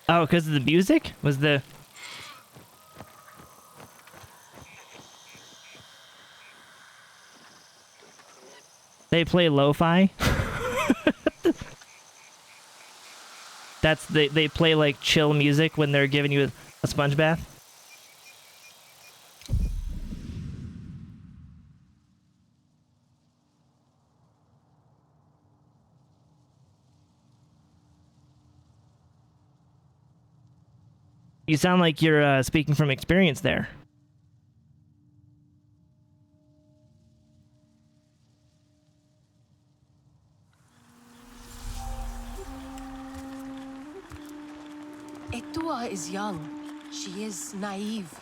Oh, because of the music? Was the... They play lo-fi? They play like chill music when they're giving you a sponge bath? You sound like you're speaking from experience there. Etua is young. She is naive.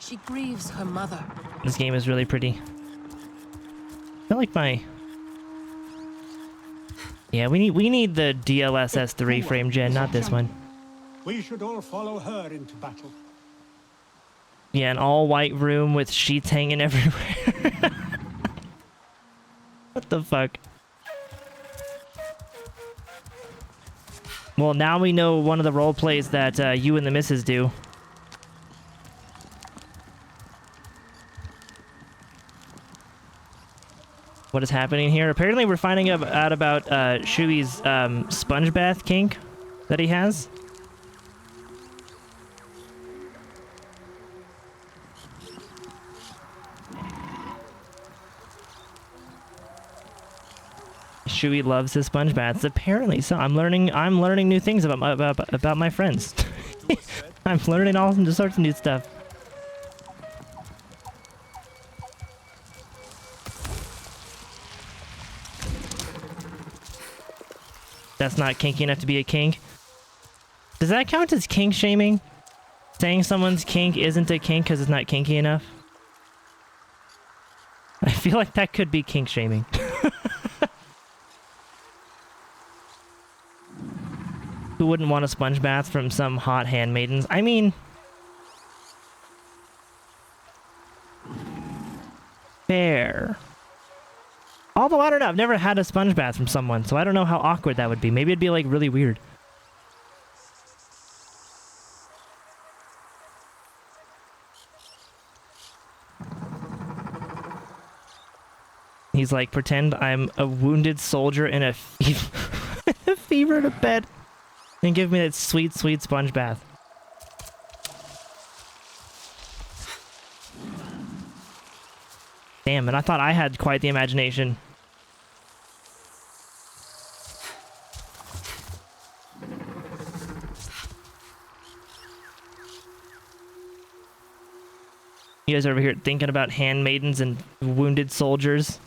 She grieves her mother. This game is really pretty. I feel like my... Yeah, we need the DLSS 3 frame gen, not this one. We should all follow her into battle. Yeah, an all-white room with sheets hanging everywhere. What the fuck? Well, now we know one of the role plays that you and the missus do. What is happening here? Apparently we're finding out about Shui's sponge bath kink that he has. Shui loves his sponge baths. Apparently, so I'm learning new things about my friends. I'm learning all sorts of new stuff. That's not kinky enough to be a kink. Does that count as kink shaming? Saying someone's kink isn't a kink because it's not kinky enough? I feel like that could be kink shaming. Who wouldn't want a sponge bath from some hot handmaidens? I mean... fair. Although, I don't know, I've never had a sponge bath from someone, so I don't know how awkward that would be. Maybe it'd be, like, really weird. He's like, pretend I'm a wounded soldier in a fever in a bed. And give me that sweet, sweet sponge bath. Damn, and I thought I had quite the imagination. You guys are over here thinking about handmaidens and wounded soldiers.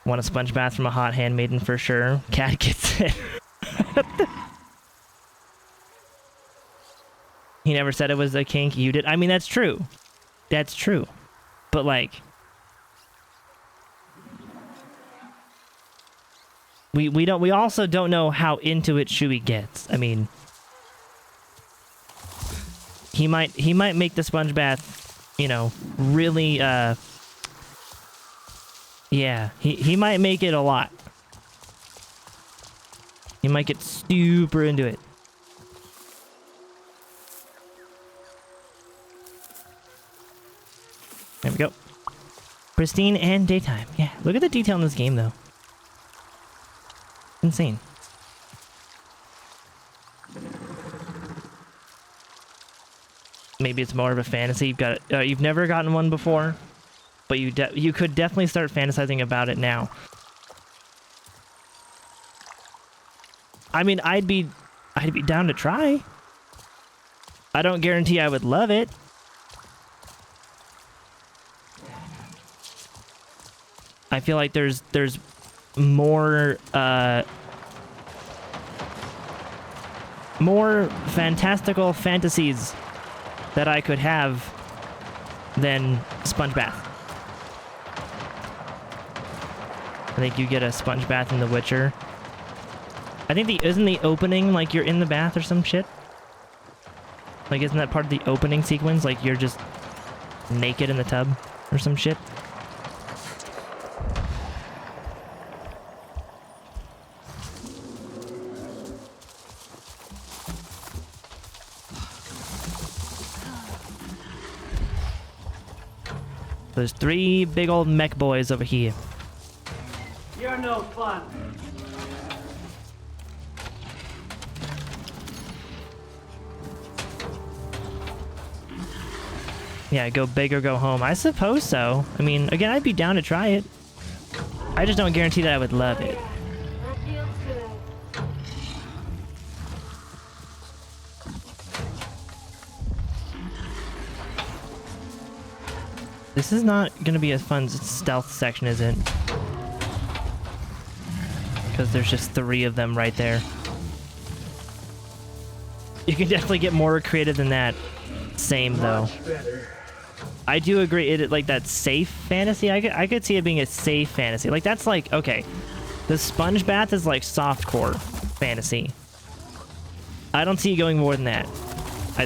Want a sponge bath from a hot handmaiden for sure. Cat gets it. He never said it was a kink. You did. I mean, that's true. That's true. But like, we also don't know how into it Shui gets. I mean, he might make the sponge bath, you know, really yeah, he might make it a lot. He might get super into it. There we go. Pristine and daytime. Yeah, look at the detail in this game, though. Insane. Maybe it's more of a fantasy. You've never gotten one before, but you could definitely start fantasizing about it now. I mean, I'd be down to try. I don't guarantee I would love it. I feel like there's more fantastical fantasies that I could have than sponge bath. I think you get a sponge bath in The Witcher. I think isn't the opening like you're in the bath or some shit? Like, isn't that part of the opening sequence? Like you're just naked in the tub or some shit? There's 3 big old mech boys over here. You're no fun. Yeah, go big or go home. I suppose so. I mean, again, I'd be down to try it. I just don't guarantee that I would love it. That feels good. This is not going to be a fun stealth section, is it? Because there's just 3 of them right there. You can definitely get more creative than that. Same, though. I do agree. It like that safe fantasy. I could see it being a safe fantasy. Like that's like okay, the sponge bath is like softcore fantasy. I don't see it going more than that.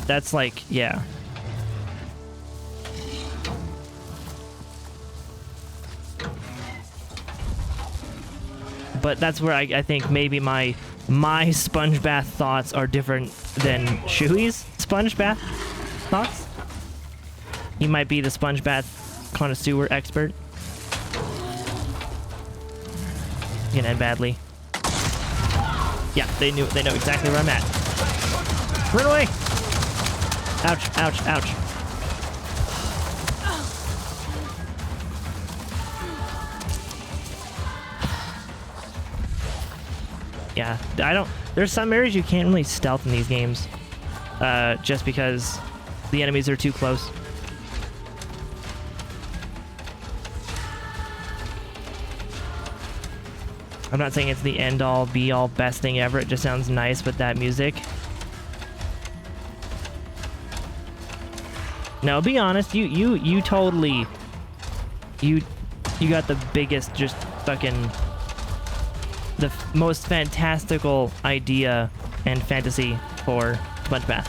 That's like yeah. But that's where I think maybe my sponge bath thoughts are different than Shui's sponge bath thoughts. He might be the sponge bath connoisseur expert. Gonna end badly. Yeah, they know exactly where I'm at. Run away! Ouch, ouch, ouch. Yeah, there's some areas you can't really stealth in these games. Just because the enemies are too close. I'm not saying it's the end-all, be-all, best thing ever. It just sounds nice with that music. No, be honest. You totally... You got the biggest, just fucking... The most fantastical idea and fantasy for Sponge Bath.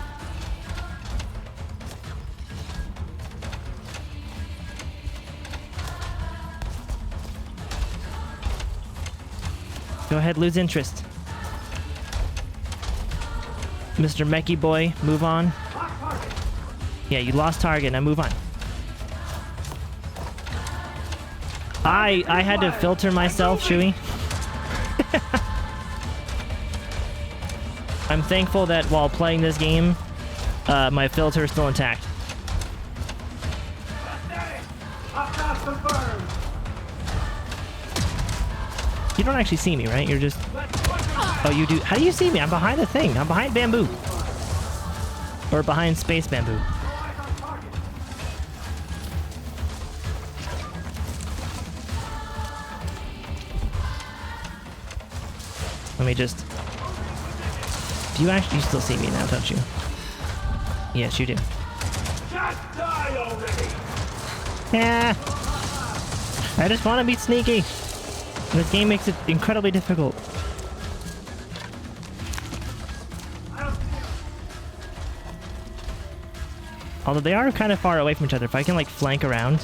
Go ahead, lose interest. Mr. Mechie boy, move on. Yeah, you lost target, now move on. I had to filter myself, Shui. I'm thankful that while playing this game, my filter is still intact. You don't actually see me, right? You're just... Oh, you do... How do you see me? I'm behind the thing. I'm behind bamboo. Or behind space bamboo. Let me just... Do you actually... You still see me now, don't you? Yes, you do. Just die already. Yeah. I just want to be sneaky. And this game makes it incredibly difficult. Although they are kind of far away from each other. If I can like flank around,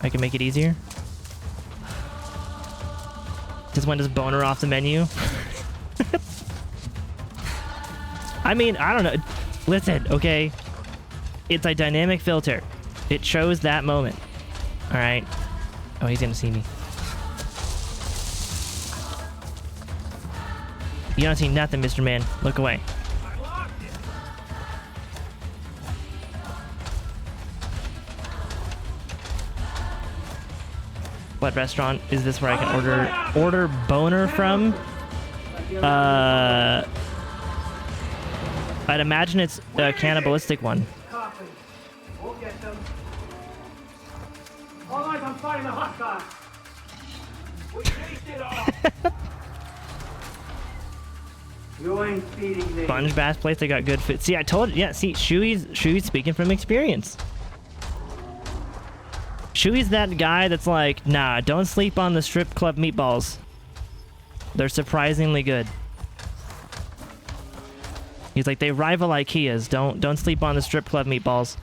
I can make it easier. Just went as boner off the menu. I mean, I don't know. Listen, okay. It's a dynamic filter. It shows that moment. All right. Oh, he's gonna see me. You don't see nothing, Mr. Man. Look away. What restaurant is this where I can order boner from? I'd imagine it's a cannibalistic one. We'll get them. All eyes on fire in the hot car. We chased it all. You ain't feeding me. Sponge bath place, they got good food. See, I told you. Yeah, see, Shui's speaking from experience. Shui's that guy that's like, nah, don't sleep on the strip club meatballs. They're surprisingly good. He's like, they rival IKEAs. Don't sleep on the strip club meatballs.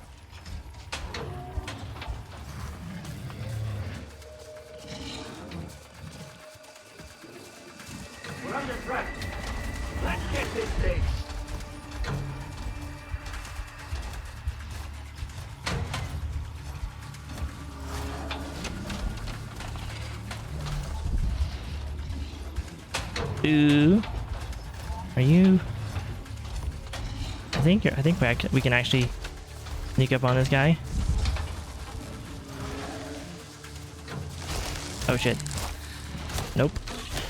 We're under threat. Let's get this thing. Ooh. Are you... I think we can actually sneak up on this guy. Oh shit. Nope.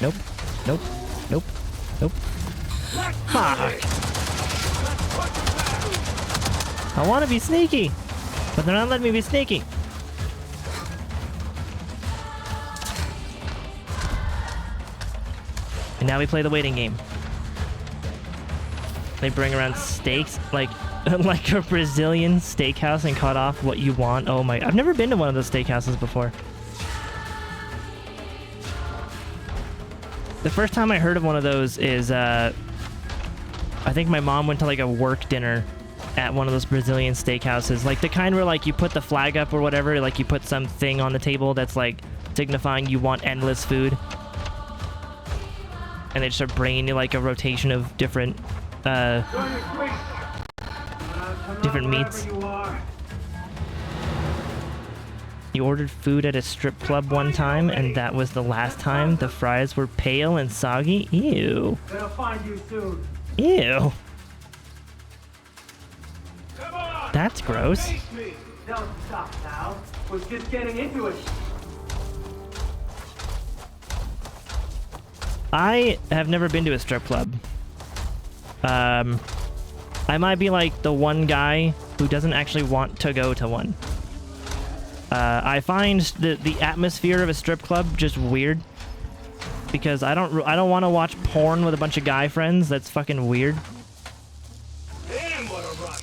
Nope. Nope. Nope. Nope. Fuck. I want to be sneaky, but they're not letting me be sneaky. And now we play the waiting game. They bring around steaks, like like a Brazilian steakhouse, and cut off what you want. Oh my, I've never been to one of those steakhouses before. The first time I heard of one of those is, I think my mom went to like a work dinner at one of those Brazilian steakhouses. Like the kind where like you put the flag up or whatever, like you put something on the table that's like signifying you want endless food. And they just start bringing you like a rotation of different different meats. You ordered food at a strip club one time, and that was the last time. The fries were pale and soggy. Ew. They'll find you soon. Ew. Come on. That's gross. Face me. Don't stop now. We're just getting into it. I have never been to a strip club. I might be like the one guy who doesn't actually want to go to one. I find the atmosphere of a strip club just weird, because I don't want to watch porn with a bunch of guy friends. That's fucking weird. Damn, what a rush.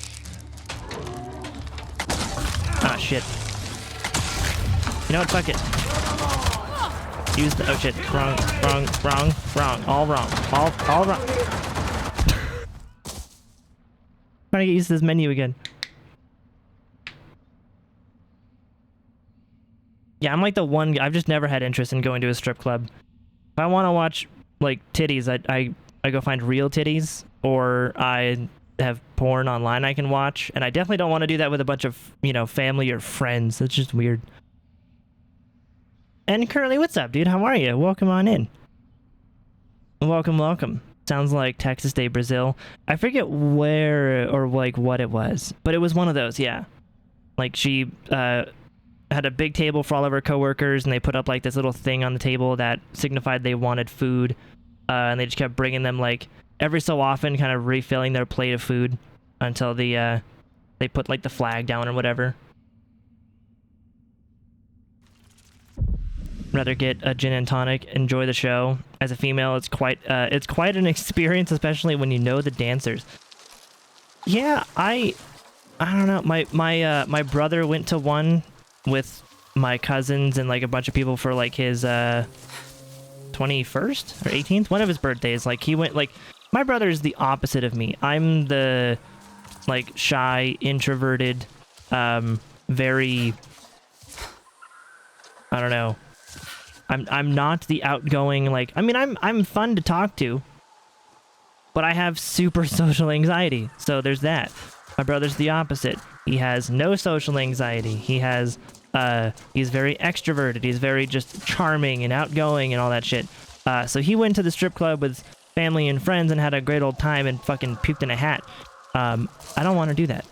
Ah shit. You know what? Fuck it. Use the... Oh shit. Wrong. All wrong. All wrong. Trying to get used to this menu again. Yeah, I'm like the one... I've just never had interest in going to a strip club. If I want to watch, like, titties, I go find real titties, or I have porn online I can watch, and I definitely don't want to do that with a bunch of, you know, family or friends. That's just weird. And Curly, what's up, dude? How are you? Welcome on in. Welcome, welcome. Sounds like Texas Day, Brazil. I forget where or like what it was, but it was one of those, yeah. Like she had a big table for all of her coworkers, and they put up like this little thing on the table that signified they wanted food, and they just kept bringing them like every so often, kind of refilling their plate of food until they put like the flag down or whatever. Rather get a gin and tonic, enjoy the show. As a female, it's quite an experience, especially when you know the dancers. Yeah, I don't know. My brother went to one with my cousins and like a bunch of people for like his 21st or 18th, one of his birthdays. Like he went, like, my brother is the opposite of me. I'm the like shy, introverted, very, I don't know. I'm not the outgoing, like, I mean, I'm fun to talk to, but I have super social anxiety. So there's that. My brother's the opposite. He has no social anxiety. He has, he's very extroverted. He's very just charming and outgoing and all that shit. So he went to the strip club with family and friends and had a great old time and fucking puked in a hat. I don't want to do that.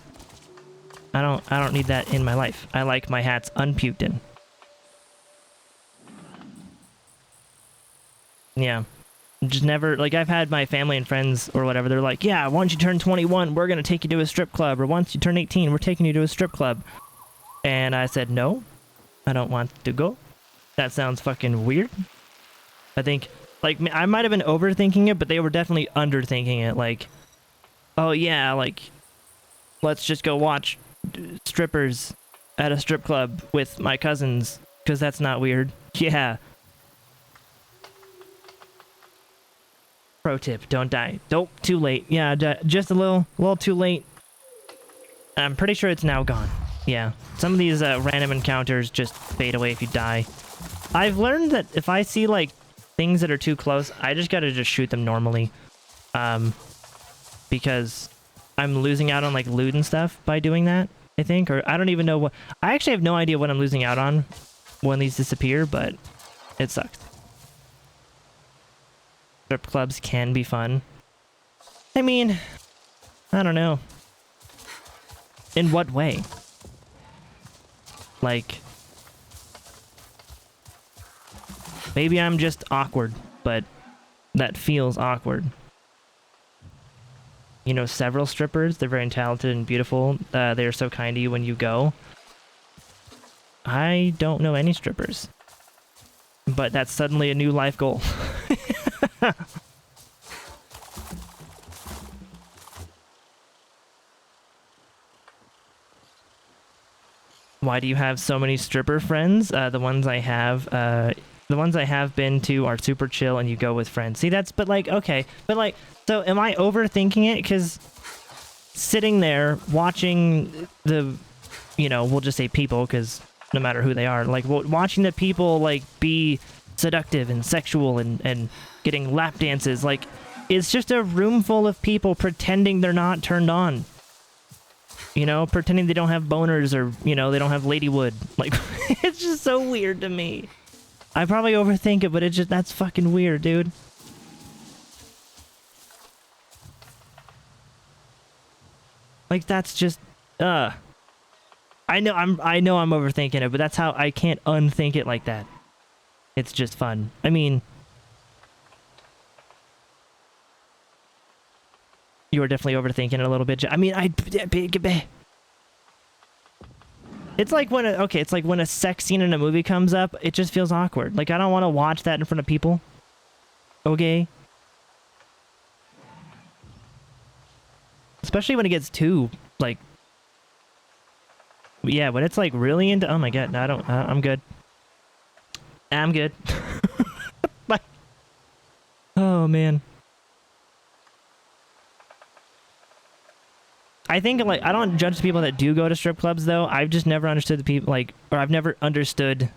I don't need that in my life. I like my hats unpuked in. Yeah. Just never, like, I've had my family and friends or whatever, they're like, yeah, once you turn 21, we're gonna take you to a strip club, or once you turn 18, we're taking you to a strip club. And I said, no, I don't want to go. That sounds fucking weird. I think, like, I might have been overthinking it, but they were definitely underthinking it. Like, oh yeah, like, let's just go watch strippers at a strip club with my cousins, because that's not weird. Yeah. Pro tip, don't die. Nope, too late. Yeah, just a little too late. I'm pretty sure it's now gone. Yeah, some of these random encounters just fade away if you die. I've learned that if I see, like, things that are too close, I just gotta just shoot them normally. Because I'm losing out on, like, loot and stuff by doing that, I think. Or I don't even know what... I actually have no idea what I'm losing out on when these disappear, but it sucks. strip clubs can be fun. I mean, I don't know. In what way? Like, maybe I'm just awkward, but that feels awkward. You know, several strippers, they're very talented and beautiful. They're so kind to you when you go. I don't know any strippers. But that's suddenly a new life goal. Why do you have so many stripper friends? The ones I have been to are super chill and you go with friends. See, that's, but like, okay. But like, so am I overthinking it? Because sitting there watching the, you know, we'll just say people, because no matter who they are, like watching the people like be seductive and sexual and getting lap dances, like it's just a room full of people pretending they're not turned on. You know, pretending they don't have boners or, you know, they don't have ladywood. Like, it's just so weird to me. I probably overthink it, but it's just, that's fucking weird, dude. Like, that's just, I know I'm overthinking it, but that's how I can't unthink it like that. It's just fun. I mean, you were definitely overthinking it a little bit. I mean, it's like when it's like when a sex scene in a movie comes up, it just feels awkward. Like, I don't want to watch that in front of people. Okay? Especially when it gets too, like, yeah, when it's like really into, oh my god, no, I don't, I'm good. I'm good. Like, oh man. I think, like, I don't judge people that do go to strip clubs, though. I've just never understood the people, like, or I've never understood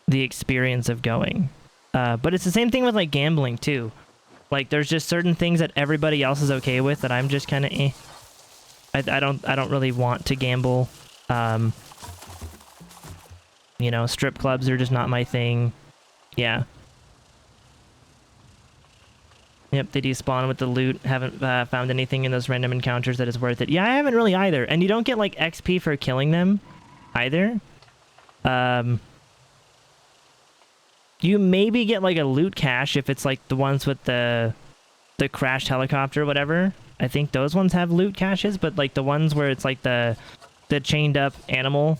the experience of going. But it's the same thing with, like, gambling, too. Like, there's just certain things that everybody else is okay with that I'm just kind of eh. I don't really want to gamble. You know, strip clubs are just not my thing. Yeah. Yep, they despawn with the loot. Haven't found anything in those random encounters that is worth it. Yeah, I haven't really either. And you don't get, like, XP for killing them either. You maybe get, like, a loot cache if it's, like, the ones with the crashed helicopter or whatever. I think those ones have loot caches, but, like, the ones where it's, like, the chained up animal,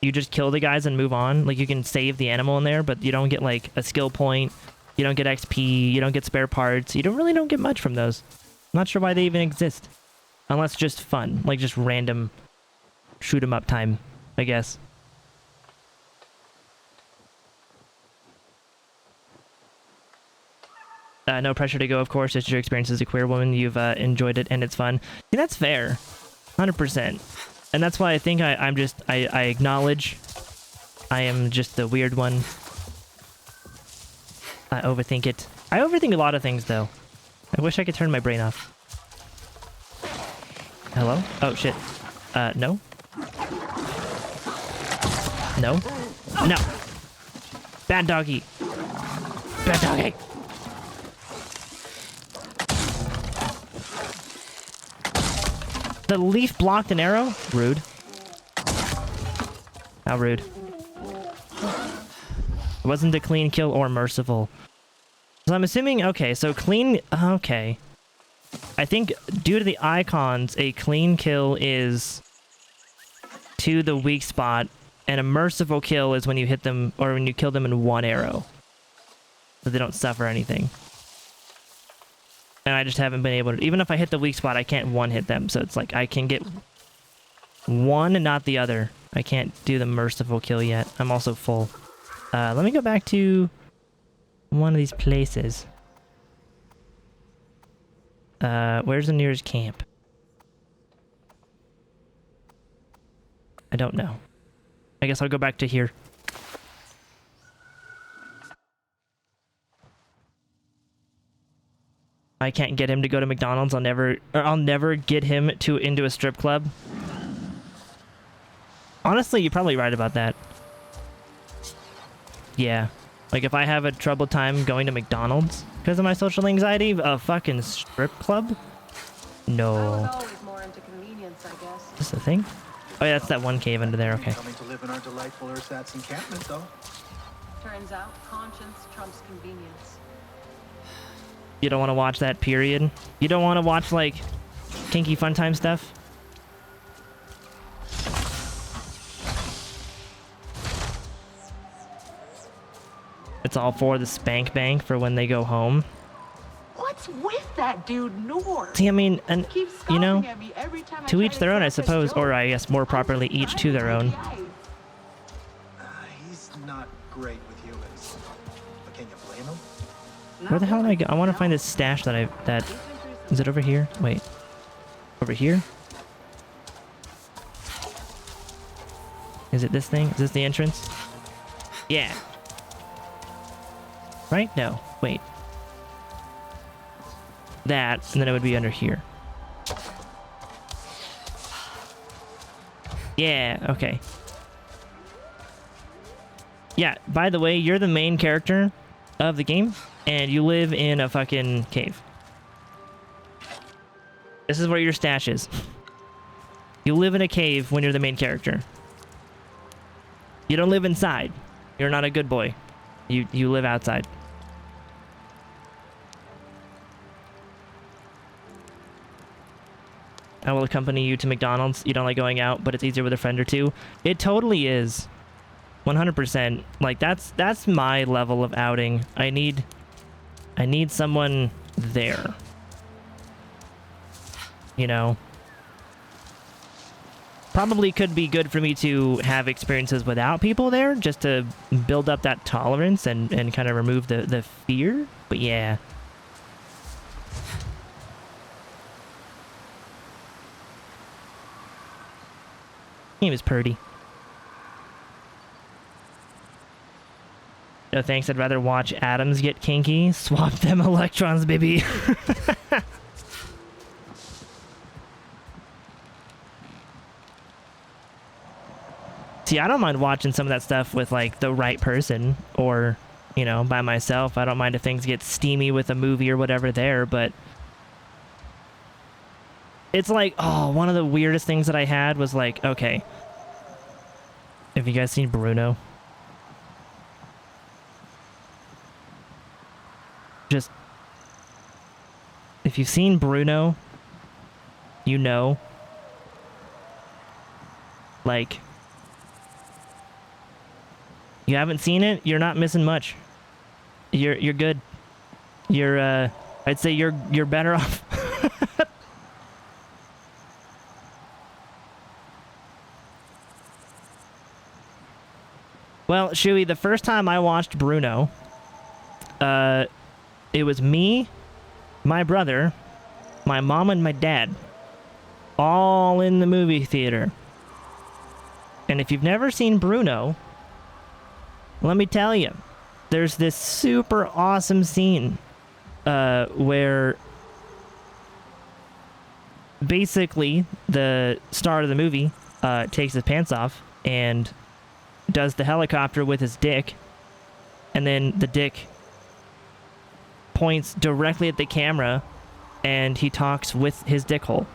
you just kill the guys and move on. Like, you can save the animal in there, but you don't get, like, a skill point. You don't get XP, you don't get spare parts, you don't get much from those. Not sure why they even exist. Unless just fun, like just random shoot 'em up time, I guess. No pressure to go, of course. It's your experience as a queer woman. You've enjoyed it and it's fun. See, that's fair. 100%. And that's why I think I acknowledge I am just the weird one. I overthink it. I overthink a lot of things, though. I wish I could turn my brain off. Hello? Oh, shit. No? No? No! Bad doggy! Bad doggy! The leaf blocked an arrow? Rude. How rude. It wasn't a clean kill or merciful. So I'm assuming, okay, so clean, okay. I think due to the icons, a clean kill is to the weak spot, and a merciful kill is when you hit them, or when you kill them in one arrow. So they don't suffer anything. And I just haven't been able to, even if I hit the weak spot, I can't one-hit them, so it's like I can get one and not the other. I can't do the merciful kill yet. I'm also full. Let me go back to one of these places. Where's the nearest camp? I don't know. I guess I'll go back to here. I can't get him to go to McDonald's. I'll never get him into a strip club. Honestly, you're probably right about that. Yeah. Like, if I have a troubled time going to McDonald's because of my social anxiety, a fucking strip club? I was No. always more into convenience, I guess. Is this the thing? Oh, yeah, that's that one cave under there. Okay. Coming to live in our delightful ersatz encampment, though. Turns out conscience trumps convenience. You don't want to watch that, period? You don't want to watch, like, kinky fun time stuff? It's all for the spank bank for when they go home. What's with that dude, Nor? See, I mean, and, Keeps you know, scoffing at me every time I to try each their own, I crack a suppose, joke. or I guess more properly, each to their own. He's not great with humans. But can you blame him? Where the hell am I go? I want to find this stash that is it over here? Wait. Over here? Is it this thing? Is this the entrance? Yeah. Right? No. Wait. That, and then it would be under here. Yeah, okay. Yeah, by the way, you're the main character of the game, and you live in a fucking cave. This is where your stash is. You live in a cave when you're the main character. You don't live inside. You're not a good boy. You live outside. I will accompany you to McDonald's. You don't like going out, but it's easier with a friend or two. It totally is. 100%. Like, that's my level of outing. I need someone there. You know? Probably could be good for me to have experiences without people there, just to build up that tolerance and kind of remove the fear. But yeah. He was purty. No thanks, I'd rather watch atoms get kinky. Swap them electrons, baby. See, I don't mind watching some of that stuff with, like, the right person, or, you know, by myself. I don't mind if things get steamy with a movie or whatever there, but it's like, oh, one of the weirdest things that I had was like, okay, have you guys seen Bruno? Just, if you've seen Bruno, you know, like, you haven't seen it, you're not missing much. You're good. You're I'd say you're better off. Well, Shuey, the first time I watched Bruno, it was me, my brother, my mom, and my dad, all in the movie theater. And if you've never seen Bruno, let me tell you, there's this super awesome scene where basically the star of the movie takes his pants off and does the helicopter with his dick, and then the dick points directly at the camera and he talks with his dick hole.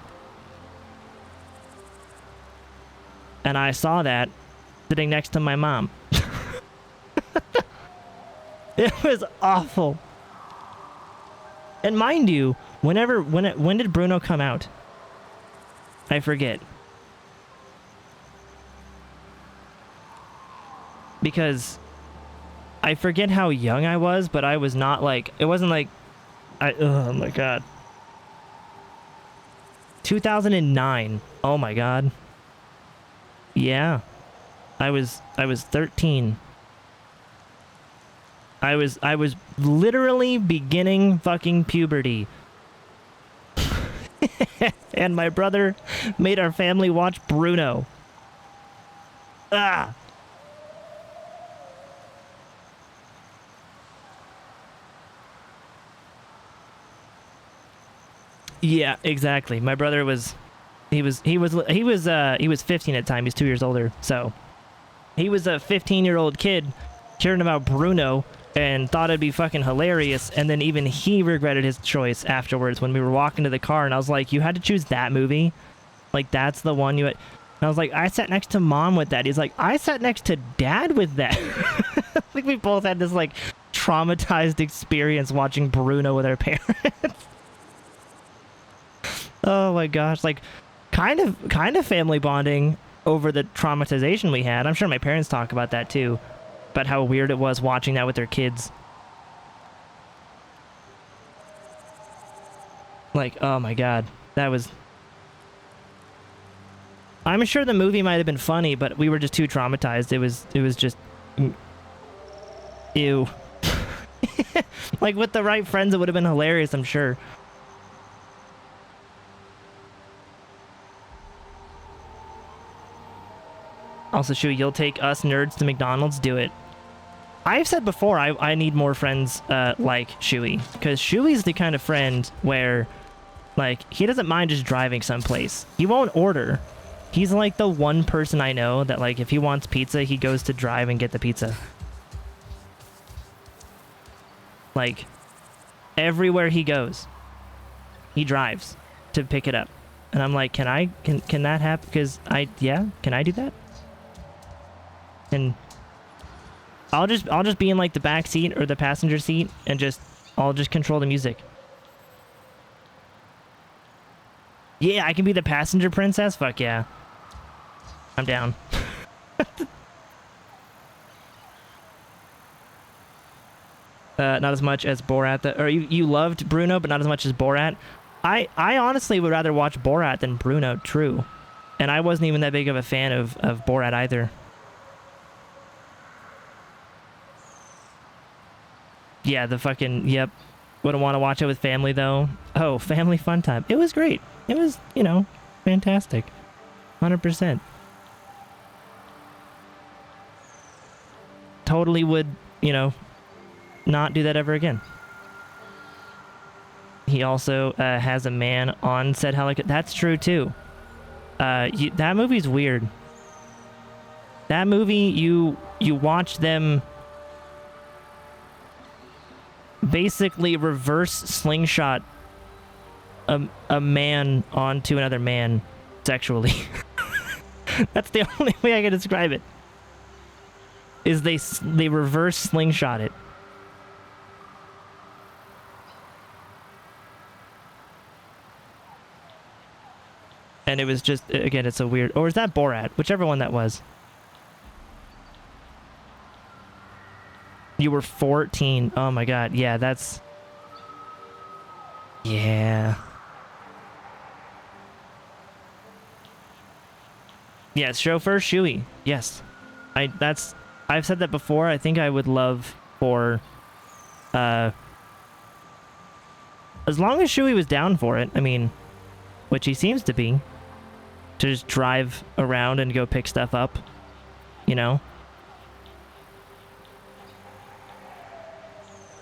And I saw that sitting next to my mom. It was awful. And mind you, when did Bruno come out? I forget. Because I forget how young I was, but I was not like, it wasn't like, oh my god. 2009. Oh my god. Yeah. I was 13. I was literally beginning fucking puberty. And my brother made our family watch Bruno. Ah. Yeah, exactly. My brother was he was 15 at the time. He's 2 years older. So he was a 15-year-old kid hearing about Bruno and thought it'd be fucking hilarious, and then even he regretted his choice afterwards when we were walking to the car, and I was like, you had to choose that movie? Like, that's the one you had... And I was like, I sat next to mom with that. He's like, I sat next to dad with that. Like, we both had this, like, traumatized experience watching Bruno with our parents. Oh my gosh, like, kind of family bonding over the traumatization we had. I'm sure my parents talk about that too, about how weird it was watching that with their kids. Like, oh my god, that was... I'm sure the movie might have been funny, but we were just too traumatized. It was just... Ew. Like, with the right friends, it would have been hilarious, I'm sure. Also, Shu, you'll take us nerds to McDonald's? Do it. I've said before, I need more friends like Shuey, because Shuey's the kind of friend where, like, he doesn't mind just driving someplace. He won't order. He's like the one person I know that, like, if he wants pizza, he goes to drive and get the pizza. Like, everywhere he goes, he drives to pick it up. And I'm like, can that happen? Because can I do that? And I'll just be in, like, the back seat or the passenger seat and I'll just control the music. Yeah, I can be the passenger princess? Fuck yeah. I'm down. Not as much as Borat. Or you loved Bruno, but not as much as Borat. I honestly would rather watch Borat than Bruno, true. And I wasn't even that big of a fan of Borat either. Yeah, the fucking, yep. Wouldn't want to watch it with family, though. Oh, family fun time. It was great. It was, fantastic. 100%. Totally would, not do that ever again. He also has a man on said helicopter. That's true, too. That movie's weird. That movie, you watch them basically reverse slingshot a man onto another man sexually. That's the only way I can describe it. Is they reverse slingshot it. And it was just, again, it's a weird... Or is that Borat? Whichever one that was. You were 14. Oh my god. Yeah, that's... Yeah. Yeah, chauffeur Shuey. Yes. I've said that before. I think I would love for... as long as Shuey was down for it, I mean, which he seems to be, to just drive around and go pick stuff up,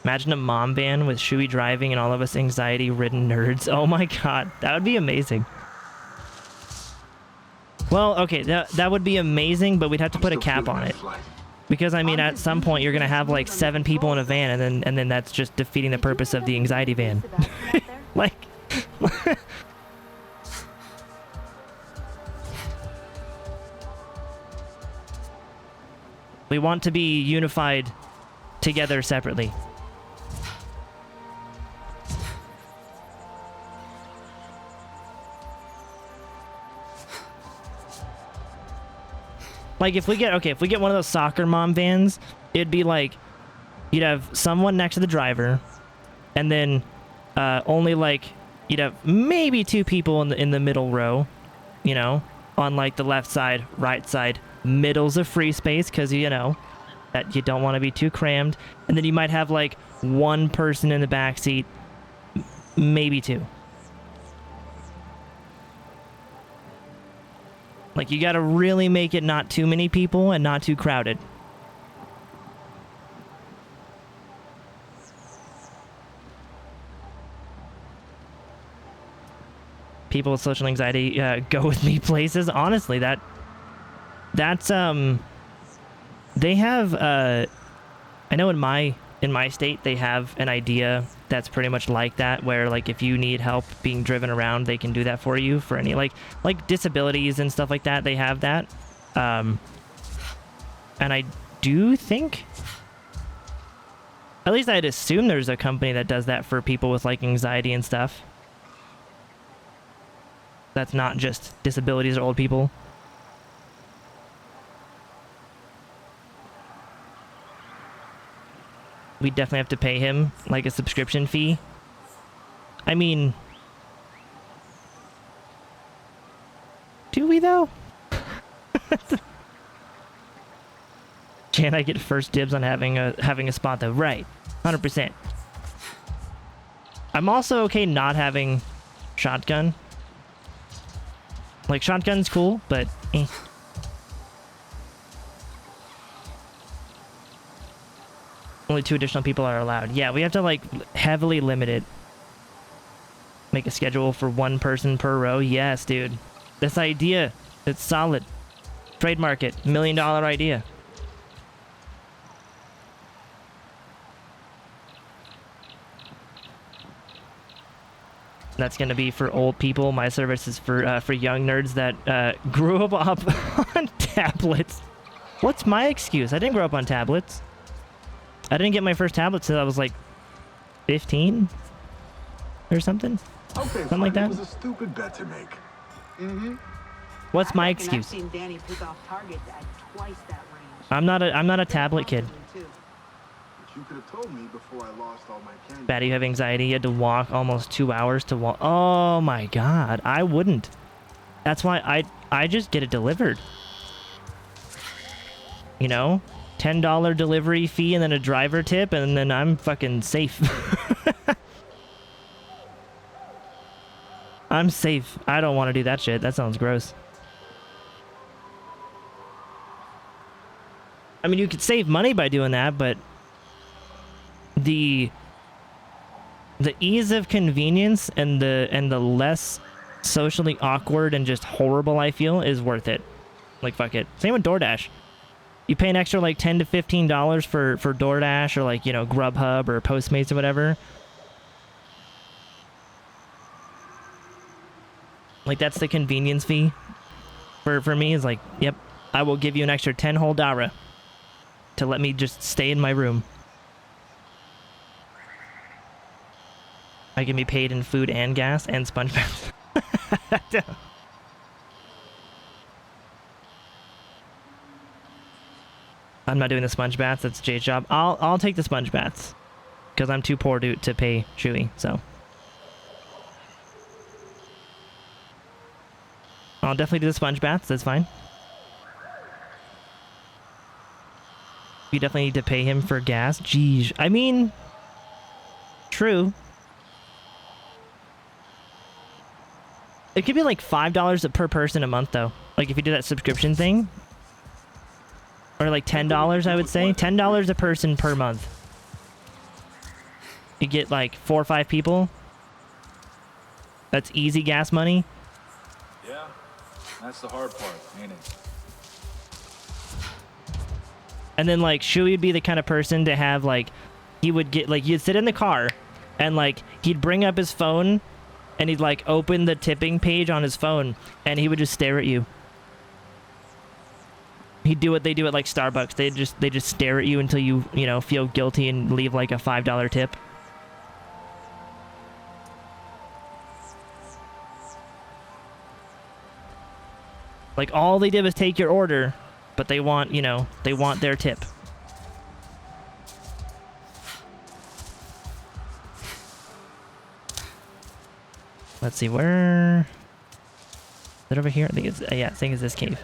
Imagine a mom van with Shuey driving and all of us anxiety-ridden nerds. Oh my god, that would be amazing. Well, okay, that would be amazing, but we'd have to put a cap on it. Because, I mean, at some point, you're going to have, like, 7 people in a van, and then that's just defeating the purpose of the anxiety van. Like... We want to be unified together separately. Like, if we get one of those soccer mom vans, it'd be like, you'd have someone next to the driver, and then only, like, you'd have maybe 2 people in the middle row, on, like, the left side, right side. Middle's a free space, because, that you don't want to be too crammed. And then you might have, like, 1 person in the back seat, maybe 2. Like, you gotta really make it not too many people and not too crowded. People with social anxiety go with me places. Honestly, that's they have I know in my in my state, they have an idea that's pretty much like that, where like if you need help being driven around, they can do that for you for any like disabilities and stuff like that. They have that. And I do think, at least I'd assume there's a company that does that for people with like anxiety and stuff. That's not just disabilities or old people. We definitely have to pay him like a subscription fee. I mean, do we though? Can I get first dibs on having a spot though? Right, 100%. I'm also okay not having shotgun. Like shotgun's cool, but eh. Only 2 additional people are allowed. Yeah, we have to like heavily limit it. Make a schedule for 1 person per row. Yes, dude. This idea, it's solid. Trademark it. $1 million idea. That's gonna be for old people. My service is for young nerds that grew up on tablets. What's my excuse? I didn't grow up on tablets. I didn't get my first tablet till I was like 15 or something. Okay, something like that. It was a stupid bet to make. Mm-hmm. What's my I've excuse? seen Danny pick off targets at twice that range. I'm not a tablet kid. But you could have told me before I lost all my candy. Batty, you have anxiety. You had to walk almost 2 hours to walk. Oh my god, I wouldn't. That's why I just get it delivered. You know, $10 delivery fee and then a driver tip, and then I'm fucking safe. I'm safe. I don't want to do that shit. That sounds gross. I mean, you could save money by doing that, but the ease of convenience and the less socially awkward and just horrible I feel is worth it. Like, fuck it. Same with DoorDash. You pay an extra like $10 to $15 for DoorDash or like, you know, Grubhub or Postmates or whatever. Like, that's the convenience fee. For me, is like, yep, I will give you an extra 10 whole dara to let me just stay in my room. I can be paid in food and gas and sponge baths. I'm not doing the sponge baths. That's Jay's job. I'll take the sponge baths because I'm too poor to pay Chewy. So I'll definitely do the sponge baths. That's fine. You definitely need to pay him for gas. Jeez. I mean, true. It could be like $5 per person a month though. Like if you do that subscription thing. Or like $10, I would say. $10 a person per month. You get like 4 or 5 people. That's easy gas money. Yeah, that's the hard part, ain't it? And then like Shuey would be the kind of person to have like, he would get like, you'd sit in the car and like he'd bring up his phone and he'd like open the tipping page on his phone and he would just stare at you. He'd do what they do at like Starbucks. They just stare at you until you know, feel guilty and leave like a $5 tip. Like all they did was take your order, but they want, you know, they want their tip. Let's see, where is it? Over here? I think it's yeah, I think it's this cave.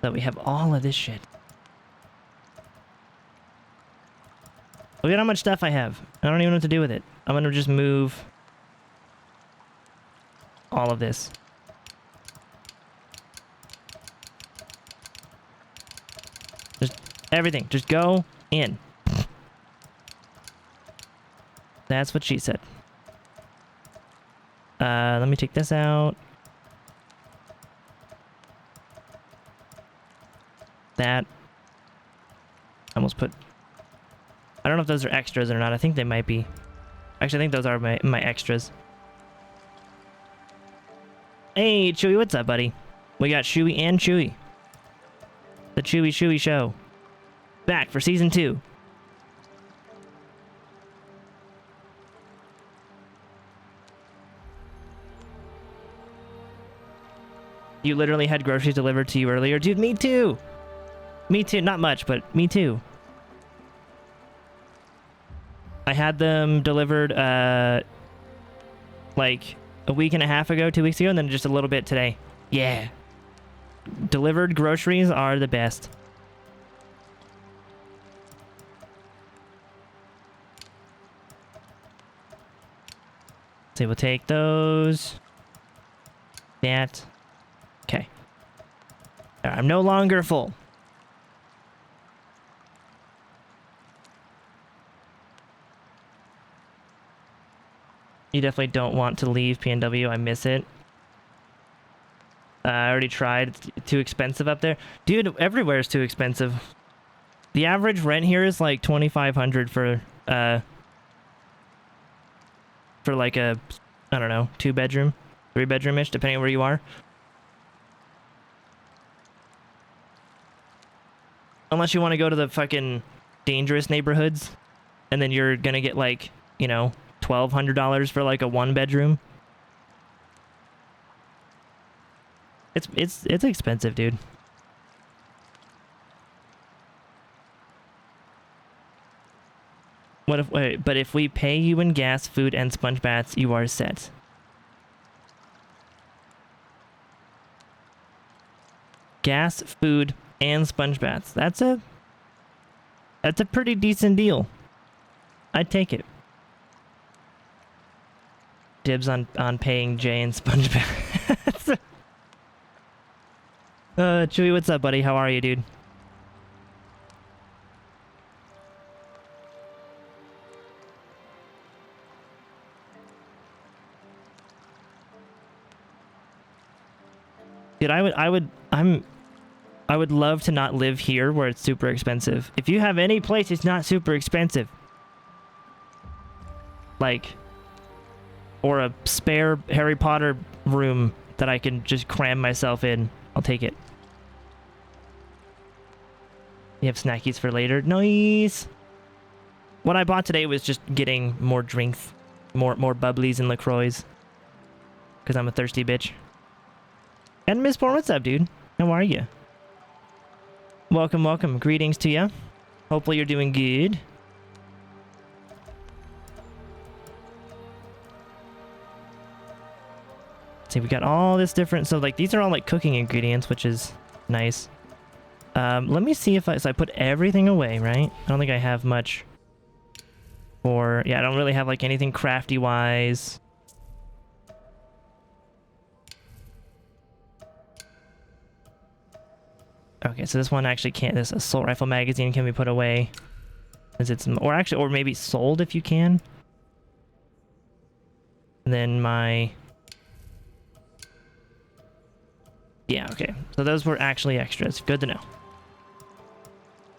So we have all of this shit. Look at how much stuff I have. I don't even know what to do with it. I'm gonna just move all of this. Just everything. Just go in. That's what she said. Let me take this out. That. I almost put... I don't know if those are extras or not. I think they might be. Actually, I think those are my extras. Hey, Chewy, what's up, buddy? We got Chewy and Chewy. The Chewy Show. Back for season 2. You literally had groceries delivered to you earlier? Dude, me too! Me too. Not much, but me too. I had them delivered, like a week and a half ago, 2 weeks ago, and then just a little bit today. Yeah. Delivered groceries are the best. So we'll take those. That. Okay. I'm no longer full. You definitely don't want to leave PNW. I miss it. I already tried. It's too expensive up there. Dude, everywhere is too expensive. The average rent here is like $2,500 for like a, I don't know, 2-bedroom, 3-bedroom-ish, depending on where you are. Unless you want to go to the fucking dangerous neighborhoods, and then you're gonna get like, you know, $1,200 for like a 1-bedroom. It's expensive, dude. What if? Wait, but if we pay you in gas, food, and sponge baths, you are set. Gas, food, and sponge baths. That's a pretty decent deal. I'd take it. Dibs on paying Jay and sponge baths. Chewy, what's up, buddy? How are you, dude? Dude, I would love to not live here where it's super expensive. If you have any place it's not super expensive, like, or a spare Harry Potter room that I can just cram myself in, I'll take it. You have snackies for later. Nice. What I bought today was just getting more drinks, more bubblies and LaCroix, because I'm a thirsty bitch. And Miss Born, what's up, dude? How are you? Welcome, welcome. Greetings to you. Hopefully you're doing good. See, we got all this different, so like these are all like cooking ingredients, which is nice. Let me see if so I put everything away, right? I don't think I have much for, yeah, I don't really have like anything crafty wise. Okay, so this one actually can't, this assault rifle magazine can be put away. Is it some, or actually, or maybe sold if you can. And then my, yeah, okay. So those were actually extras. Good to know.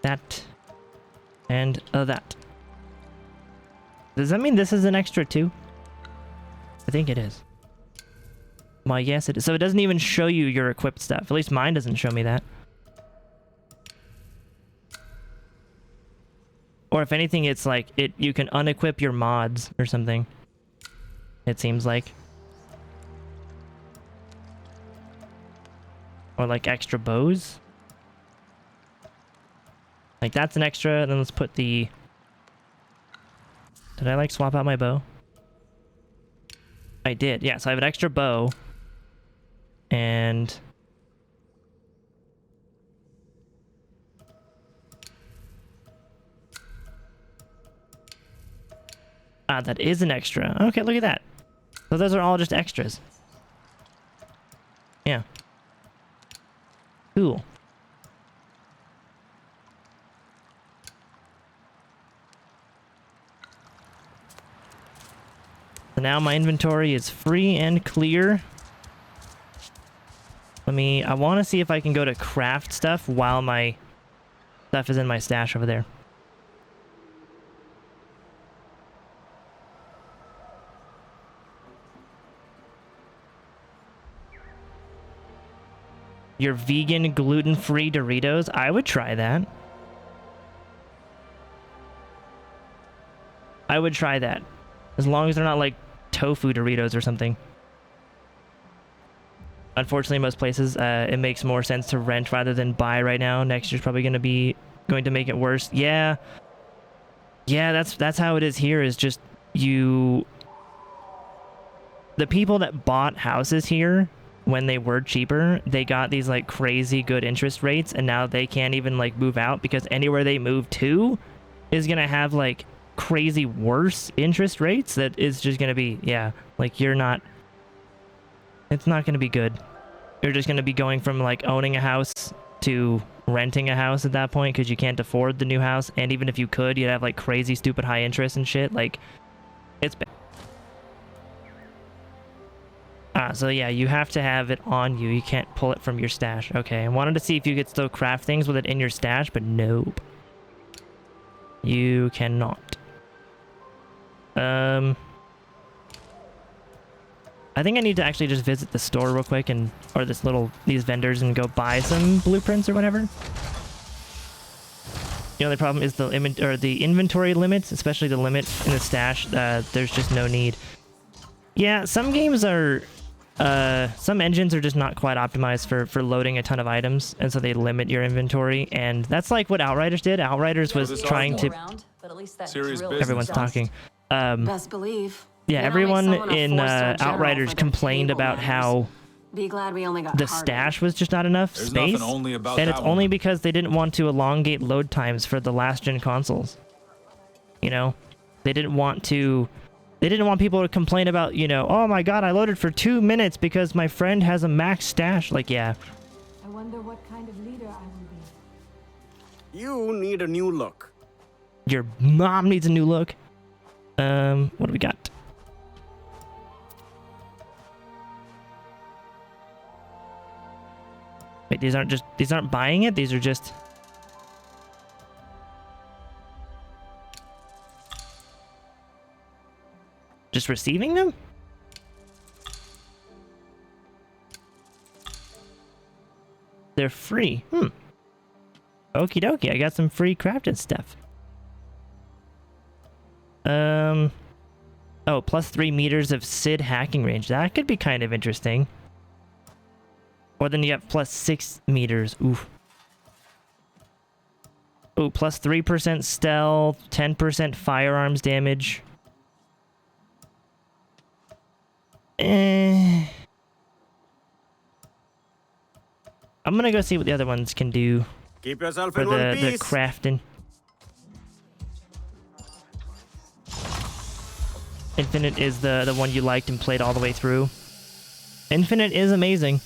That and that. Does that mean this is an extra too? I think it is. Well, yes, it is. So it doesn't even show you your equipped stuff. At least mine doesn't show me that. Or if anything, it's like you can unequip your mods or something. It seems like. Or like extra bows. Like that's an extra, and then let's put the... Did I like swap out my bow? I did, yeah, so I have an extra bow. And... Ah, that is an extra. Okay, look at that. So those are all just extras. Yeah. Cool. So now my inventory is free and clear. I want to see if I can go to craft stuff while my stuff is in my stash over there. Your vegan, gluten-free Doritos? I would try that. I would try that. As long as they're not like tofu Doritos or something. Unfortunately, most places, it makes more sense to rent rather than buy right now. Next year's probably going to make it worse. Yeah. Yeah, that's how it is here, is just the people that bought houses here when they were cheaper, they got these like crazy good interest rates, and now they can't even like move out because anywhere they move to is going to have like crazy worse interest rates. That is just going to be, yeah, like it's not going to be good. You're just going to be going from like owning a house to renting a house at that point because you can't afford the new house, and even if you could, you'd have like crazy stupid high interest and shit. Like, it's bad. So yeah, you have to have it on you. You can't pull it from your stash. Okay, I wanted to see if you could still craft things with it in your stash, but nope. You cannot. I think I need to actually just visit the store real quick or these vendors and go buy some blueprints or whatever. The only problem is the inventory limits, especially the limit in the stash. There's just no need. Yeah, some games are, some engines are just not quite optimized for loading a ton of items, and so they limit your inventory, and that's like what Outriders did. Outriders was trying to... Serious business. Everyone's talking. Best believe. Yeah, everyone in Outriders complained about how Be glad we only got the stash was just not enough There's space, nothing only about and that it's only one. because they didn't want to elongate load times for the last gen consoles. You know, they didn't want people to complain about, you know, oh my god, I loaded for 2 minutes because my friend has a max stash. Like, yeah. I wonder what kind of leader I will be. You need a new look. Your mom needs a new look. What do we got? Wait, these aren't buying it? These are just... Just receiving them? They're free. Okie dokie, I got some free crafted stuff. Oh, plus 3 meters of Sid hacking range. That could be kind of interesting. Or then you have plus 6 meters. Oof. Ooh, plus 3% stealth, 10% firearms damage. I'm gonna go see what the other ones can do Keep yourself for in one the piece. crafting. Infinite is the one you liked and played all the way through. Infinite is amazing.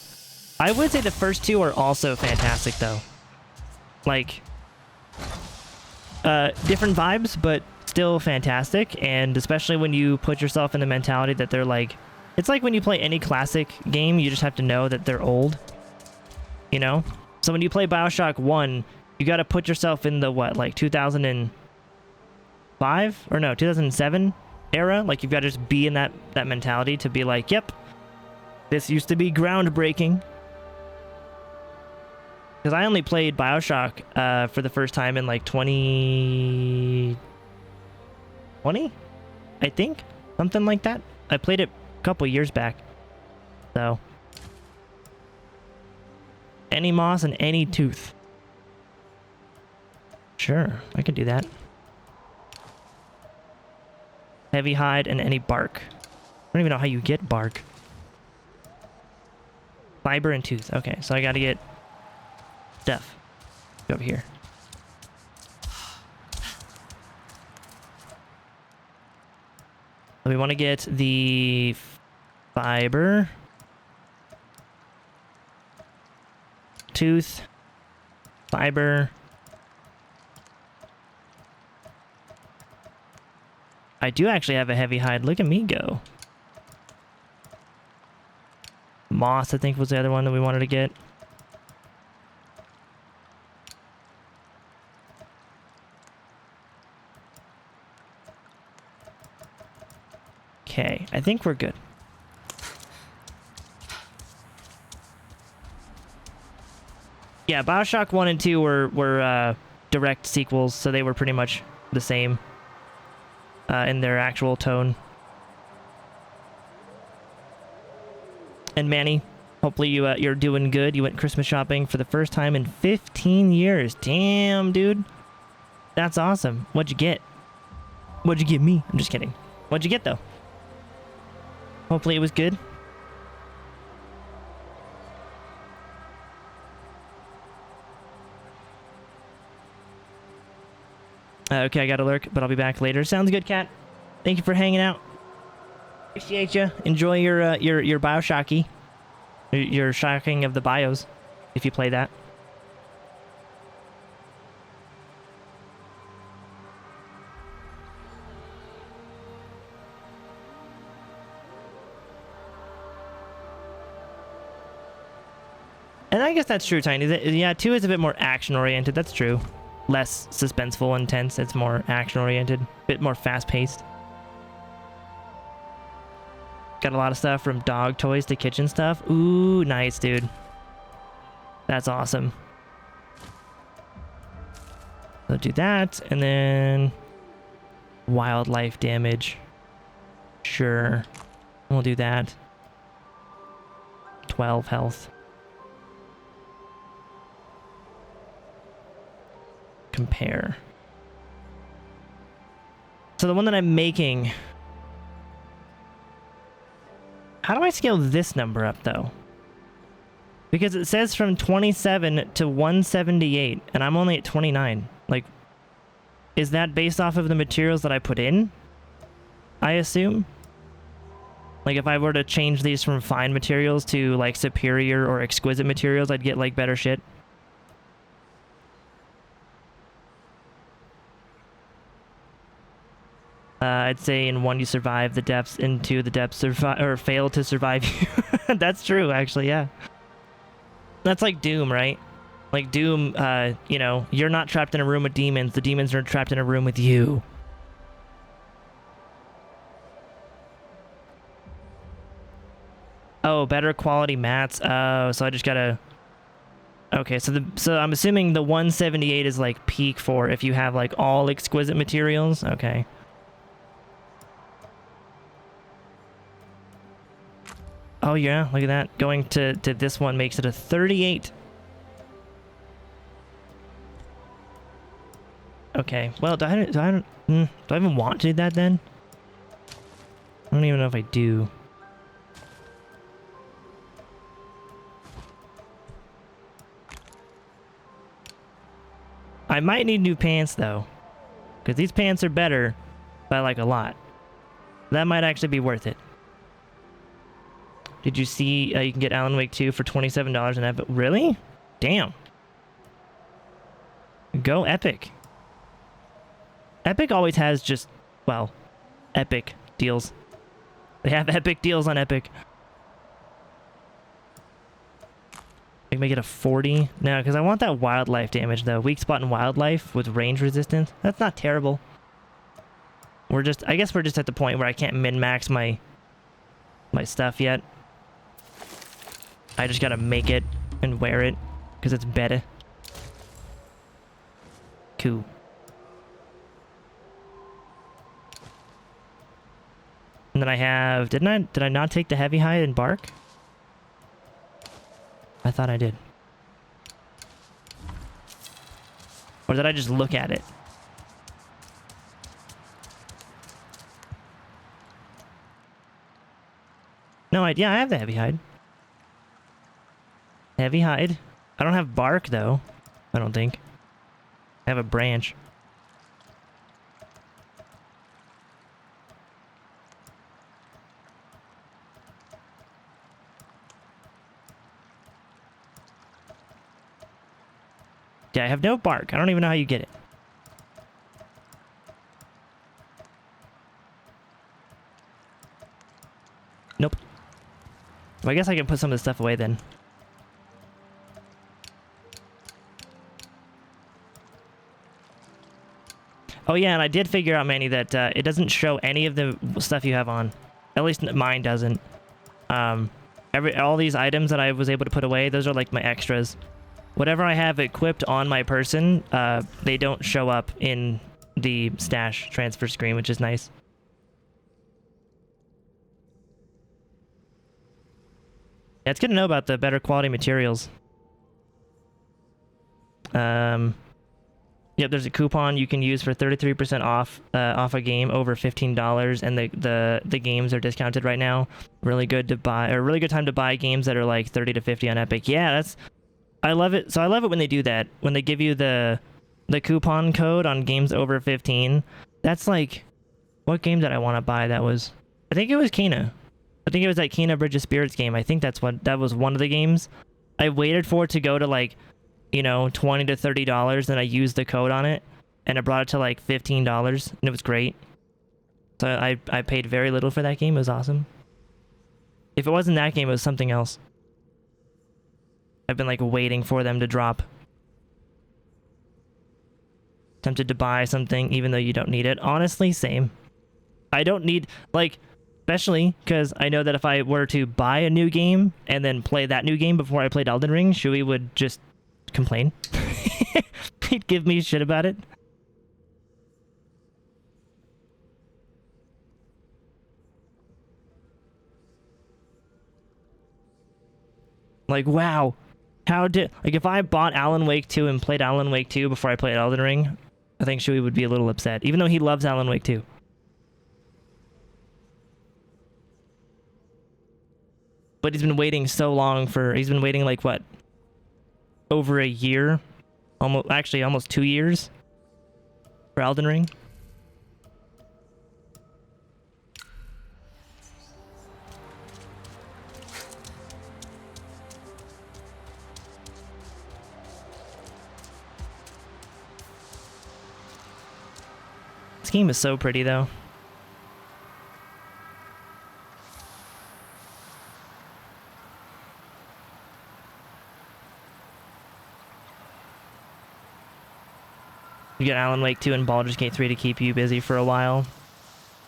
I would say the first two are also fantastic though. Like, different vibes, but still fantastic. And especially when you put yourself in the mentality that they're like, it's like when you play any classic game, you just have to know that they're old. You know? So when you play BioShock 1, you got to put yourself in the, what, like 2005? Or no, 2007 era? Like, you've got to just be in that mentality to be like, yep, this used to be groundbreaking. Because I only played BioShock for the first time in like 2020? I think? Something like that. I played it a couple years back. So... Any moss and any tooth. Sure, I could do that. Heavy hide and any bark. I don't even know how you get bark. Fiber and tooth. Okay, so I gotta get stuff. Go over here. So we want to get the fiber. Tooth, fiber. I do actually have a heavy hide. Look at me go. Moss, I think, was the other one that we wanted to get. Okay, I think we're good. Yeah, BioShock 1 and 2 were direct sequels, so they were pretty much the same in their actual tone. And Manny, hopefully you're doing good. You went Christmas shopping for the first time in 15 years. Damn, dude. That's awesome. What'd you get? What'd you get me? I'm just kidding. What'd you get, though? Hopefully it was good. Okay, I gotta lurk, but I'll be back later. Sounds good, Cat. Thank you for hanging out. Appreciate you. Enjoy your Bioshocky. Your shocking of the bios, if you play that. And I guess that's true, Tiny. Yeah, 2 is a bit more action-oriented. That's true. Less suspenseful, intense. It's more action-oriented. Bit more fast-paced. Got a lot of stuff from dog toys to kitchen stuff. Ooh, nice, dude. That's awesome. So do that, and then wildlife damage. Sure. We'll do that. 12 health. Compare. So the one that I'm making... How do I scale this number up, though? Because it says from 27 to 178, and I'm only at 29. Like, is that based off of the materials that I put in? I assume? Like, if I were to change these from fine materials to, like, superior or exquisite materials, I'd get, like, better shit. I'd say in 1 you survive the depths, in 2 the depths survive or fail to survive you. That's true, actually, yeah. That's like Doom, right? Like Doom, you know, you're not trapped in a room with demons. The demons are trapped in a room with you. Oh, better quality mats. Oh, so I just gotta... Okay, so I'm assuming the 178 is like peak for if you have like all exquisite materials. Okay. Oh yeah, look at that. Going to this one makes it a 38. Okay, well, do I even want to do that then? I don't even know if I do. I might need new pants though, because these pants are better by like a lot. That might actually be worth it. Did you see you can get Alan Wake 2 for $27 in Epic? Really? Damn. Go Epic. Epic always has just, well, epic deals. They have epic deals on Epic. I can make it a 40. No, because I want that wildlife damage though. Weak spot in wildlife with range resistance. That's not terrible. I guess we're just at the point where I can't min-max my stuff yet. I just gotta make it and wear it because it's better. Cool. And then I have... Did I not take the heavy hide and bark? I thought I did. Or did I just look at it? No, yeah, I have the heavy hide. Heavy hide. I don't have bark, though. I don't think. I have a branch. Yeah, I have no bark. I don't even know how you get it. Nope. Well, I guess I can put some of this stuff away then. Oh yeah, and I did figure out, Manny, that it doesn't show any of the stuff you have on. At least mine doesn't. All these items that I was able to put away, those are like my extras. Whatever I have equipped on my person, they don't show up in the stash transfer screen, which is nice. Yeah, it's good to know about the better quality materials. Yep, there's a coupon you can use for 33% off off a game over $15, and the games are discounted right now. Really good to buy, or really good time to buy games that are like 30 to 50 on Epic. Yeah, I love it. So I love it when they do that. When they give you the coupon code on games over 15. That's like, what game did I want to buy? That was, I think it was Kena. I think it was that Kena Bridge of Spirits game. I think that was one of the games. I waited for it to go to like, you know, $20 to $30, then I used the code on it, and it brought it to like $15, and it was great. So I paid very little for that game. It was awesome. If it wasn't that game, it was something else. I've been like waiting for them to drop. Tempted to buy something even though you don't need it. Honestly, same. I don't need, like, especially because I know that if I were to buy a new game and then play that new game before I played Elden Ring, Shui would just complain. He'd give me shit about it. Like, wow. Like, if I bought Alan Wake 2 and played Alan Wake 2 before I played Elden Ring, I think Shui would be a little upset, even though he loves Alan Wake 2. But he's been waiting so long he's been waiting like, what? Over a year? Almost 2 years for Elden Ring. This game is so pretty though. You get Alan Wake 2 and Baldur's Gate 3 to keep you busy for a while.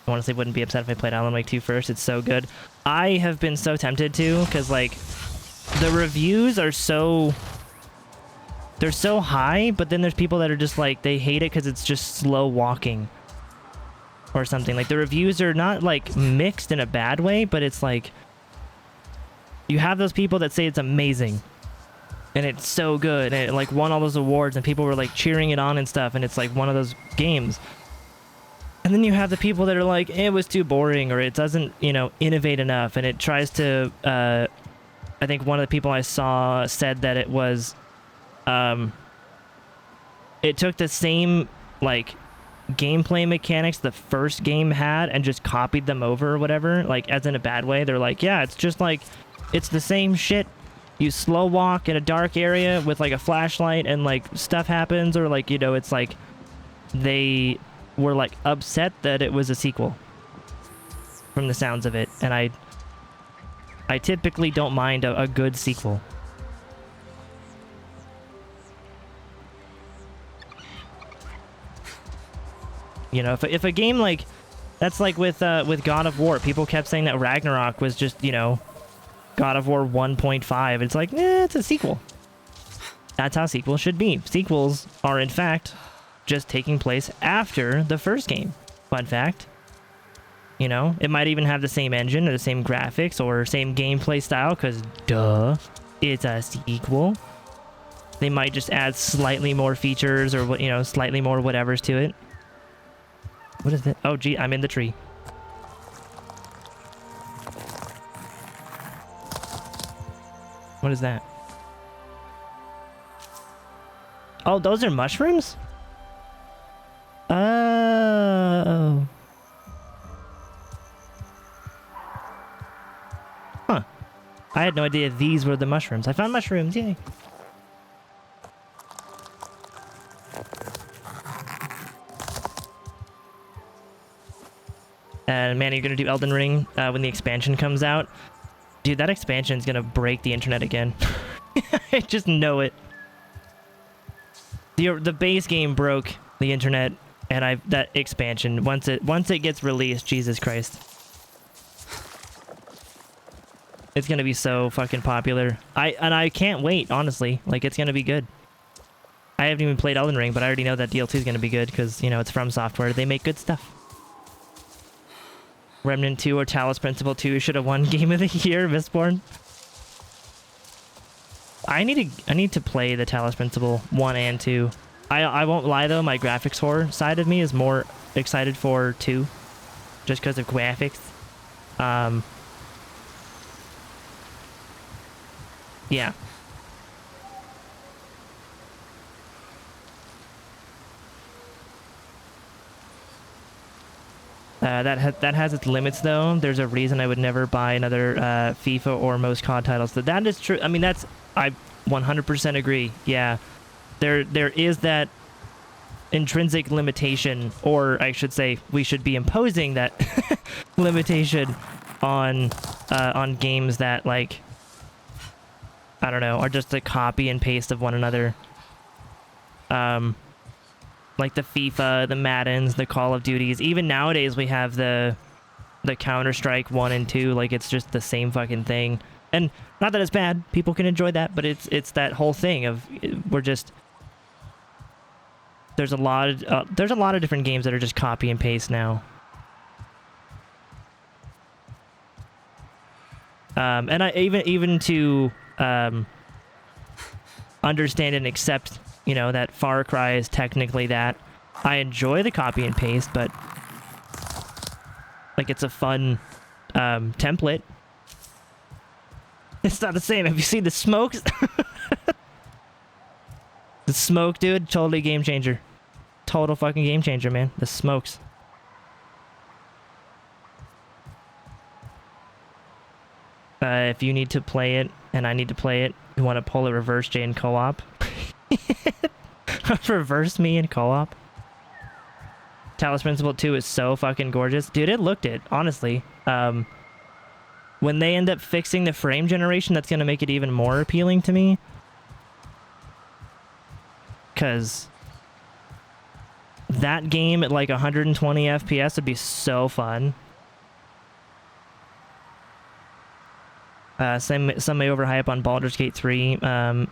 I honestly wouldn't be upset if I played Alan Wake 2 first. It's so good. I have been so tempted to, because like the reviews are so, they're so high, but then there's people that are just like, they hate it because it's just slow walking or something. Like the reviews are not like mixed in a bad way, but it's like you have those people that say it's amazing and it's so good and it like won all those awards and people were like cheering it on and stuff, and it's like one of those games. And then you have the people that are like, it was too boring, or it doesn't, you know, innovate enough, and it tries to I think one of the people I saw said that it was it took the same like gameplay mechanics the first game had and just copied them over or whatever, like as in a bad way. They're like, yeah, it's just like, it's the same shit. You slow walk in a dark area with like a flashlight and like stuff happens, or like, you know, it's like they were like upset that it was a sequel from the sounds of it. And I typically don't mind a good sequel. You know, if a game like that's like with God of War, people kept saying that Ragnarok was just, you know, God of War 1.5. It's like, it's a sequel. That's how sequels should be. Sequels are in fact just taking place after the first game. Fun fact. You know, it might even have the same engine or the same graphics or same gameplay style, because duh, it's a sequel. They might just add slightly more features or what, you know, slightly more whatevers to it. What is it? Oh, gee, I'm in the tree. What is that? Oh, those are mushrooms? Oh. Huh. I had no idea these were the mushrooms. I found mushrooms, yay. And man, you're gonna do Elden Ring when the expansion comes out. Dude, that expansion is gonna break the internet again. I just know it. The base game broke the internet, and that expansion, once it gets released, Jesus Christ. It's gonna be so fucking popular. I can't wait, honestly. Like, it's gonna be good. I haven't even played Elden Ring, but I already know that DLC is gonna be good because, you know, it's From Software. They make good stuff. Remnant 2 or Talos Principle 2 should have won Game of the Year, Mistborn. I need to play the Talos Principle 1 and 2. I won't lie though, my graphics horror side of me is more excited for 2. Just because of graphics. Yeah. That has its limits though. There's a reason I would never buy another FIFA or most COD titles. That is true. I mean, I 100% agree. Yeah, there is that intrinsic limitation, or I should say, we should be imposing that limitation on games that, like, I don't know, are just a copy and paste of one another. Like the FIFA, the Maddens, the Call of Duties. Even nowadays, we have the Counter-Strike 1 and 2. Like, it's just the same fucking thing. And not that it's bad. People can enjoy that, but it's that whole thing of we're just. There's a lot of different games that are just copy and paste now. And I even to understand and accept, you know, that Far Cry is technically that. I enjoy the copy and paste, but like, it's a fun template. It's not the same. Have you seen the smokes? The smoke, dude, totally game changer. Total fucking game changer, man. The smokes. If you need to play it and I need to play it, you want to pull a reverse J in co-op? Reverse me in co-op? Talos Principle 2 is so fucking gorgeous. Dude, it looked it, honestly. When they end up fixing the frame generation, that's going to make it even more appealing to me. Because that game at like 120 FPS would be so fun. Some may overhype on Baldur's Gate 3, and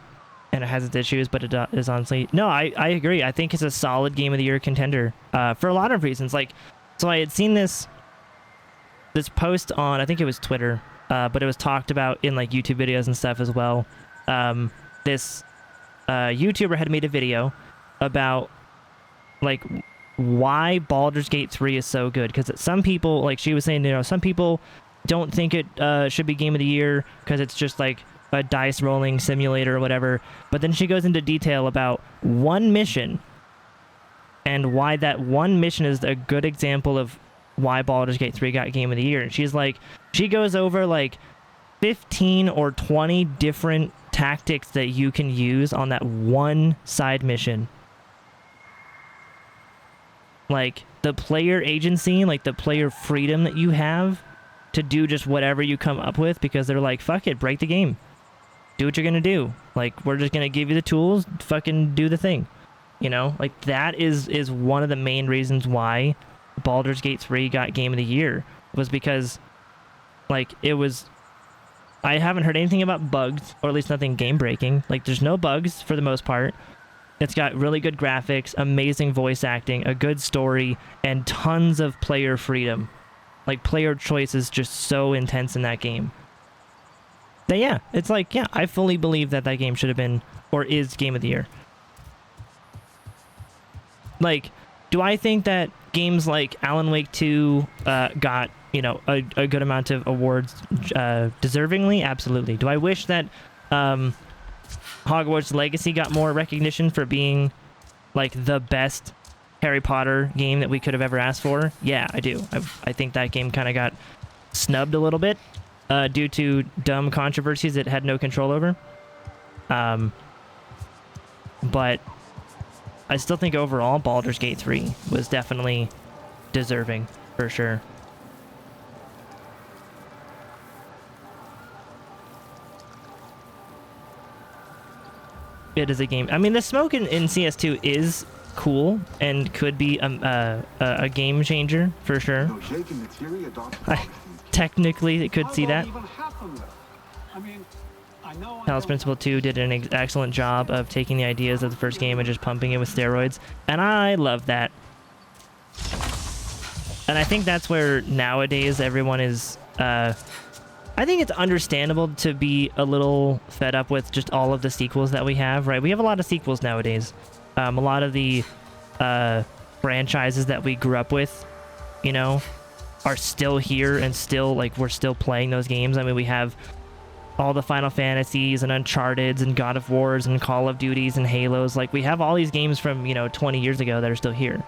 it has its issues, but it is honestly... No, I agree. I think it's a solid Game of the Year contender for a lot of reasons. Like, so I had seen this post on, I think it was Twitter, but it was talked about in like YouTube videos and stuff as well. This YouTuber had made a video about like why Baldur's Gate 3 is so good, because some people, like she was saying, you know, some people don't think it should be Game of the Year because it's just like a dice rolling simulator or whatever. But then she goes into detail about one mission and why that one mission is a good example of why Baldur's Gate 3 got Game of the Year. And she's like, she goes over like 15 or 20 different tactics that you can use on that one side mission. Like the player agency, like the player freedom that you have to do just whatever you come up with, because they're like, fuck it, break the game. Do what you're gonna do. Like, we're just gonna give you the tools, fucking do the thing. You know? Like, that is one of the main reasons why Baldur's Gate 3 got Game of the Year, was because, like, it was... I haven't heard anything about bugs, or at least nothing game-breaking. Like, there's no bugs for the most part. It's got really good graphics, amazing voice acting, a good story, and tons of player freedom. Like, player choice is just so intense in that game. But yeah, it's like, yeah, I fully believe that that game should have been, or is, Game of the Year. Like, do I think that games like Alan Wake 2 got, you know, a good amount of awards deservingly? Absolutely. Do I wish that Hogwarts Legacy got more recognition for being, like, the best Harry Potter game that we could have ever asked for? Yeah, I do. I think that game kind of got snubbed a little bit due to dumb controversies it had no control over. But I still think overall Baldur's Gate 3 was definitely deserving, for sure. It is a game. I mean, the smoke in CS2 is cool and could be a game changer for sure. Technically, it could see that. I mean, I know I Talos don't Principle have- 2 did an excellent job of taking the ideas of the first game and just pumping it with steroids, and I love that. And I think that's where nowadays everyone is, I think it's understandable to be a little fed up with just all of the sequels that we have, right? We have a lot of sequels nowadays. A lot of the franchises that we grew up with, you know, are still here and still, like, we're still playing those games. I mean, we have all the Final Fantasies and Uncharted's and God of Wars and Call of Duties and Halos. Like, we have all these games from, you know, 20 years ago that are still here.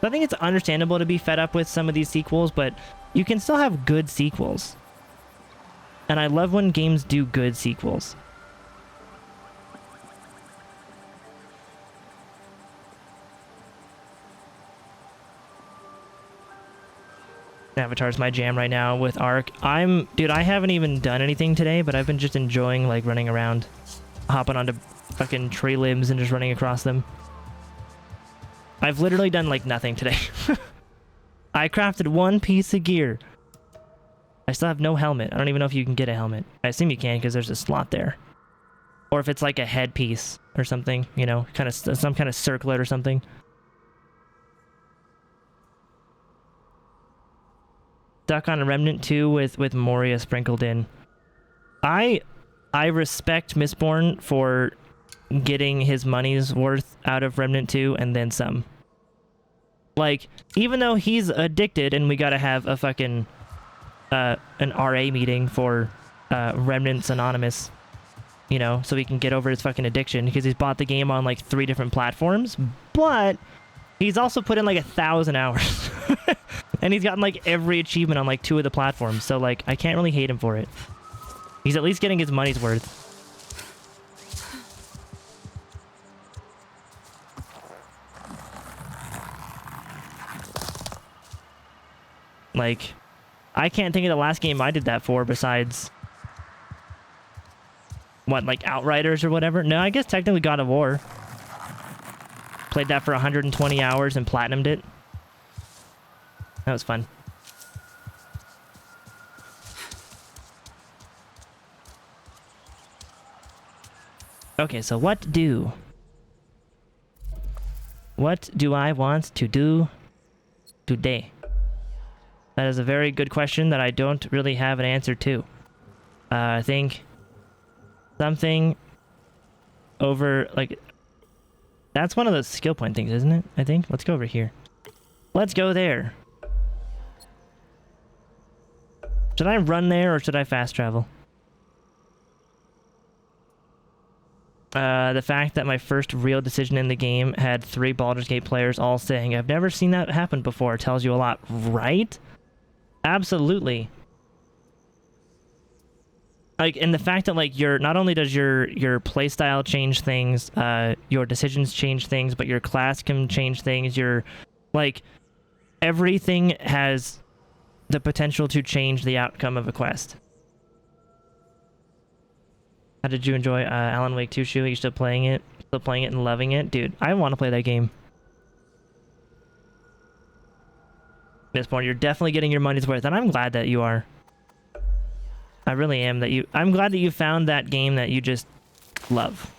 So I think it's understandable to be fed up with some of these sequels, but you can still have good sequels. And I love when games do good sequels. Avatar's my jam right now with Ark. Dude, I haven't even done anything today, but I've been just enjoying, like, running around, hopping onto fucking tree limbs and just running across them. I've literally done, like, nothing today. I crafted one piece of gear. I still have no helmet. I don't even know if you can get a helmet. I assume you can because there's a slot there. Or if it's like a headpiece or something, you know, kind of some kind of circlet or something. Stuck on a Remnant 2 with Moria sprinkled in. I respect Mistborn for getting his money's worth out of Remnant 2 and then some. Like, even though he's addicted and we gotta have a fucking an RA meeting for Remnants Anonymous, you know, so he can get over his fucking addiction because he's bought the game on like 3 different platforms, but he's also put in like 1,000 hours. And he's gotten like every achievement on like 2 of the platforms, so like I can't really hate him for it. He's at least getting his money's worth. Like, I can't think of the last game I did that for besides what, like Outriders or whatever? No, I guess technically God of War. Played that for 120 hours and platinumed it. That was fun. Okay, so what do I want to do today? That is a very good question that I don't really have an answer to. I think something over, like, that's one of those skill point things, isn't it? I think. Let's go over here. Let's go there. Should I run there or should I fast travel? The fact that my first real decision in the game had 3 Baldur's Gate players all saying, "I've never seen that happen before," tells you a lot, right? Absolutely. Like, and the fact that, like, not only does your playstyle change things, your decisions change things, but your class can change things, like, everything has the potential to change the outcome of a quest. How did you enjoy Alan Wake 2, Shu? Are you still playing it? Still playing it and loving it? Dude, I want to play that game. Mistborn, you're definitely getting your money's worth, and I'm glad that you are. I really am. I'm glad that you found that game that you just love.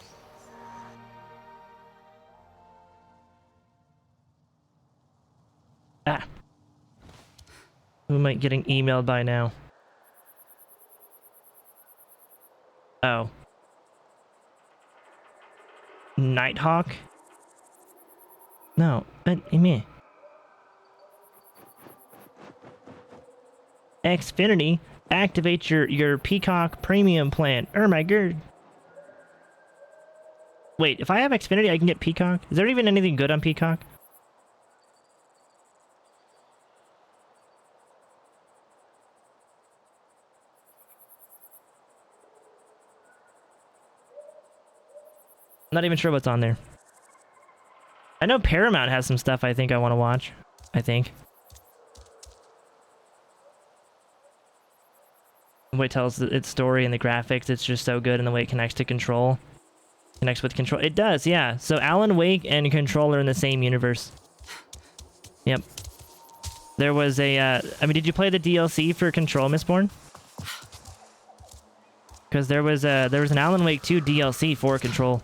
Ah. Who am I getting emailed by now? Oh. Nighthawk? No, but me. Xfinity, activate your Peacock Premium plan. Oh my god. Wait, if I have Xfinity, I can get Peacock? Is there even anything good on Peacock? I'm not even sure what's on there. I know Paramount has some stuff I think I want to watch. I think. The way it tells its story and the graphics, it's just so good, and the way it connects to Control. Connects with Control. It does, yeah. So Alan Wake and Control are in the same universe. Yep. There was a, I mean, did you play the DLC for Control, Mistborn? Because there was an Alan Wake 2 DLC for Control,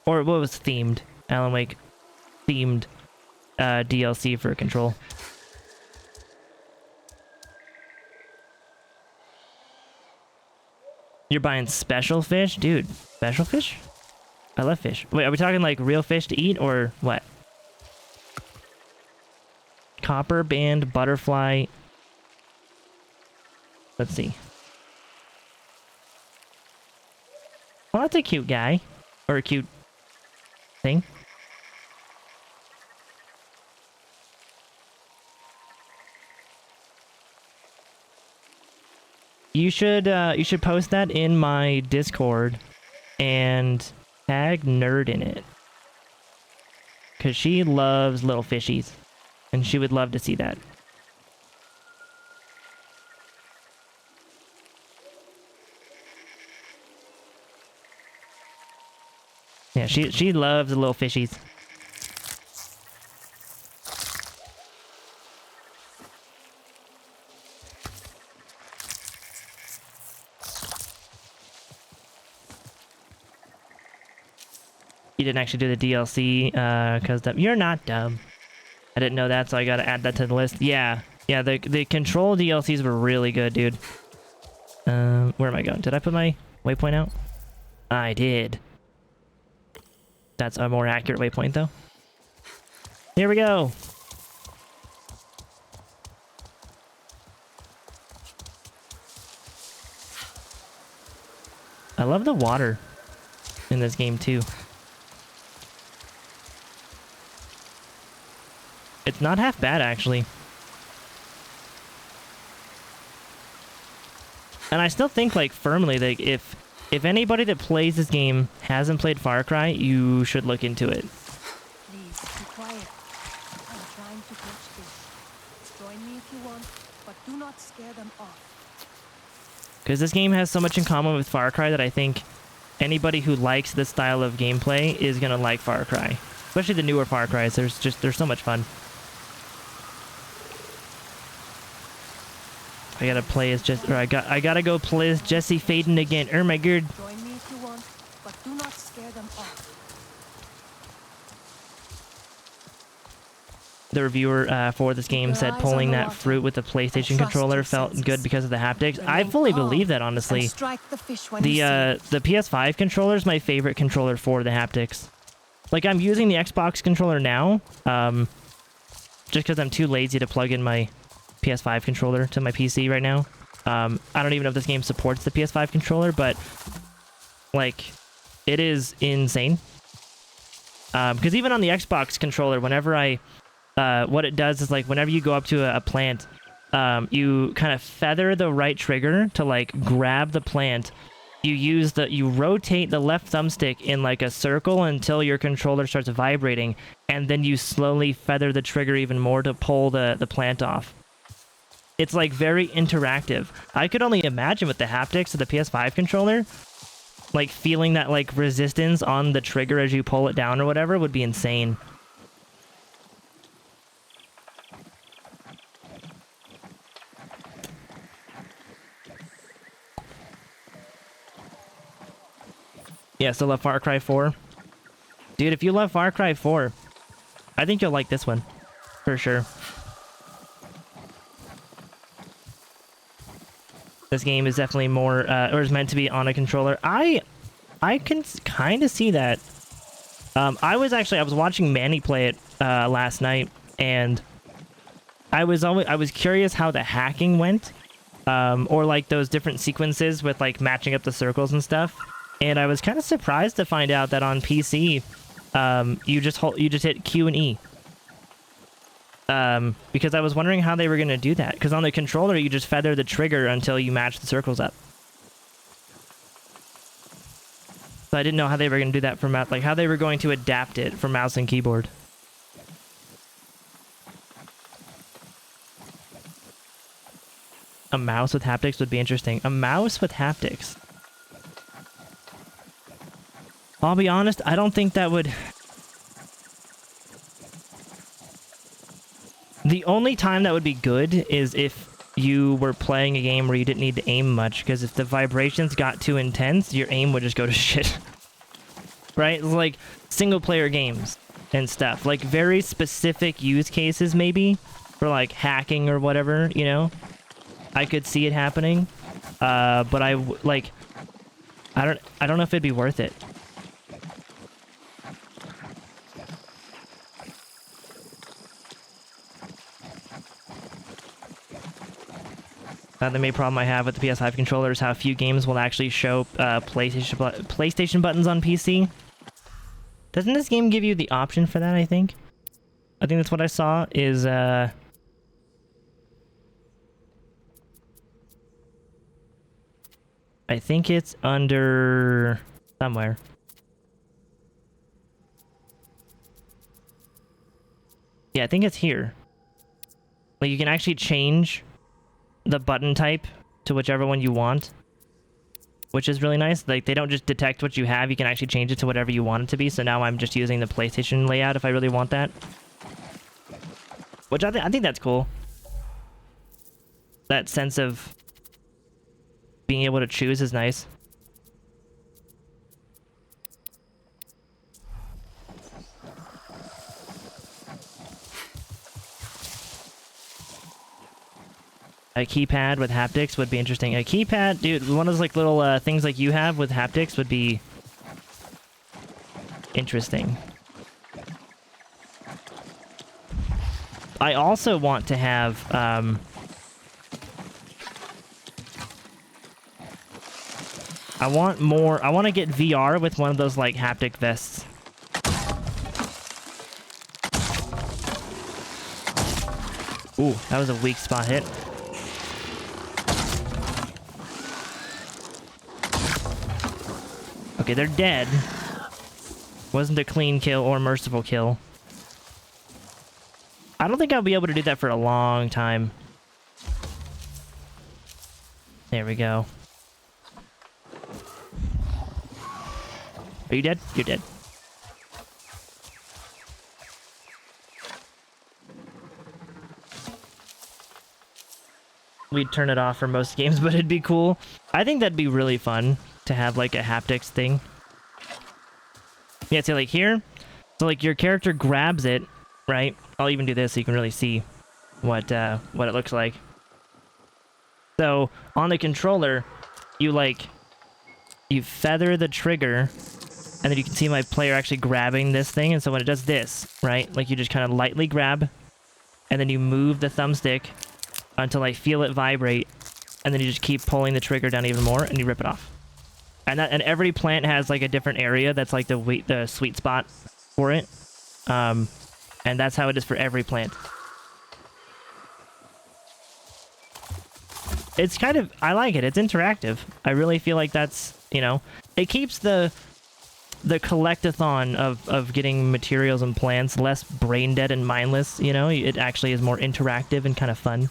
or what was themed Alan Wake themed DLC for Control. You're buying special fish, dude. Special fish? I love fish. Wait, are we talking like real fish to eat or what? Copper band butterfly. Let's see. Well, that's a cute guy. Or a cute thing. You should post that in my Discord and tag Nerd in it. Cause she loves little fishies. And she would love to see that. Yeah, she loves the little fishies. You didn't actually do the DLC, because you're not dumb. I didn't know that, so I gotta add that to the list. Yeah, the Control DLCs were really good, dude. Where am I going? Did I put my waypoint out? I did. That's a more accurate waypoint, though. Here we go. I love the water in this game, too. It's not half bad, actually. And I still think, like, firmly, that if anybody that plays this game hasn't played Far Cry, you should look into it. Please, be quiet. I'm trying to catch fish. Join me if you want, but do not scare them off. Because this game has so much in common with Far Cry that I think anybody who likes this style of gameplay is going to like Far Cry. Especially the newer Far Cries. They're so much fun. I gotta play as I gotta go play as Jesse Faden again. Oh my god. Join me if you want, but do not scare them off. The reviewer for this game said pulling that fruit with the PlayStation controller felt good because of the haptics. I fully believe that, honestly. The PS5 controller is my favorite controller for the haptics. Like, I'm using the Xbox controller now, just because I'm too lazy to plug in my PS5 controller to my PC right now. I don't even know if this game supports the PS5 controller, but like, it is insane. Because even on the Xbox controller, whenever what it does is, like, whenever you go up to a plant, you kind of feather the right trigger to, like, grab the plant. You rotate the left thumbstick in like a circle until your controller starts vibrating, and then you slowly feather the trigger even more to pull the plant off. It's like very interactive. I could only imagine with the haptics of the PS5 controller, like feeling that like resistance on the trigger as you pull it down or whatever would be insane. Yeah, still love Far Cry 4. Dude, if you love Far Cry 4, I think you'll like this one. For sure. This game is definitely more, or is meant to be on a controller. I can kind of see that. I was watching Manny play it last night, and I was curious how the hacking went, or like those different sequences with like matching up the circles and stuff. And I was kind of surprised to find out that on PC, you just hit Q and E. Because I was wondering how they were going to do that. Because on the controller, you just feather the trigger until you match the circles up. So I didn't know how they were going to do that for mouse, like how they were going to adapt it for mouse and keyboard. A mouse with haptics would be interesting. A mouse with haptics. I'll be honest, I don't think that would... The only time that would be good is if you were playing a game where you didn't need to aim much, because if the vibrations got too intense, your aim would just go to shit. Right? It's like single player games and stuff. Like very specific use cases maybe for like hacking or whatever, you know? I could see it happening. But I don't know if it'd be worth it. The main problem I have with the PS5 controller is how few games will actually show PlayStation buttons on PC. Doesn't this game give you the option for that, I think? I think that's what I saw, is, I think it's under somewhere. Yeah, I think it's here. Like, you can actually change the button type to whichever one you want, which is really nice. Like, they don't just detect what you have, you can actually change it to whatever you want it to be. So now I'm just using the PlayStation layout if I really want that, which I think that's cool. That sense of being able to choose is nice. A keypad with haptics would be interesting. A keypad, dude, one of those like little things like you have with haptics would be interesting. I also want to have I want to get VR with one of those like haptic vests. Ooh, that was a weak spot hit. Okay, they're dead. Wasn't a clean kill or merciful kill. I don't think I'll be able to do that for a long time. There we go. Are you dead? You're dead. We'd turn it off for most games, but it'd be cool. I think that'd be really fun to have like a haptics thing. Yeah, see, like here, so like your character grabs it, right? I'll even do this so you can really see what it looks like. So on the controller, you feather the trigger, and then you can see my player actually grabbing this thing. And so when it does this, right, like you just kind of lightly grab, and then you move the thumbstick until I feel it vibrate, and then you just keep pulling the trigger down even more, and you rip it off. And every plant has like a different area that's like the sweet spot for it, and that's how it is for every plant. It's kind of, I like it. It's interactive. I really feel like that's, you know, it keeps the collectathon of getting materials and plants less brain dead and mindless. You know, it actually is more interactive and kind of fun.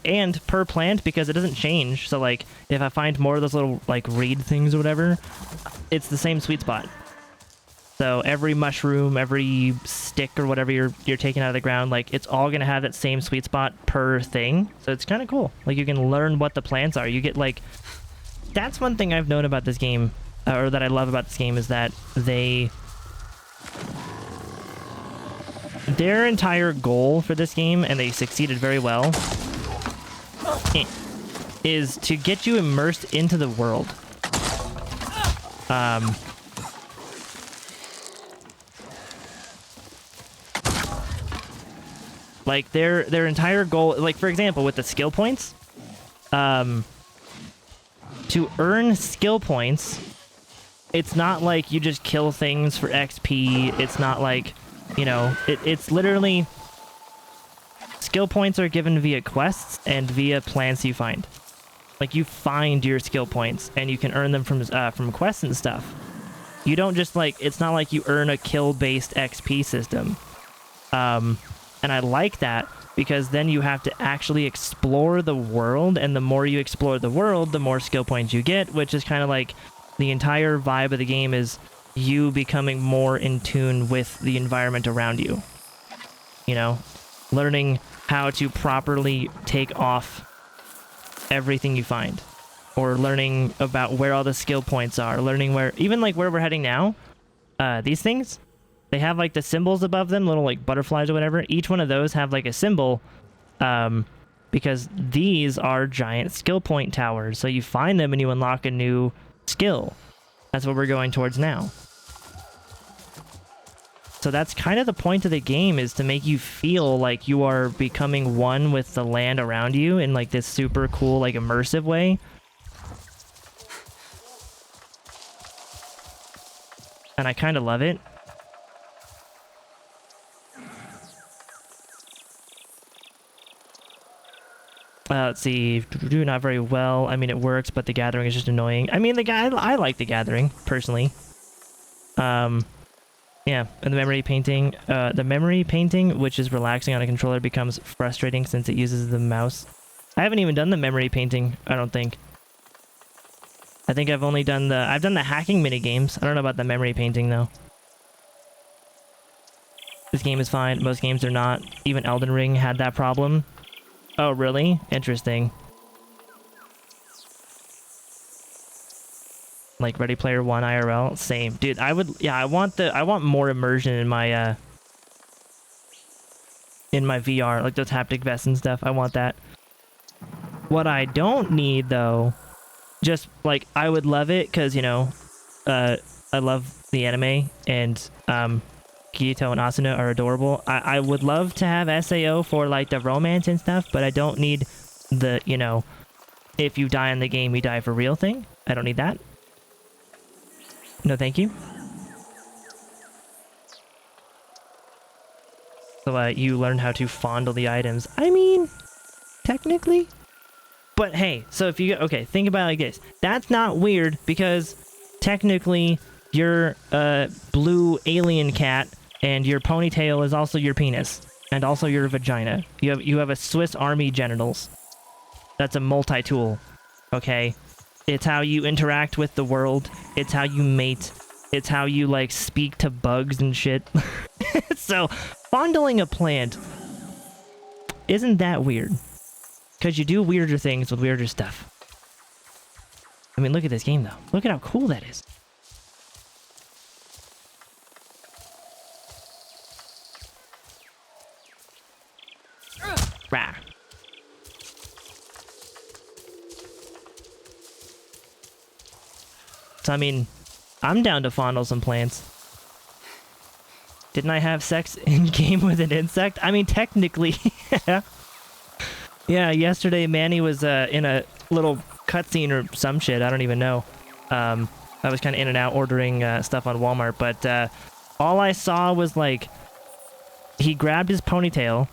And per plant, because it doesn't change. So like if I find more of those little like reed things or whatever, it's the same sweet spot. So every mushroom, every stick or whatever you're taking out of the ground, like it's all gonna have that same sweet spot per thing. So it's kind of cool. Like you can learn what the plants are. You get like, that's one thing I've known about this game, or that I love about this game, is that their entire goal for this game, and they succeeded very well, is to get you immersed into the world. Like their entire goal, like for example with the skill points, to earn skill points, it's not like you just kill things for XP. It's not like, you know, it's literally skill points are given via quests and via plants you find. Like you find your skill points and you can earn them from quests and stuff. You don't just like, it's not like you earn a kill-based XP system. And I like that because then you have to actually explore the world, and the more you explore the world, the more skill points you get, which is kind of like the entire vibe of the game is you becoming more in tune with the environment around you. You know? learning how to properly take off everything you find, or learning about where all the skill points are, learning where, even like where we're heading now, these things, they have like the symbols above them, little like butterflies or whatever. Each one of those have like a symbol, because these are giant skill point towers. So you find them and you unlock a new skill. That's what we're going towards now. So that's kind of the point of the game, is to make you feel like you are becoming one with the land around you in like this super cool, like immersive way. And I kind of love it. Let's see. Not very well. I mean, it works, but the gathering is just annoying. I mean, I like the gathering personally. Yeah, and the memory painting. The memory painting, which is relaxing on a controller, becomes frustrating since it uses the mouse. I haven't even done the memory painting, I don't think. I think I've only done I've done the hacking mini games. I don't know about the memory painting though. This game is fine. Most games are not. Even Elden Ring had that problem. Oh, really? Interesting. Like Ready Player One IRL, same, dude. I want more immersion in my VR, like those haptic vests and stuff. I want that. What I don't need though, just like, I would love it because, you know, I love the anime, and Kirito and Asuna are adorable. I would love to have SAO for like the romance and stuff, but I don't need the, you know, if you die in the game, you die for real thing. I don't need that. No, thank you. So you learn how to fondle the items. I mean, technically. But hey, so if you okay, think about it like this. That's not weird, because technically you're a blue alien cat, and your ponytail is also your penis, and also your vagina. You have a Swiss Army genitals. That's a multi-tool. Okay? It's how you interact with the world. It's how you mate. It's how you, like, speak to bugs and shit. So, fondling a plant isn't that weird. Because you do weirder things with weirder stuff. I mean, look at this game, though. Look at how cool that is. Rah. So, I mean, I'm down to fondle some plants. Didn't I have sex in-game with an insect? I mean, technically, yeah. Yeah, yesterday Manny was in a little cutscene or some shit. I don't even know. I was kind of in and out ordering stuff on Walmart, but all I saw was, like, he grabbed his ponytail,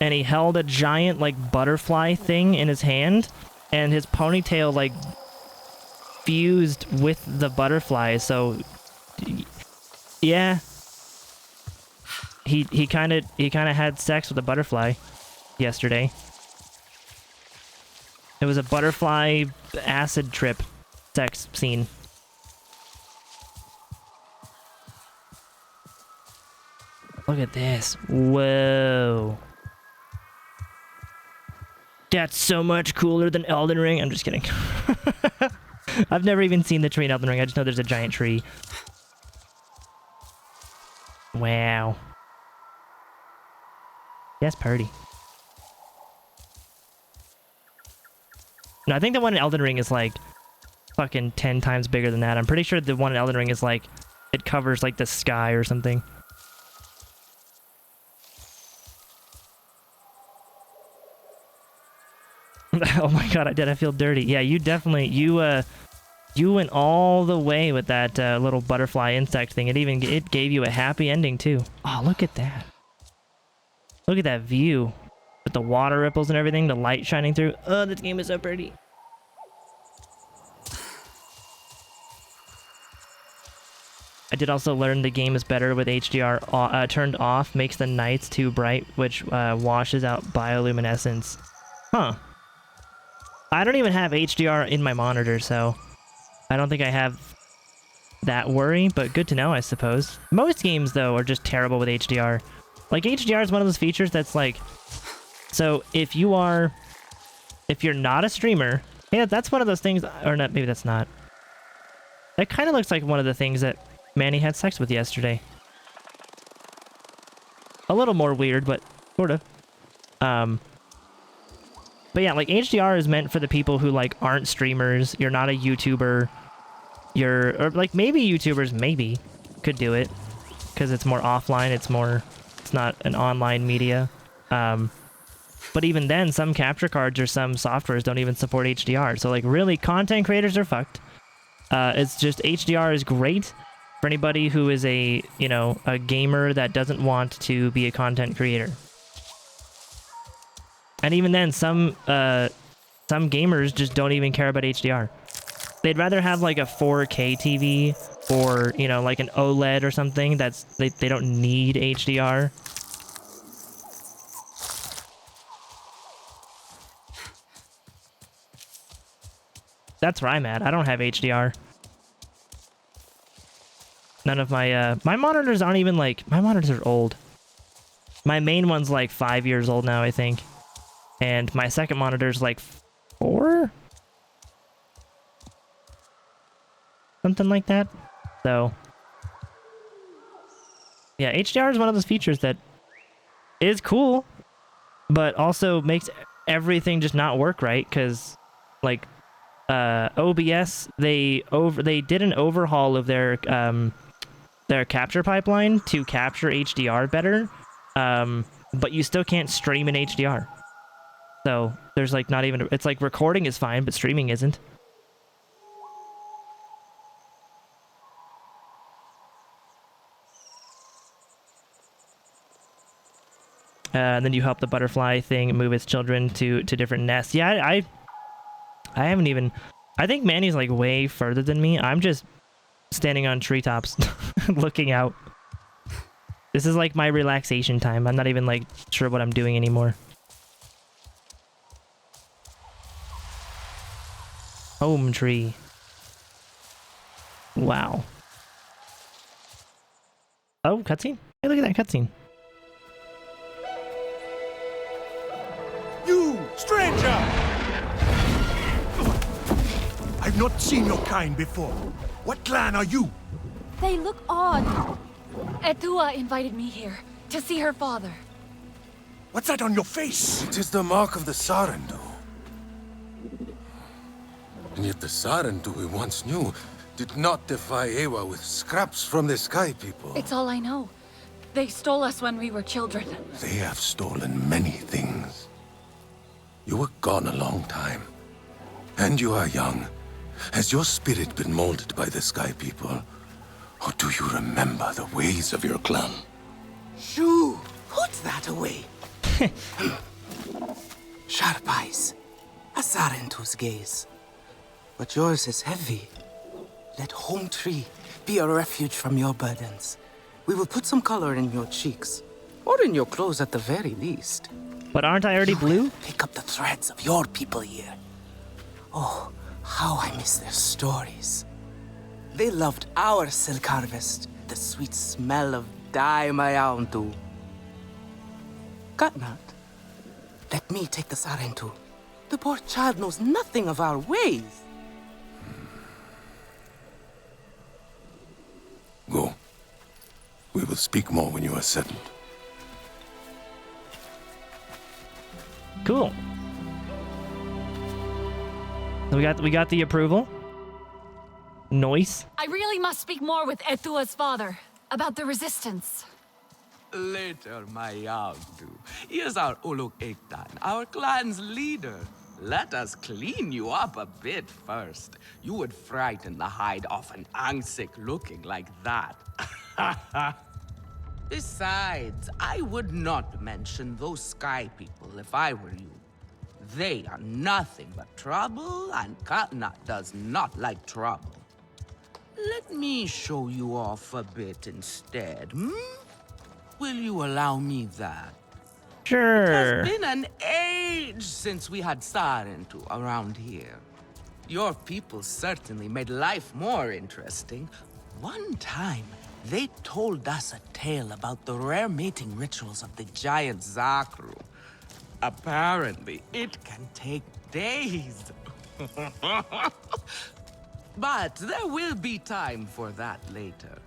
and he held a giant, like, butterfly thing in his hand, and his ponytail, like, fused with the butterfly, so yeah, he kind of had sex with a butterfly yesterday. It was a butterfly acid trip sex scene. Look at this. Whoa. That's so much cooler than Elden Ring. I'm just kidding. I've never even seen the tree in Elden Ring. I just know there's a giant tree. Wow. Yes, party. No, I think the one in Elden Ring is like fucking 10 times bigger than that. I'm pretty sure the one in Elden Ring is like, it covers like the sky or something. Oh my god, I feel dirty. Yeah, you definitely, you went all the way with that little butterfly insect thing. It gave you a happy ending too. Oh, look at that. Look at that view. With the water ripples and everything, the light shining through. Oh, this game is so pretty. I did also learn the game is better with HDR turned off, makes the nights too bright, which washes out bioluminescence. Huh. I don't even have HDR in my monitor, so I don't think I have that worry, but good to know, I suppose. Most games, though, are just terrible with HDR. Like HDR is one of those features that's like, so if you're not a streamer, yeah, that's one of those things, or not, maybe that's not. That kind of looks like one of the things that Manny had sex with yesterday. A little more weird, but sort of. But yeah, like HDR is meant for the people who like aren't streamers. You're not a YouTuber. Or like maybe YouTubers maybe could do it because it's more offline. It's not an online media. But even then, some capture cards or some softwares don't even support HDR. So like really, content creators are fucked. It's just HDR is great for anybody who is a gamer that doesn't want to be a content creator. And even then, some gamers just don't even care about HDR. They'd rather have like a 4K TV or, like an OLED or something they don't need HDR. That's where I'm at. I don't have HDR. None of my monitors aren't even like, my monitors are old. My main one's like 5 years old now, I think. And my second monitor's like 4? Something like that. So, yeah, HDR is one of those features that is cool, but also makes everything just not work right, because, like, OBS, they did an overhaul of their capture pipeline to capture HDR better, but you still can't stream in HDR. So there's like not even, it's like recording is fine, but streaming isn't. And then you help the butterfly thing move its children to different nests. Yeah, I haven't even, I think Manny's like way further than me. I'm just standing on treetops looking out. This is like my relaxation time. I'm not even like sure what I'm doing anymore. Home tree. Wow. Oh, cutscene? Hey, look at that cutscene. You, stranger! I've not seen your kind before. What clan are you? They look odd. Etua invited me here to see her father. What's that on your face? It is the mark of the Sarentu. And yet the Sarentu we once knew did not defy Ewa with scraps from the Sky People. It's all I know. They stole us when we were children. They have stolen many things. You were gone a long time. And you are young. Has your spirit been molded by the Sky People? Or do you remember the ways of your clan? Shoo! Put that away. Sharp eyes. A Sarentu's gaze. But yours is heavy. Let Home Tree be a refuge from your burdens. We will put some color in your cheeks. Or in your clothes at the very least. But aren't I already blue? Pick up the threads of your people here. Oh, how I miss their stories. They loved our silk harvest, the sweet smell of dye mayauntu. Katnat, let me take the Sarentu. The poor child knows nothing of our ways. Go. We will speak more when you are settled. Cool. So we got the approval. Noise. I really must speak more with Etua's father about the resistance. Later, Mayauntu. Here's our Uluk Ektan, our clan's leader. Let us clean you up a bit first. You would frighten the hide off an Angsik looking like that. Besides, I would not mention those Sky People if I were you. They are nothing but trouble, and Katnat does not like trouble. Let me show you off a bit instead, hmm? Will you allow me that? Sure. It's been an age since we had Sarentu around here. Your people certainly made life more interesting. One time, They told us a tale about the rare mating rituals of the giant Zakru. Apparently, it can take days. But there will be time for that later.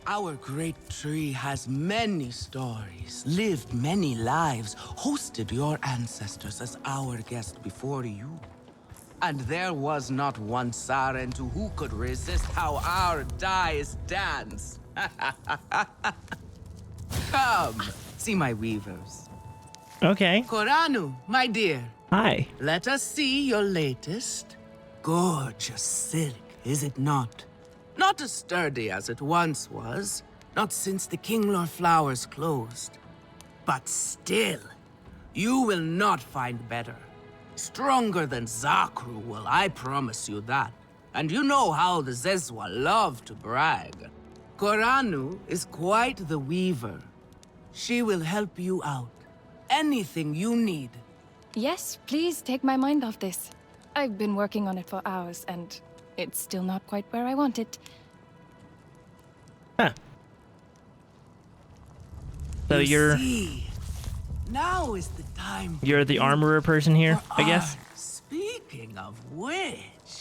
Our great tree has many stories, lived many lives, hosted your ancestors as our guest before you. And there was not one Sarentu who could resist how our dice dance. Come, see my weavers. Okay. Koranu, my dear, Hi. let us see your latest. Gorgeous silk, is it not? Not as sturdy as it once was, not since the Kinglor flowers closed. But still, you will not find better. Stronger than Zakru will, I promise you that. And you know how the Zezwa love to brag. Koranu is quite the weaver. She will help you out. Anything you need. Yes, please take my mind off this. I've been working on it for hours, and it's still not quite where I want it. Huh. So See, now is the time. you're the armorer person here, I guess. Speaking of which,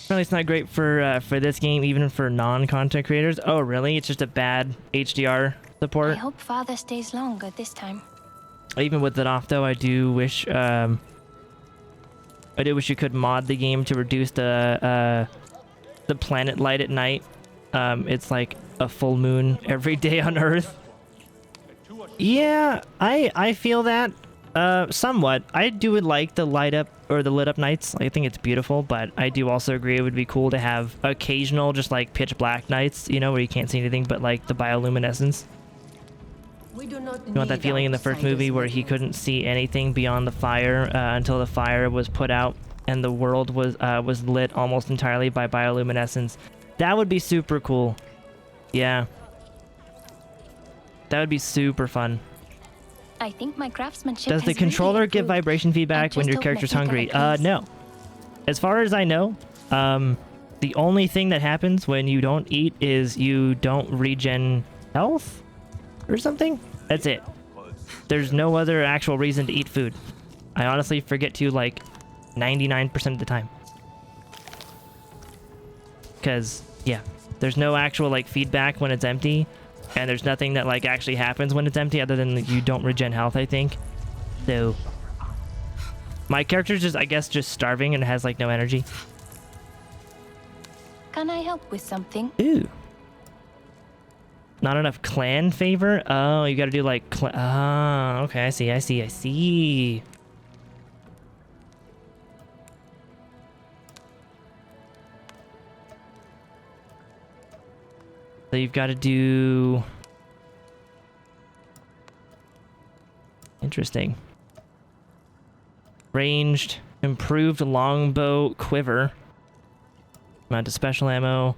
Really, it's not great for this game, even for non-content creators. Oh, really? It's just a bad HDR I support. hope Father stays longer this time. Even with it off, though, I do wish you could mod the game to reduce the planet light at night. It's like a full moon every day on Earth. Yeah, I feel that somewhat. I do like the lit up nights. I think it's beautiful, but I do also agree it would be cool to have occasional just like pitch black nights, you know, where you can't see anything but like the bioluminescence. We do not You want that feeling in the first movie where he couldn't see anything beyond the fire until the fire was put out and the world was lit almost entirely by bioluminescence. That would be super cool. Yeah. That would be super fun. I think my craftsmanship Does the has controller really give improved. vibration feedback when just your hope character's Makita hungry? agrees. No. As far as I know, the only thing that happens when you don't eat is you don't regen health or something. That's it. There's no other actual reason to eat food. I honestly forget to like 99% of the time. Because, yeah, there's no actual like feedback when it's empty. And there's nothing that like actually happens when it's empty other than you don't regen health, I think. So my character's just, I guess, just starving and has like no energy. Can I help with something? Ooh. Not enough clan favor? Oh, you gotta do like okay, I see. So you've got to do... Interesting. Ranged, improved longbow quiver. Amount of special ammo.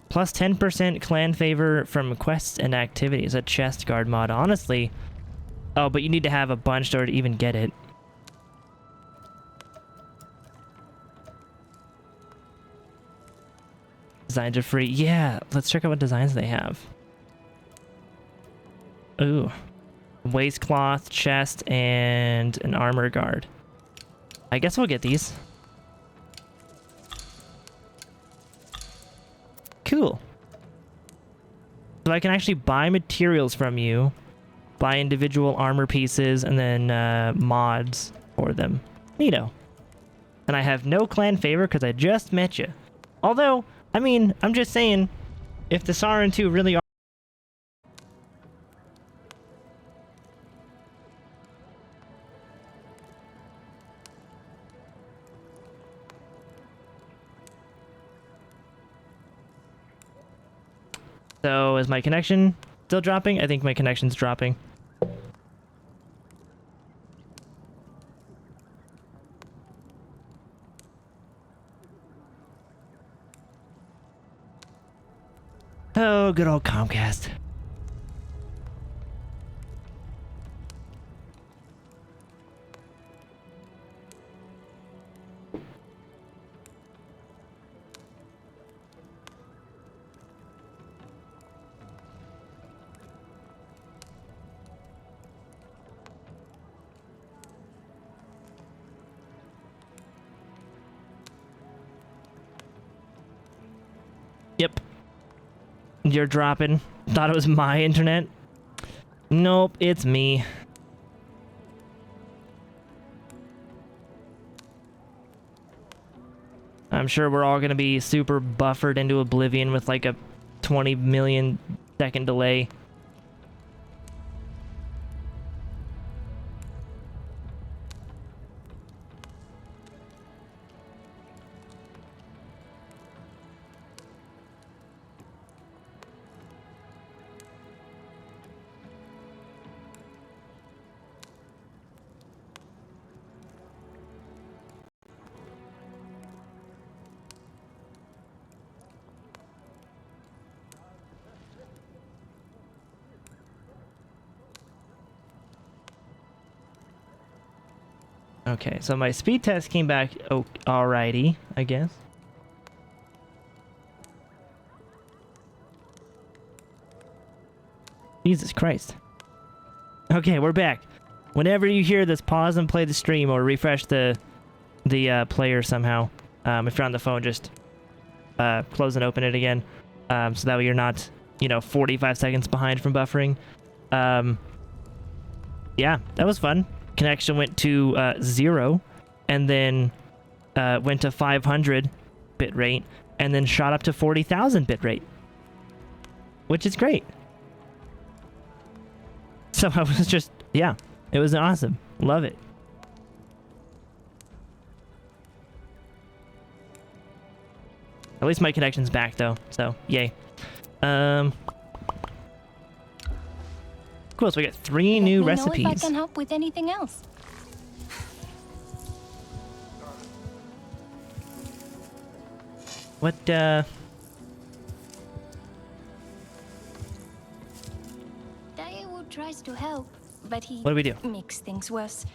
Plus 10% clan favor from quests and activities. A chest guard mod. Honestly... Oh, but you need to have a bunch to even get it. Designs are free. Yeah, let's check out what designs they have. Ooh. Waistcloth, chest, and an armor guard. I guess we'll get these. Cool. So I can actually buy materials from you, buy individual armor pieces, and then mods for them. Neato. And I have no clan favor because I just met you. Although, I mean, I'm just saying, if the Sarin 2 really are... So, is my connection still dropping? I think my connection's dropping. Oh, good old Comcast. You're dropping. Thought it was my internet. Nope, it's me. I'm sure we're all gonna be super buffered into oblivion with like a 20 million second delay. Okay, so my speed test came back alrighty, I guess. Jesus Christ. Okay, we're back. Whenever you hear this, pause and play the stream or refresh the player somehow. If you're on the phone, just close and open it again. So that way you're not, 45 seconds behind from buffering. Yeah, that was fun. Connection went to 0 and then went to 500 bitrate and then shot up to 40,000 bitrate, which is great. So I was just, yeah, it was awesome. Love it. At least my connection's back though, so yay. Cool, so we got 3 new recipes. Know if I can help with anything else. What, Daewoo tries to help, but he what do we do? makes things worse.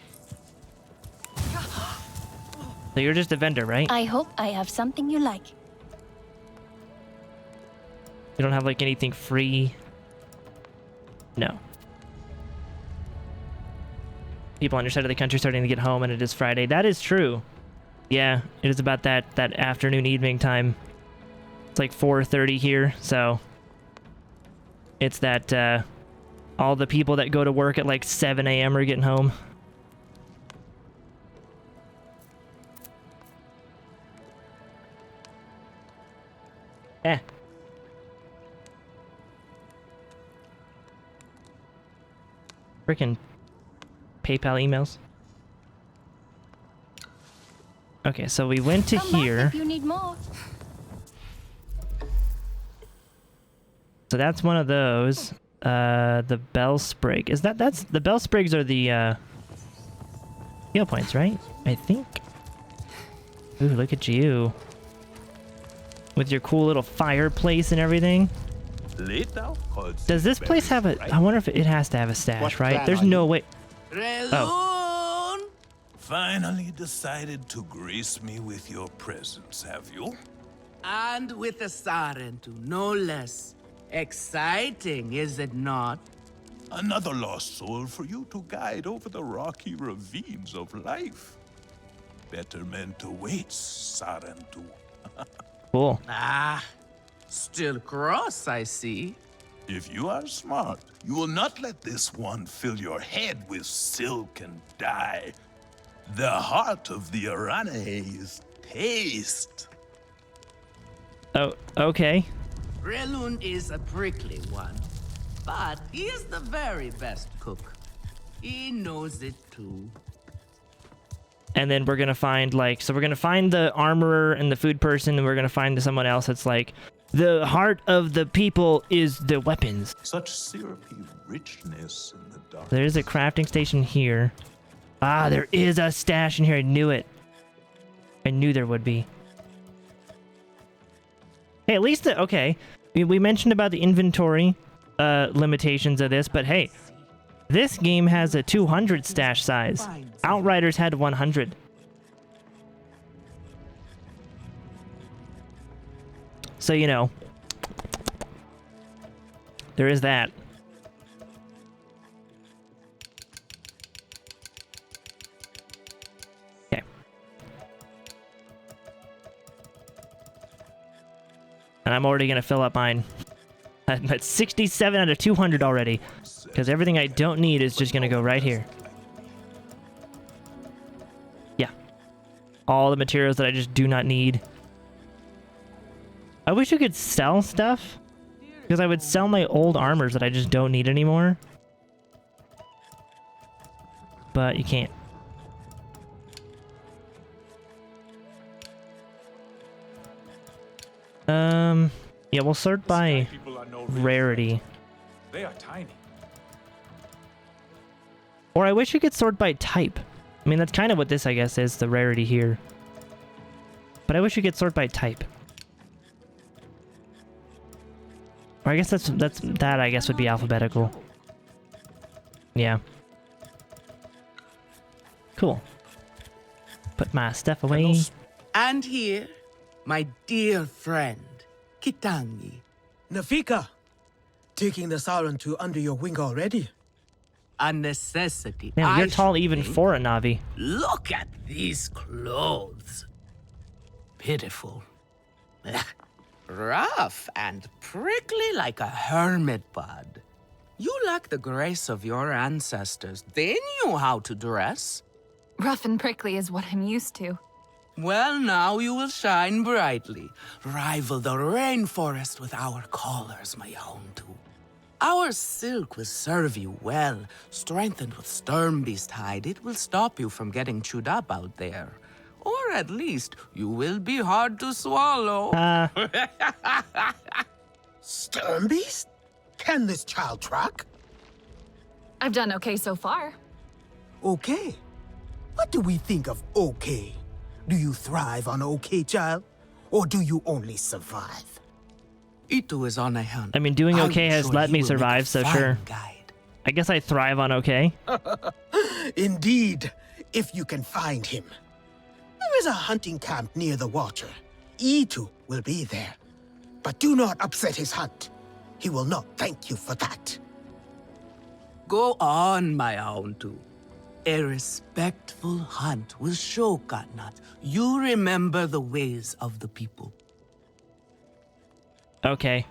So you're just a vendor, right? I hope I have something you like. You don't have like anything free? No. People on your side of the country starting to get home and it is Friday. That is true. Yeah, it is about that afternoon evening time. It's like 4:30 here, so it's that all the people that go to work at like 7 a.m. are getting home. Eh. Frickin' PayPal emails. Okay, so we went to here. If you need more. So that's one of those. The bell sprig. That's the bell sprigs are the skill points, right? I think. Ooh, look at you. With your cool little fireplace and everything. Does this place have a... I wonder if it has to have a stash, right? There's no way... Oh. Finally decided to grace me with your presence, have you? And with a Sarentu, no less. Exciting, is it not? Another lost soul for you to guide over the rocky ravines of life. Better meant awaits, Sarentu. Cool. Ah, still cross, I see. If you are smart, you will not let this one fill your head with silk and dye. The heart of the Arane is taste. Oh, okay. Relun is a prickly one, but he is the very best cook. He knows it too. And then we're gonna find so we're gonna find the armorer and the food person, and we're gonna find someone else that's like, the heart of the people is the weapons. Such syrupy richness in the dark. There's a crafting station here. Ah, there is a stash in here. I knew it. I knew there would be. Hey, at least okay. We mentioned about the inventory limitations of this, but hey, this game has a 200 stash size. Outriders had 100. So, there is that. Okay. And I'm already going to fill up mine. I'm at 67 out of 200 already. Because everything I don't need is just going to go right here. Yeah. All the materials that I just do not need. I wish you could sell stuff. Because I would sell my old armors that I just don't need anymore. But you can't. Yeah, we'll sort by rarity. They are tiny. Or I wish you could sort by type. I mean, that's kind of what this, I guess, is, the rarity here. But I wish you could sort by type. Or I guess that I guess would be alphabetical. Yeah. Cool. Put my stuff away. And here, my dear friend, Kitangi. Nafika, taking the Sarantu under your wing already? A necessity. Man, you're tall even for a Navi. Look at these clothes. Pitiful. Rough and prickly like a hermit bud. You lack the grace of your ancestors. They knew how to dress. Rough and prickly is what I'm used to. Well, now you will shine brightly. Rival the rainforest with our collars, my own too. Our silk will serve you well. Strengthened with Sternbeast hide, it will stop you from getting chewed up out there. Or at least, you will be hard to swallow. Sternbeast? Can this child track? I've done okay so far. Okay. What do we think of okay? Do you thrive on okay, child? Or do you only survive? Itu is on a hunt. I mean, doing okay has let me survive, so sure. I guess I thrive on okay. Indeed, if you can find him. There is a hunting camp near the water. Itu will be there. But do not upset his hunt. He will not thank you for that. Go on, my own too. A respectful hunt will show Katnat you remember the ways of the people. Okay.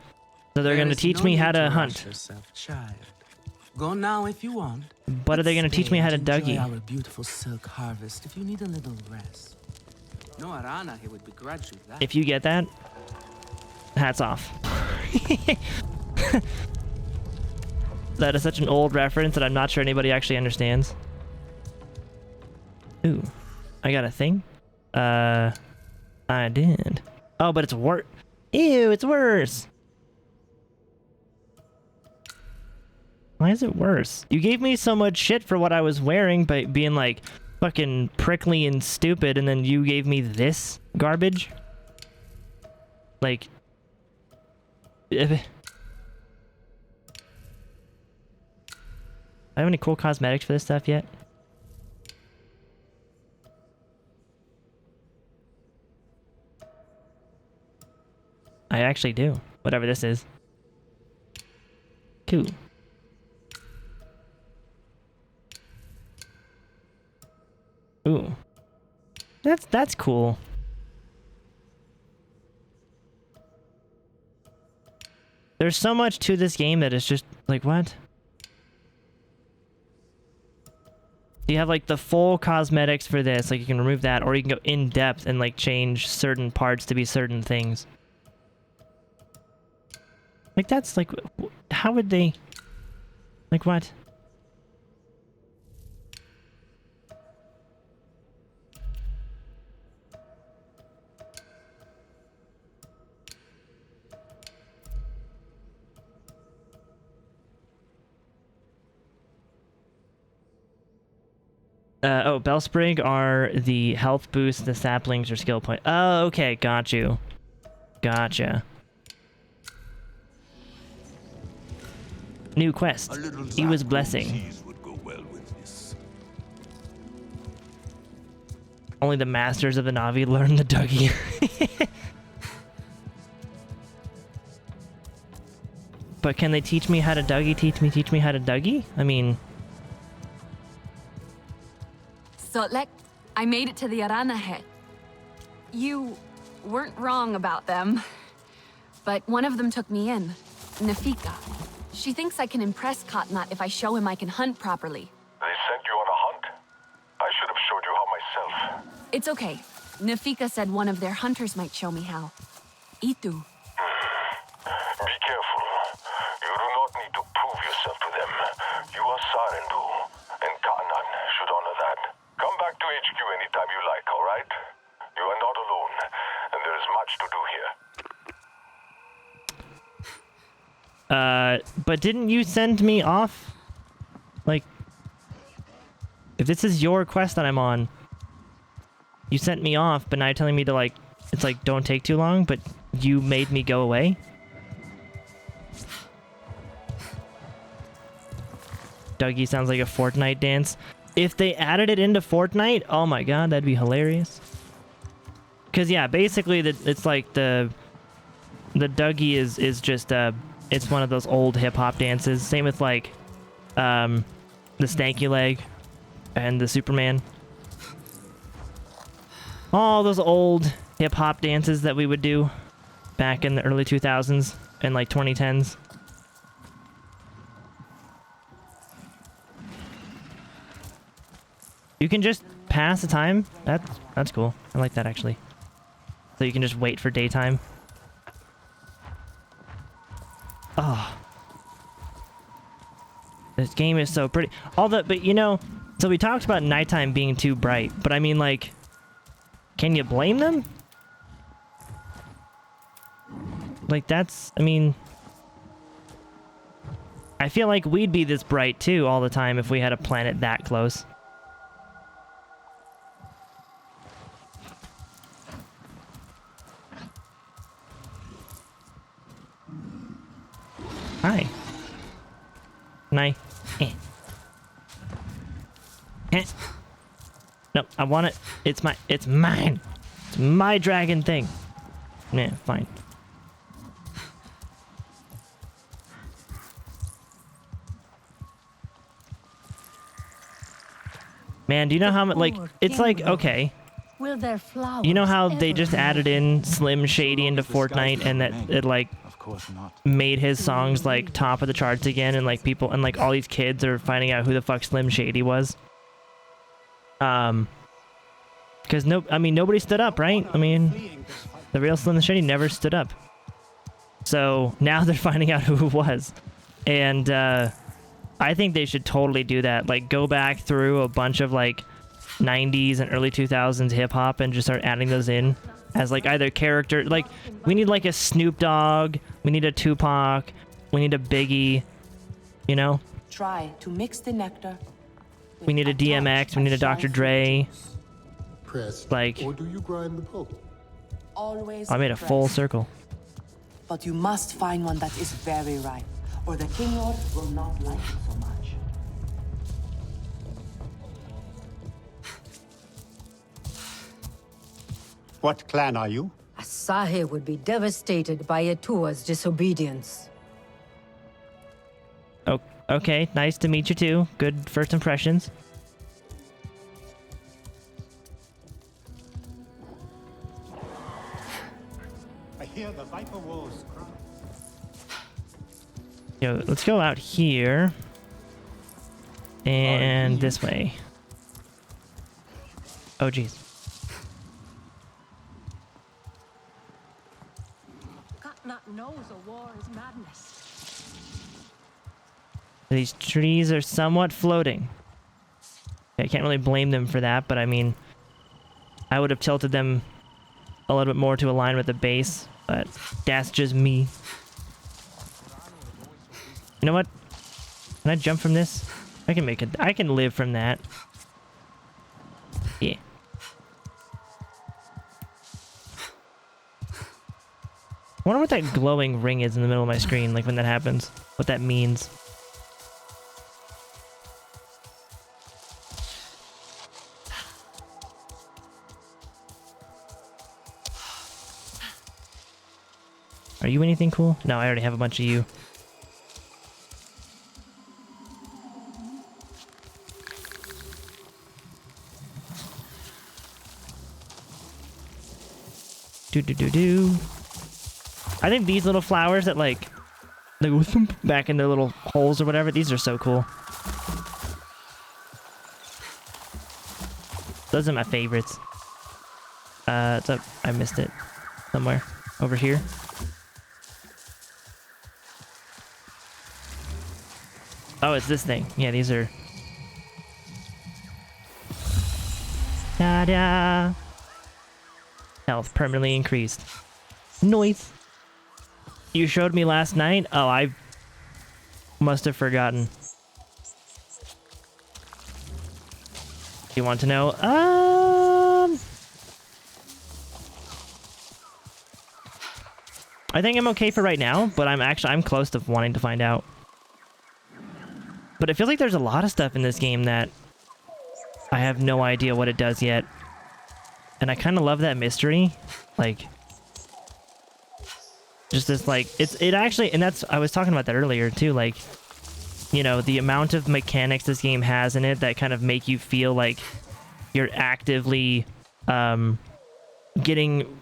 So they're going to teach me how to hunt. Yourself, child. Go now if you want. But are they going to teach me how to Dougie? Our beautiful silk harvest if you need a little rest. No Arana, he would begrudge you that. If you get that, hats off. That is such an old reference that I'm not sure anybody actually understands. Ooh, I got a thing? I did. Oh, but it's worse. Ew, it's worse. Why is it worse? You gave me so much shit for what I was wearing by being like fucking prickly and stupid, and then you gave me this garbage? Like... I have any cool cosmetics for this stuff yet? I actually do. Whatever this is. Cool. Ooh. That's cool. There's so much to this game that is just like, what? You have like the full cosmetics for this, like you can remove that, or you can go in depth and like change certain parts to be certain things. Like that's like, how would they, like what? Oh, Bellsprig are the health boosts, the saplings are skill point. Oh, okay, got you. Gotcha. New quest. He was blessing. Only the masters of the Navi learn the Dougie. But can they teach me how to Dougie? Teach me how to Dougie? I mean... So, I made it to the Arana hut. You weren't wrong about them, but one of them took me in. Nafika. She thinks I can impress Katnat if I show him I can hunt properly. They sent you on a hunt? I should have showed you how myself. It's okay. Nafika said one of their hunters might show me how. Itu. Be careful. You do not need to prove yourself to them. You are Sarendu, and Kanan should honor that. Come back to HQ anytime you like, all right? You are not alone, and there is much to do here. But didn't you send me off? Like, if this is your quest that I'm on, you sent me off, but now you're telling me to, like, it's like, don't take too long, but you made me go away? Dougie sounds like a Fortnite dance. If they added it into Fortnite, oh my god, that'd be hilarious. Because, yeah, basically, it's like the Dougie is just, it's one of those old hip-hop dances. Same with, like, the Stanky Leg and the Superman. All those old hip-hop dances that we would do back in the early 2000s and, like, 2010s. You can just pass the time. That's cool. I like that, actually. So you can just wait for daytime. Oh. This game is so pretty. But you know, so we talked about nighttime being too bright, but I mean, like, can you blame them? Like, that's, I mean, I feel like we'd be this bright too all the time if we had a planet that close. Hi. Nice. No, I want it. It's mine. It's my dragon thing. Yeah, fine. Man, do you know how much, like, it's like, okay. Will their flowers You know how they just ever added in Slim Shady into Fortnite and that it, like, made his songs, like, top of the charts again, and, like, people, and, like, all these kids are finding out who the fuck Slim Shady was? Because nobody stood up, right? I mean, the real Slim Shady never stood up. So now they're finding out who it was. And, I think they should totally do that. Like, go back through a bunch of, like, 90s and early 2000s hip-hop and just start adding those in as, like, either character. Like, we need, like, a Snoop Dogg. We need a Tupac. We need a Biggie. You know? Try to mix the nectar. We need a DMX. We need a Dr. Dre. Press, like, or do you grind the pulp? Always I made a full circle. But you must find one that is very ripe, or the king lord will not like it so much. What clan are you? Asahi would be devastated by Atua's disobedience. Oh, okay. Nice to meet you too. Good first impressions. I hear the viper wolves cry. Yo, let's go out here. And this way. Oh, jeez. Katnat knows a war is madness. These trees are somewhat floating. I can't really blame them for that, but I mean, I would have tilted them a little bit more to align with the base, but that's just me. You know what? Can I jump from this? I can make it. I can live from that. Yeah. I wonder what that glowing ring is in the middle of my screen, like when that happens. What that means. Are you anything cool? No, I already have a bunch of you. Do. I think these little flowers that, like, They go thump back in their little holes or whatever. These are so cool. Those are my favorites. It's up. I missed it somewhere over here. Oh, it's this thing. Yeah, these are. Ta-da! Health permanently increased. Noise. You showed me last night? Oh, I must have forgotten. You want to know? I think I'm okay for right now, but I'm close to wanting to find out. But it feels like there's a lot of stuff in this game that I have no idea what it does yet. And I kind of love that mystery. Like, just this, like, it actually, and that's, I was talking about that earlier too, like, you know, the amount of mechanics this game has in it that kind of make you feel like you're actively getting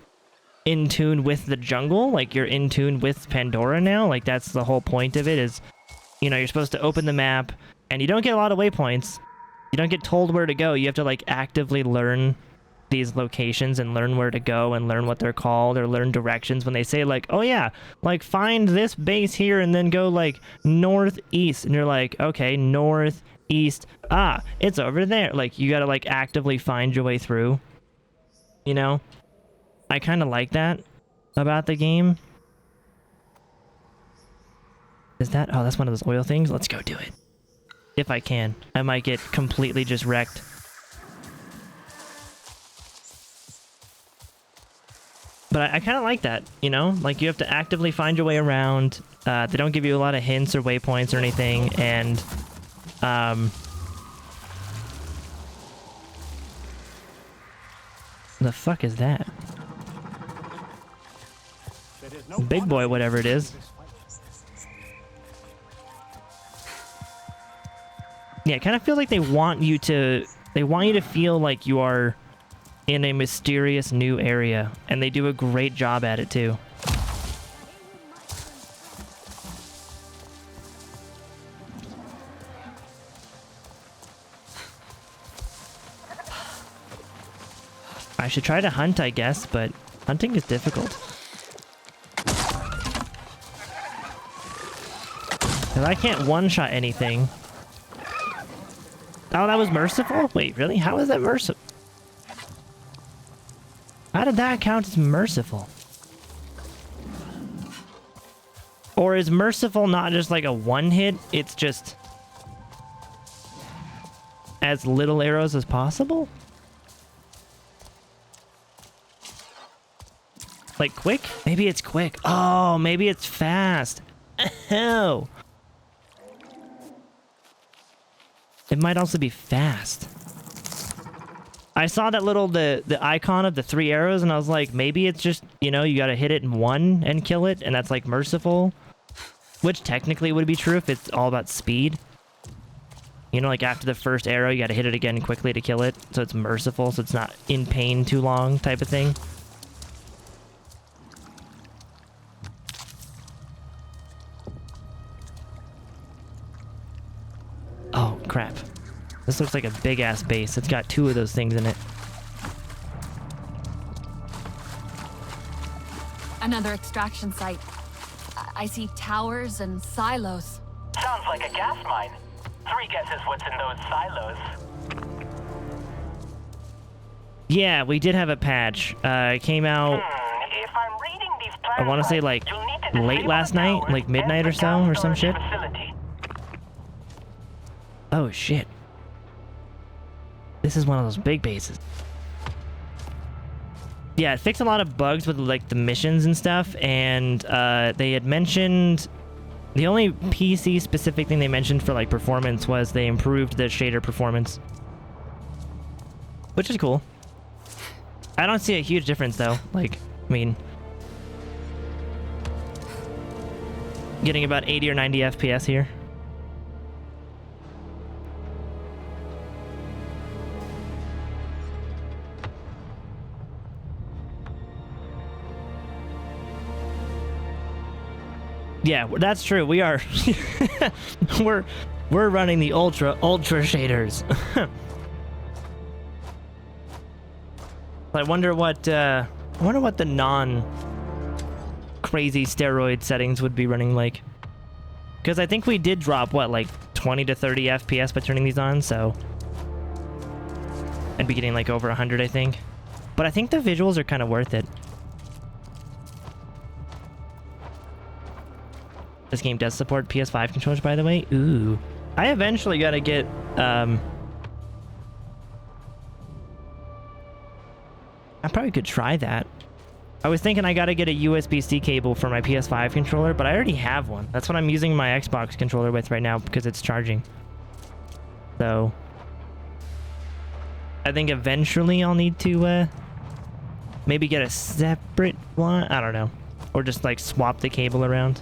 in tune with the jungle, like you're in tune with Pandora now. Like, that's the whole point of it is, you know, you're supposed to open the map and you don't get a lot of waypoints. You don't get told where to go. You have to, like, actively learn these locations and learn where to go and learn what they're called or learn directions when they say, like, oh yeah, like, find this base here and then go, like, northeast. And you're like, okay, northeast. Ah, it's over there. Like, you gotta, like, actively find your way through. You know? I kind of like that about the game. Is that? Oh, that's one of those oil things. Let's go do it. If I can. I might get completely just wrecked. But I kind of like that, you know? Like, you have to actively find your way around. They don't give you a lot of hints or waypoints or anything. And, the fuck is that? Big boy, whatever it is. Yeah, I kind of feel like they want you to feel like you are in a mysterious new area, and they do a great job at it too. I should try to hunt, I guess, but hunting is difficult. And I can't one-shot anything. Oh, that was merciful? Wait, really? How is that merciful? How did that count as merciful? Or is merciful not just like a one-hit? It's just as little arrows as possible? Like quick? Maybe it's quick. Oh, maybe it's fast. Oh. It might also be fast. I saw that little, the icon of the 3 arrows, and I was like, maybe it's just, you know, you gotta hit it in one and kill it, and that's like merciful. Which technically would be true if it's all about speed. You know, like after the first arrow, you gotta hit it again quickly to kill it, so it's merciful, so it's not in pain too long type of thing. Oh, crap. This looks like a big-ass base. It's got 2 of those things in it. Another extraction site. I see towers and silos. Sounds like a gas mine. 3 guesses what's in those silos. Yeah, we did have a patch. It came out, If I'm reading these plans, I want to say, like, late last night? Like midnight or so, or some shit? Oh, shit. This is one of those big bases. Yeah, it fixed a lot of bugs with, like, the missions and stuff, and they had mentioned... The only PC-specific thing they mentioned for, like, performance was they improved the shader performance. Which is cool. I don't see a huge difference, though. Like, I mean... Getting about 80 or 90 FPS here. Yeah, that's true. We are. we're running the ultra shaders. I wonder what the non crazy steroid settings would be running like. Because I think we did drop what, like 20 to 30 FPS by turning these on, so I'd be getting like over 100, I think. But I think the visuals are kind of worth it. This game does support PS5 controllers, by the way. Ooh. I eventually gotta get, I probably could try that. I was thinking I gotta get a USB-C cable for my PS5 controller, but I already have one. That's what I'm using my Xbox controller with right now because it's charging. So I think eventually I'll need to, maybe get a separate one. I don't know. Or just like swap the cable around.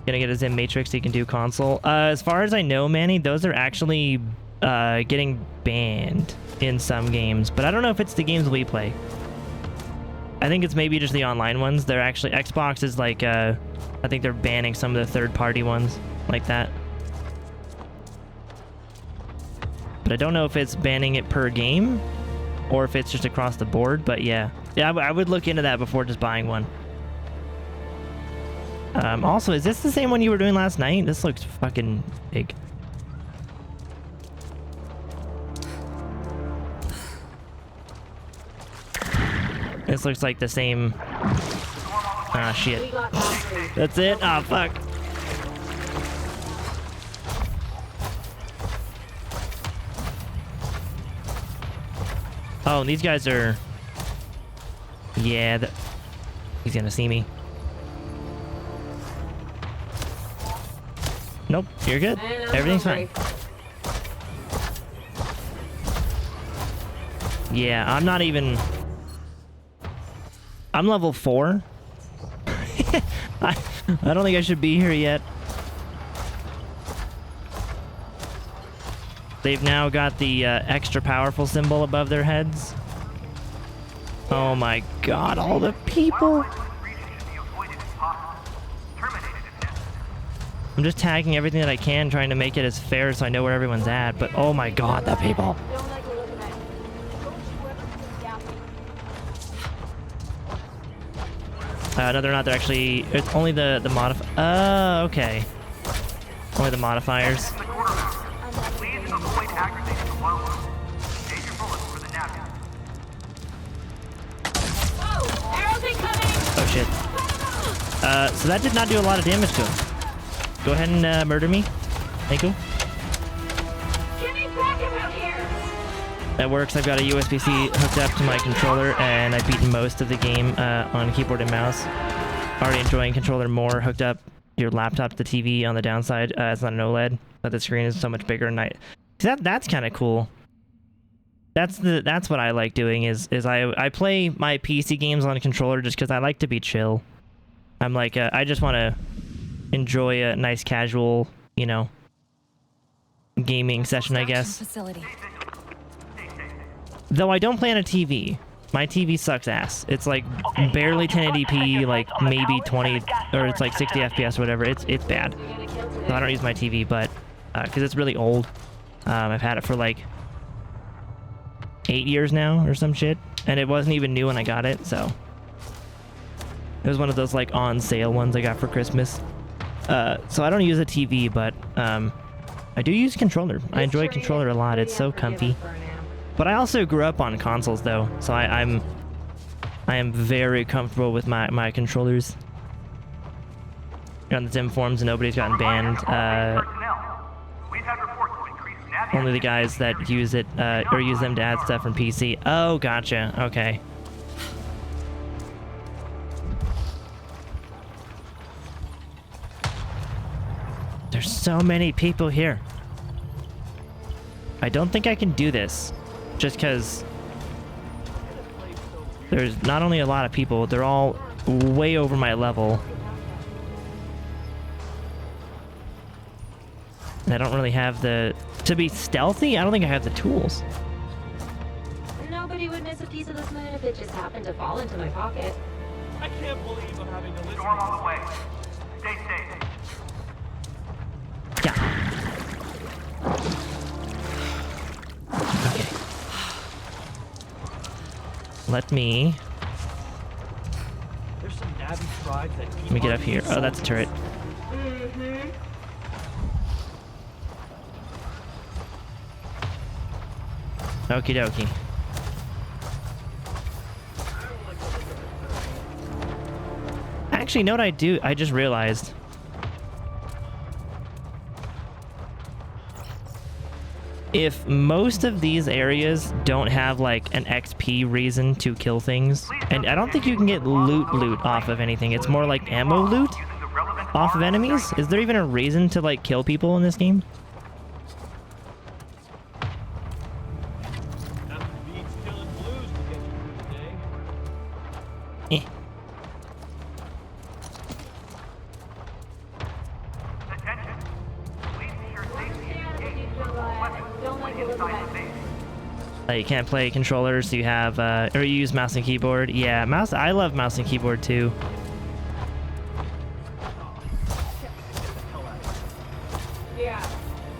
Gonna get a Zim Matrix so you can do console. As far as I know, Manny, those are actually getting banned in some games, but I don't know if it's the games we play. I think it's maybe just the online ones. They're actually, Xbox is like, I think they're banning some of the third-party ones like that. But I don't know if it's banning it per game or if it's just across the board, but yeah. Yeah, I would look into that before just buying one. Also, is this the same one you were doing last night? This looks fucking big. This looks like the same. Ah, shit. That's it? Ah, fuck. Oh, these guys are... Yeah, he's gonna see me. Nope, you're good. Everything's fine. Yeah, I'm not even... I'm level 4. I don't think I should be here yet. They've now got the extra powerful symbol above their heads. Oh my god, all the people! I'm just tagging everything that I can, trying to make it as fair so I know where everyone's at, but oh my god, the people! No, they're not. They're actually... It's only the oh, okay. Only the modifiers. Oh, shit. So that did not do a lot of damage to him. Go ahead and murder me. Thank you. That works. I've got a USB-C hooked up to my controller, and I've beaten most of the game on keyboard and mouse. Already enjoying controller more hooked up your laptop to the TV on the downside. It's not an OLED, but the screen is so much bigger. And that's kind of cool. That's what I like doing. Is I play my PC games on a controller just because I like to be chill. I'm like I just want to enjoy a nice casual, you know, gaming session, I guess. Facility. Though I don't play on a TV. My TV sucks ass. It's like barely 1080p, like maybe 20, or it's like 60 FPS or whatever. It's bad. So I don't use my TV, but because it's really old. I've had it for like 8 years now or some shit, and it wasn't even new when I got it, so it was one of those like on sale ones I got for Christmas. So I don't use a TV, but I do use controller. I enjoy controller a lot. It's so comfy. But I also grew up on consoles though, so I am very comfortable with my controllers. You're on the Zim forums and nobody's gotten banned. Only the guys that use it or use them to add stuff from PC. Oh, gotcha. Okay. There's so many people here. I don't think I can do this. Just because there's not only a lot of people, they're all way over my level. And I don't really have the... To be stealthy, I don't think I have the tools. Nobody would miss a piece of this moon if it just happened to fall into my pocket. I can't believe I'm having to listen. Storm on the way. Stay safe. Yeah. Okay. Let me There's some Navi tribes that Let me get up here. Oh, that's a turret. Okie dokie. Actually, you know what I do? I just realized. If most of these areas don't have like an XP reason to kill things, and I don't think you can get loot off of anything. It's more like ammo loot off of enemies. Is there even a reason to like kill people in this game? Eh. You can't play controllers. You have, or you use mouse and keyboard. Yeah, mouse. I love mouse and keyboard too. Yeah,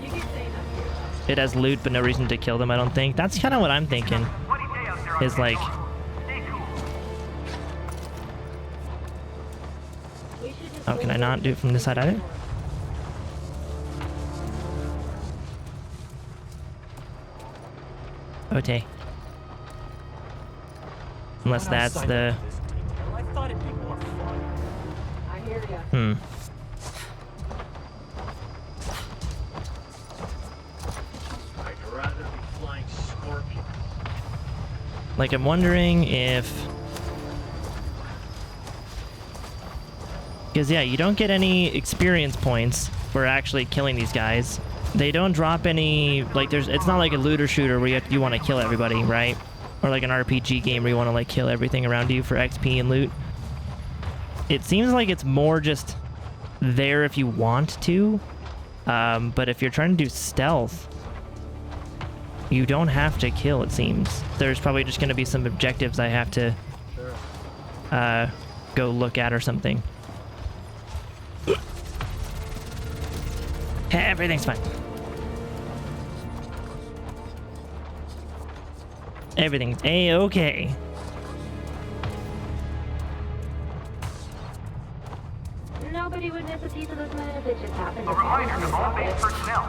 you keep saying that. It has loot, but no reason to kill them. I don't think. That's kind of what I'm thinking. Is like. Oh, can I not do it from this side either? Okay. Unless that's the... I thought it'd be more fun. I hear ya. I'd rather be flying scorpions. Like, I'm wondering if... Because, yeah, you don't get any experience points for actually killing these guys. They don't drop any, like, it's not like a looter shooter where you want to kill everybody, right? Or like an RPG game where you want to, like, kill everything around you for XP and loot. It seems like it's more just there if you want to. But if you're trying to do stealth, you don't have to kill, it seems. There's probably just going to be some objectives I have to go look at or something. Everything's fine. Everything's A-okay. Nobody would miss a piece of this minute if it just happened. A reminder to all base personnel.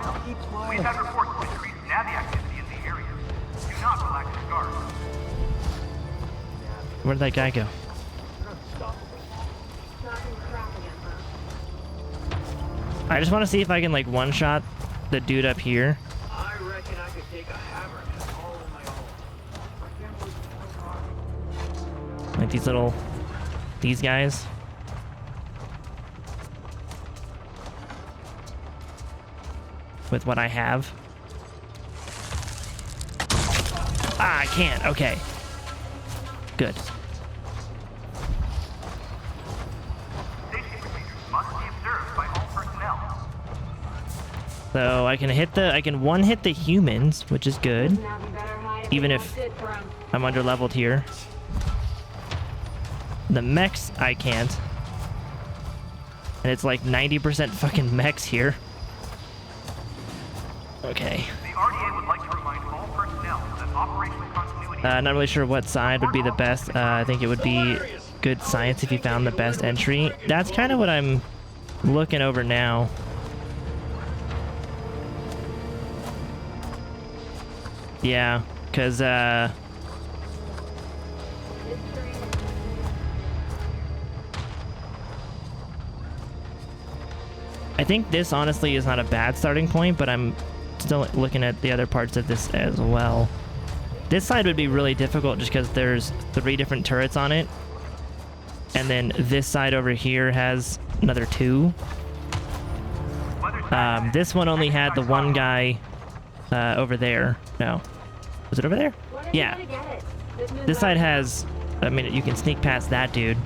We've had reports of increased Navi activity in the area. Do not relax your guard. Where'd that guy go? I just want to see if I can, like, one-shot the dude up here. I reckon I could take a hammer and all on my own. Like these guys. With what I have. Ah, I can't. Okay. Good. So I can one-hit the humans, which is good. Even if I'm under-leveled here. The mechs, I can't. And it's like 90% fucking mechs here. Okay. The RDA would like to remind all personnel that operational continuity... Not really sure what side would be the best. I think it would be good science if you found the best entry. That's kind of what I'm looking over now. Yeah, because, I think this honestly is not a bad starting point, but I'm still looking at the other parts of this as well. This side would be really difficult just because there's 3 different turrets on it. And then this side over here has another 2. This one only had the one guy over there. No. Was it over there? Yeah. This side has, I mean, you can sneak past that dude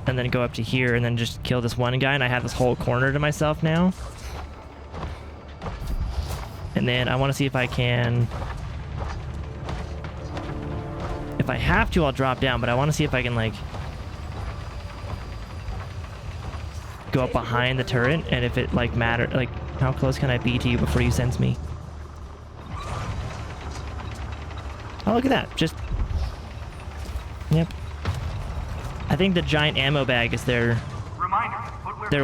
and then go up to here and then just kill this one guy, and I have this whole corner to myself now. And then I want to see if I can... If I have to, I'll drop down, but I want to see if I can, like... go up behind the turret, and if it like matter, like how close can I be to you before you sense me? Oh, look at that. Just, yep. I think the giant ammo bag is their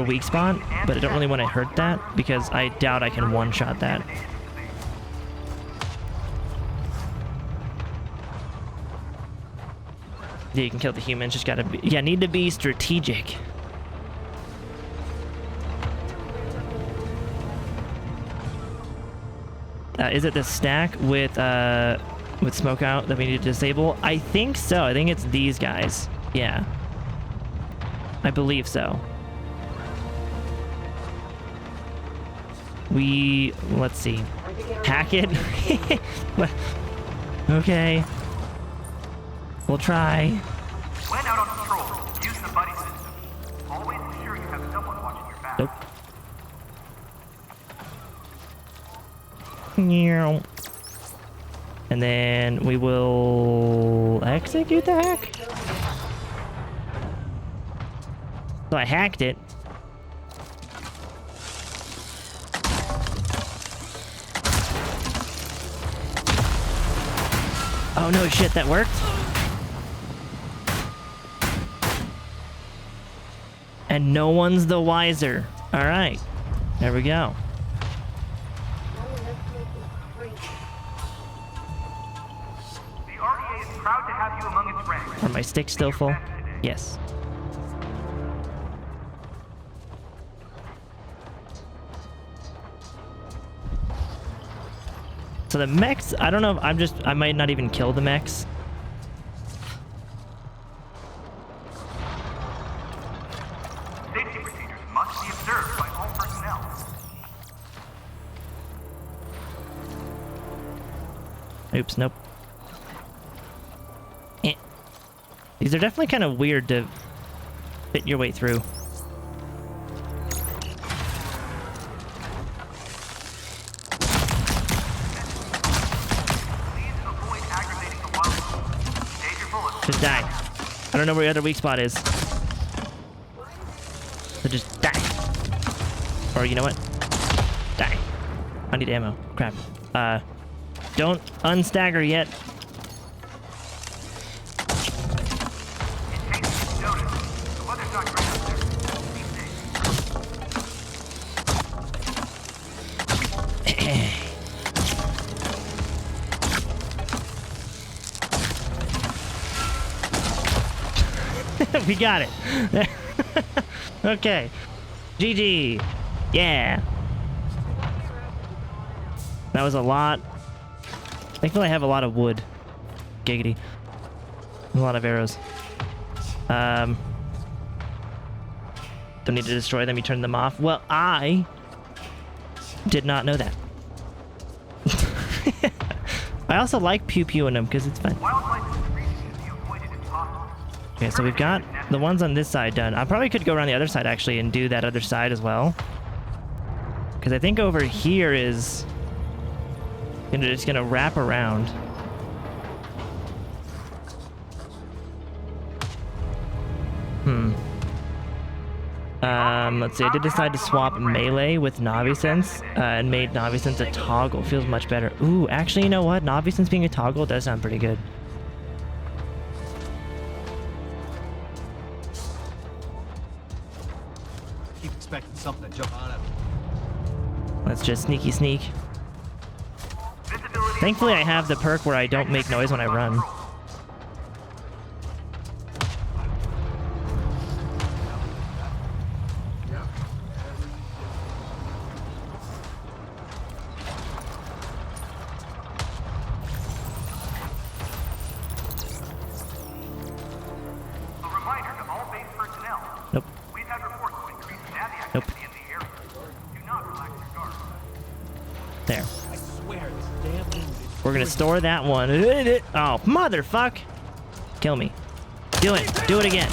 weak spot, but I don't really want to hurt that because I doubt I can one-shot that. Yeah, you can kill the humans, just gotta be, yeah, need to be strategic. Is it the stack with smoke out that we need to disable? I think so. I think it's these guys. Yeah. I believe so. Let's see. Hack it? Okay. We'll try. When out on patrol, use the buddy system. Always ensure you have someone watching your back. Nope. And then we will execute the hack. So I hacked it. Oh no, shit, that worked? And no one's the wiser. All right, there we go. The REA is proud to have you among its ranks. Are my sticks still full? Yes. So the mechs, I don't know if I might not even kill the mechs. Safety procedures must be observed by all personnel. Oops, nope. Eh. These are definitely kind of weird to fit your way through. Just die. I don't know where the other weak spot is. So just die. Or you know what? Die. I need ammo. Crap. Don't unstagger yet. We got it. Okay. GG. Yeah. That was a lot. Thankfully I have a lot of wood. Giggity. A lot of arrows. Don't need to destroy them, you turn them off. Well, I did not know that. I also like pew-pewing them because it's fun. Okay, so we've got the ones on this side done. I probably could go around the other side actually and do that other side as well. Because I think over here is just gonna wrap around. Let's see, I did decide to swap melee with Navi Sense and made Navi Sense a toggle. Feels much better. Ooh, actually, you know what? Navi Sense being a toggle does sound pretty good. Keep expecting something to jump out at me. Let's just sneaky sneak. Thankfully, I have the perk where I don't make noise when I run. Nope. We've had reports of increased Navi activity in the area. Do not relax your guard. There. I swear this damn thing is... We're gonna store that one. Oh, motherfuck! Kill me. Do it. Do it again.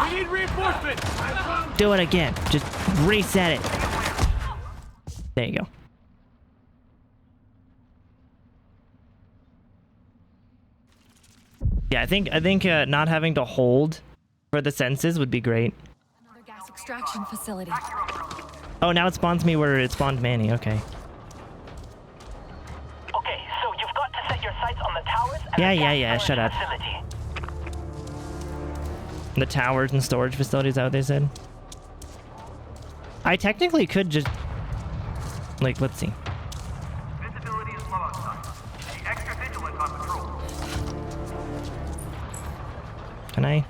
We need reinforcements! Do it again. Just reset it. There you go. Yeah, I think not having to hold for the senses would be great. Another gas extraction facility. Oh, now it spawns me where it spawned Manny. Okay. Okay, so you've got to set your sights on the towers and Yeah. Shut up. facility. The towers and storage facilities, is that what they said? I technically could just... Like, let's see. Visibility is low outside. Be extra vigilant on patrol. Can I?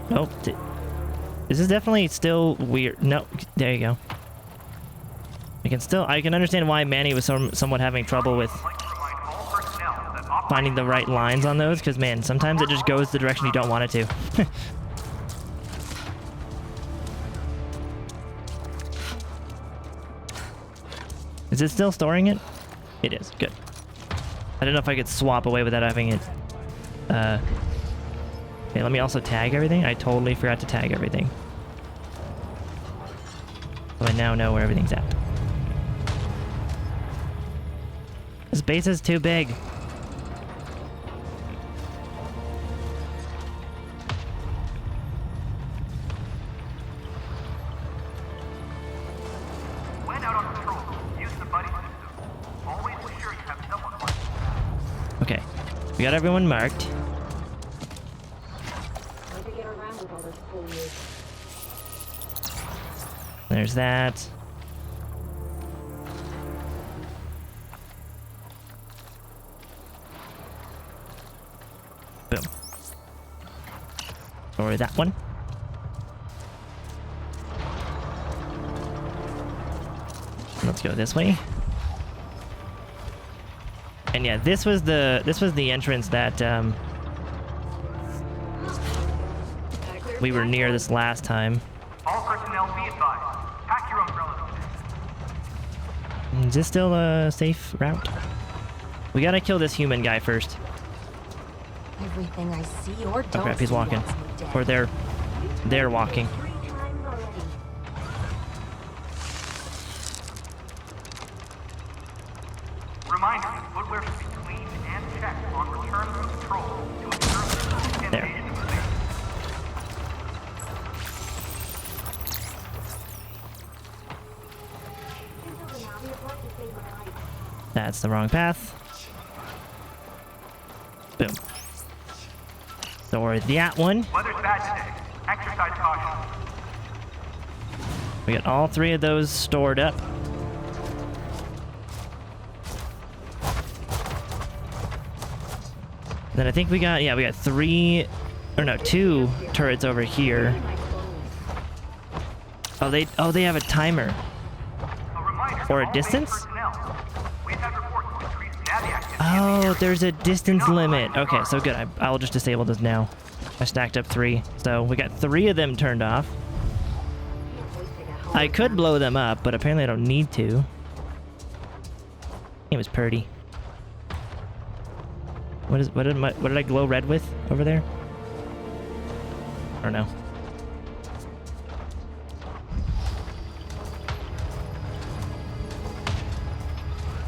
Nope. This is definitely still weird. No, there you go. I can understand why Manny was somewhat having trouble with finding the right lines on those, because man, sometimes it just goes the direction you don't want it to. Is it still storing it? It is. Good. I don't know if I could swap away without having it. Okay, let me also tag everything. I totally forgot to tag everything. So I now know where everything's at. This base is too big. When out on patrol, use the buddy system. Always ensure you have someone marked. Okay, we got everyone marked. There's that. Boom. Or that one. Let's go this way. And yeah, this was the entrance that we were near this last time. All personnel be advised. Pack your umbrellas. Is this still a safe route? We gotta kill this human guy first. Everything I see or Oh don't crap, he's see walking. wants me dead. Or they're walking. Reminder, footwear should be cleaned and checked on return from patrol to ensure contamination of the base. That's the wrong path. Boom. Or that one. Weather's bad today. Exercise caution. We got all three of those stored up. Then I think we got two turrets over here. Oh, they have a timer. Or a distance? Oh, there's a distance limit. Okay, so good. I'll just disable this now. I stacked up 3. So we got 3 of them turned off. I could blow them up, but apparently I don't need to. It was pretty. What did I glow red with over there? I don't know.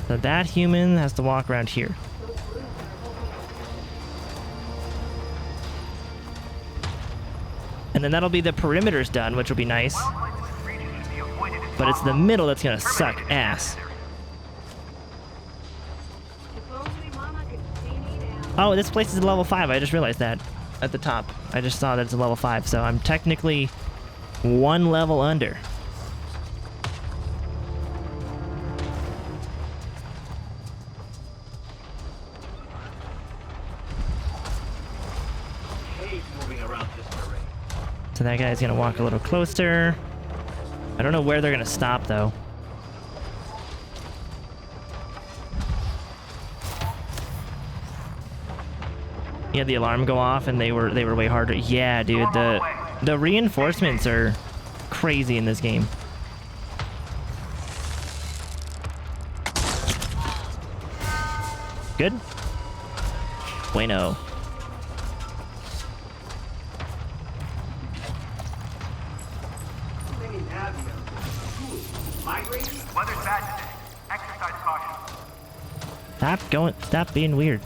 So that human has to walk around here. And then that'll be the perimeters done, which will be nice. But it's the middle that's gonna suck ass. Oh, this place is a level 5. I just realized that at the top. I just saw that it's a level 5, so I'm technically 1 level under. So that guy's gonna walk a little closer. I don't know where they're gonna stop though. He had the alarm go off and they were way harder. Yeah, dude, the reinforcements are crazy in this game. Good? Bueno. Weather's bad today. Exercise caution. Stop being weird.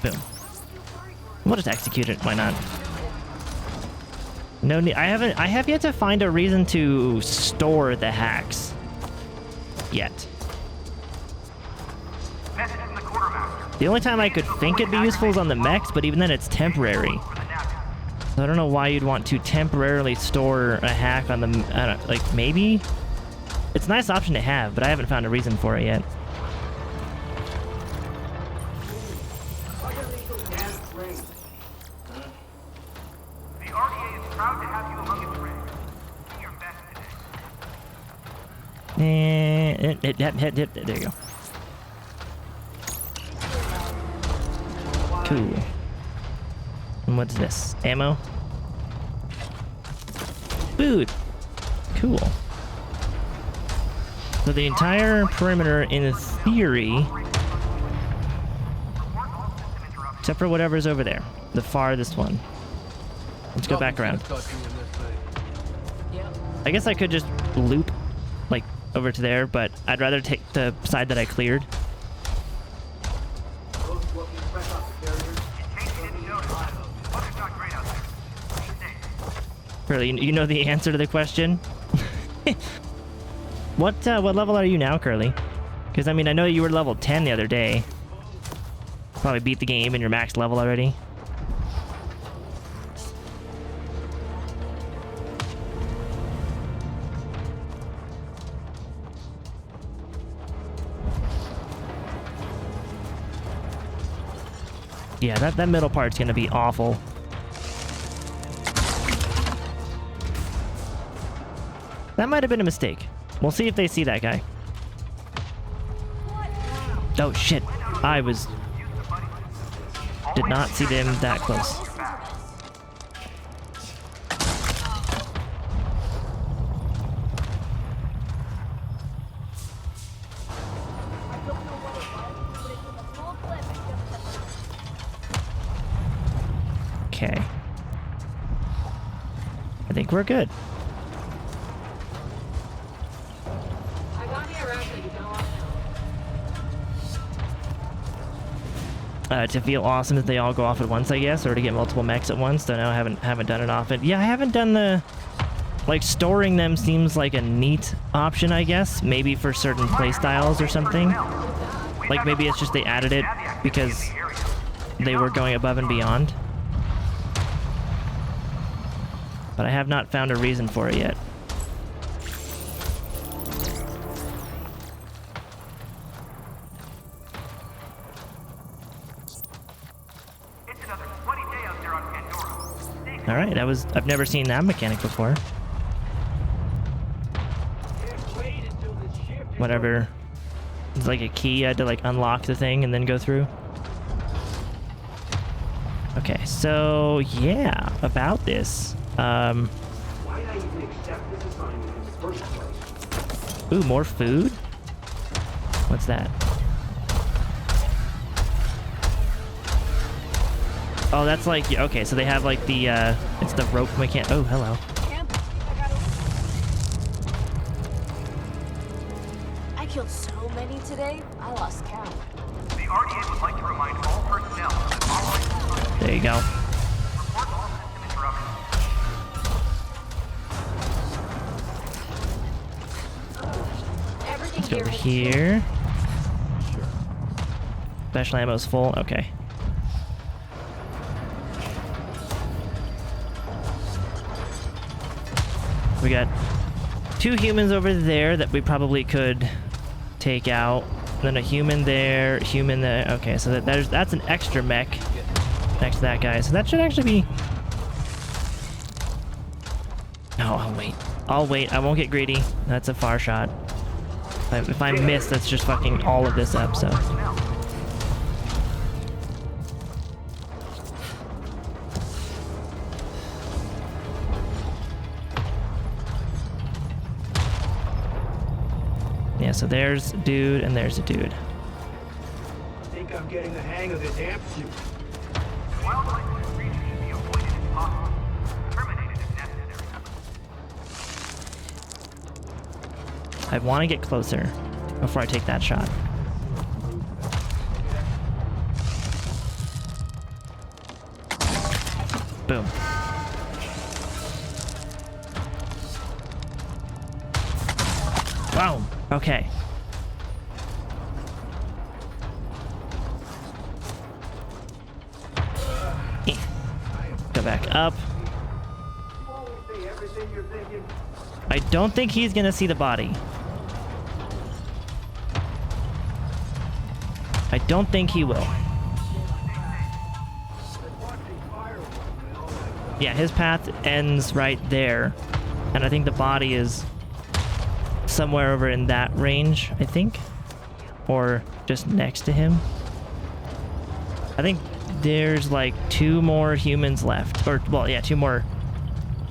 Boom. We'll just execute it, why not? No need. I have yet to find a reason to store the hacks. Yet. Message from the quartermaster. The only time I could think it'd be useful is on the mechs, but even then it's temporary. So I don't know why you'd want to temporarily store a hack on the... I don't, like, maybe? It's a nice option to have, but I haven't found a reason for it yet. The RDA is proud to have you among its ranks. Do your best today. There you go. Cool. And what's this? Ammo? Food. Cool. So the entire perimeter, in theory, except for whatever's over there, the farthest one. Let's go back around. I guess I could just loop, like, over to there, but I'd rather take the side that I cleared. Curly, you know the answer to the question? What level are you now, Curly? Because, I mean, I know you were level 10 the other day. Probably beat the game and you're max level already. Yeah, that middle part's gonna be awful. That might have been a mistake. We'll see if they see that guy. Oh shit. Did not see them that close. Okay. I think we're good. To feel awesome if they all go off at once, I guess, or to get multiple mechs at once. Don't know, I haven't done it often. Yeah, I haven't done the... Like, storing them seems like a neat option, I guess. Maybe for certain playstyles or something. Like, maybe it's just they added it because they were going above and beyond. But I have not found a reason for it yet. Alright, I've never seen that mechanic before. Whatever. It's like a key, I had to like unlock the thing and then go through. Okay, so yeah, about this. Ooh, more food? What's that? Oh, that's like, okay, so they have like the, it's the rope mechanic. Oh, hello. I killed so many today, I lost count. The RDA would like to remind all personnel that following... There you go. Report all system interruptions. Let's go over here. Special ammo's full, okay. We got 2 humans over there that we probably could take out. Then a human there, human there. Okay, so that's an extra mech next to that guy. So that should actually be... Oh, I'll wait. I'll wait. I won't get greedy. That's a far shot. If I miss, that's just fucking all of this up, so... Yeah, so there's a dude and there's a dude. I think I'm getting the hang of this amp suit. Wildlife in this region should be avoided if possible. Terminated if I want to get closer before I take that shot. Boom. Boom. Okay. Go back up. I don't think he's gonna see the body. I don't think he will. Yeah, his path ends right there. And I think the body is somewhere over in that range, I think. Or just next to him. I think there's like 2 more humans left. Or, well, yeah, 2 more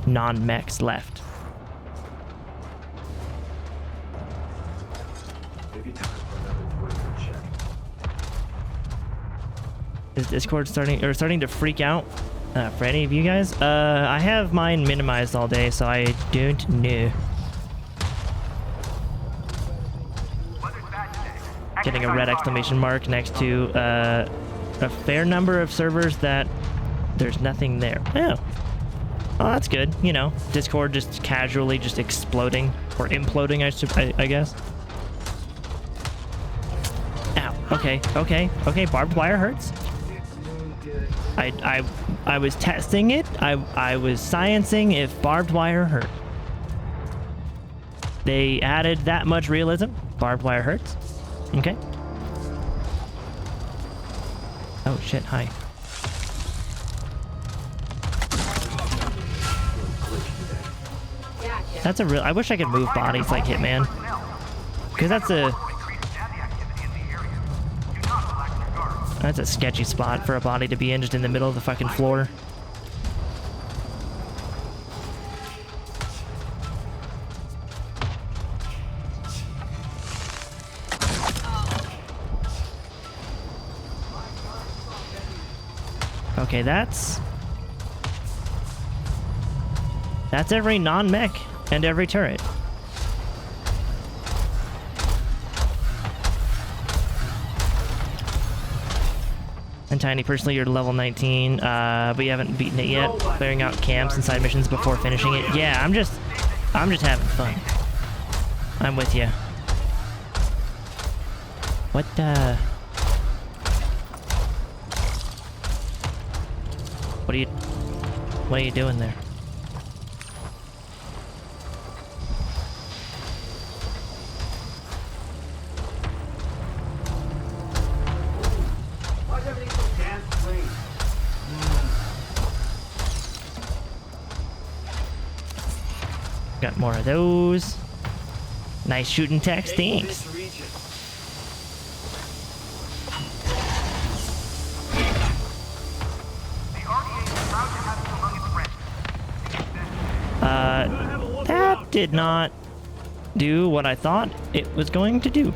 non-mechs left. Is Discord starting to freak out for any of you guys? I have mine minimized all day, so I don't know. Getting a red exclamation mark next to a fair number of servers that there's nothing there. Oh, that's good. You know, Discord just casually just exploding or imploding, I guess. Ow. Okay. Barbed wire hurts. I was testing it. I was sciencing if barbed wire hurt. They added that much realism. Barbed wire hurts. Okay. Oh shit, hi. That's a real... I wish I could move bodies like Hitman. Because that's a sketchy spot for a body to be in, just in the middle of the fucking floor. Okay, that's every non-mech and every turret. And Tiny, personally, you're level 19, but you haven't beaten it yet. Clearing out camps and side missions before finishing it. Yeah, I'm just having fun. I'm with you. What are you doing there? Got more of those. Nice shooting text, thanks. That did not do what I thought it was going to do.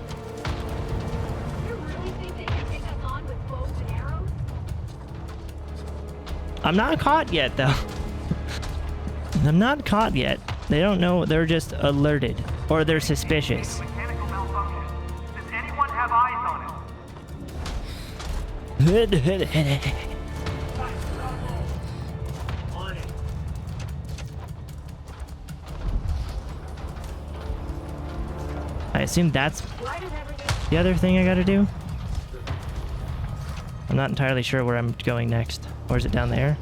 I'm not caught yet, though. I'm not caught yet. They don't know. They're just alerted. Or they're suspicious. Does anyone have eyes on it? I assume that's the other thing I gotta do. I'm not entirely sure where I'm going next. Or is it down there?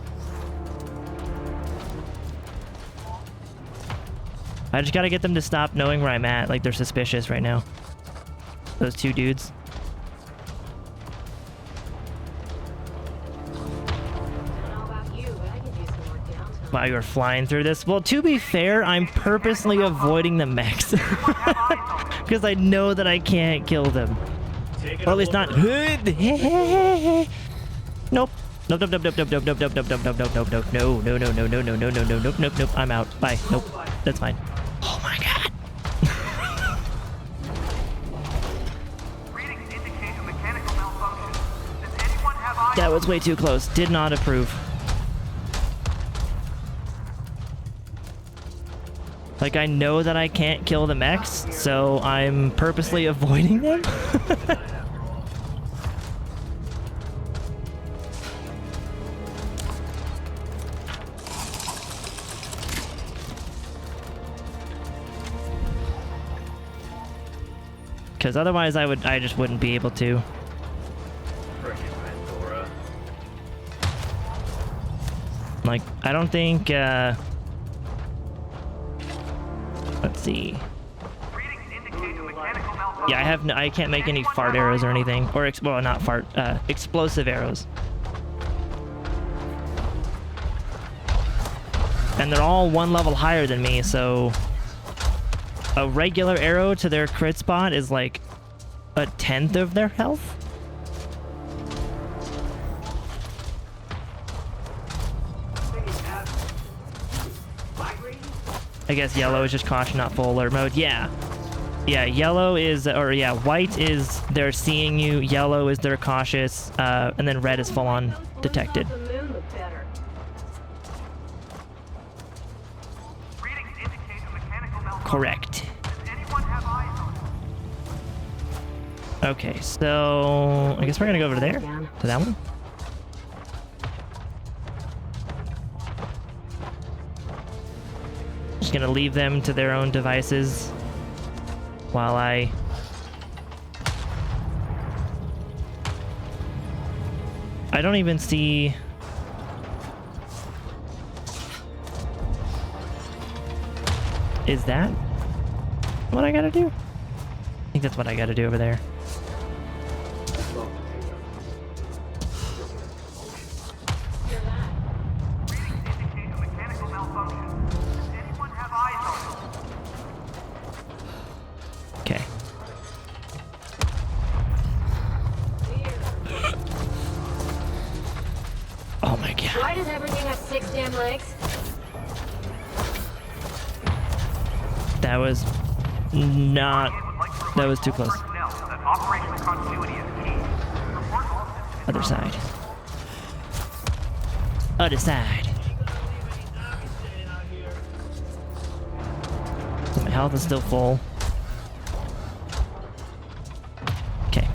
I just gotta get them to stop knowing where I'm at. Like, they're suspicious right now. Those 2 dudes. Wow, you were flying through this? Well, to be fair, I'm purposely avoiding the mechs. Because I know that I can't kill them. Or at least not. Nope. Nope, nope, nope, nope, nope, nope, nope, nope, nope, nope, nope, nope, nope, nope, no, no, no, no, no, no, no, no, no, nope, nope, nope, I'm out. Bye. Nope. That's fine. Oh my god. That was way too close. Did not approve. Like, I know that I can't kill the mechs, so I'm purposely avoiding them. Because otherwise I just wouldn't be able to. Frickin' Pandora. Like, I don't think, let's see. Yeah, I can't make any fart arrows or anything. Or, well, not fart, explosive arrows. And they're all one level higher than me, so a regular arrow to their crit spot is like 1/10 of their health. I guess yellow is just caution, not full alert mode. Yeah. Yeah, yellow is, or yeah, white is they're seeing you, yellow is they're cautious, and then red is full on detected. Correct. Okay, so I guess we're gonna go over there, to that one. Just gonna leave them to their own devices while I don't even see. Is that what I gotta do? I think that's what I gotta do over there. Okay. Oh my god. Why does everything have 6 damn legs? That was not... That was too close. Other side. Other side. So my health is still full. Okay.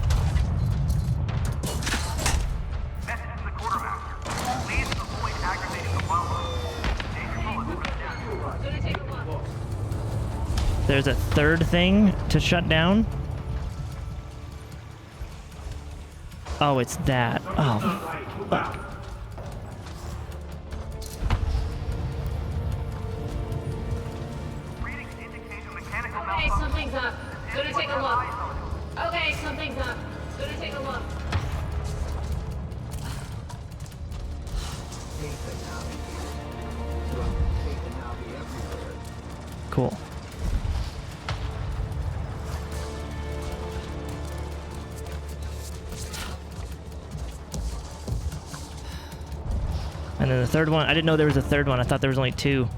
There's a third thing to shut down. Oh, it's that. Oh, fuck. Okay, something's up. Gonna take a look. Okay, something's up. Gonna take a look. Cool. And then the third one, I didn't know there was a third one. I thought there was only 2.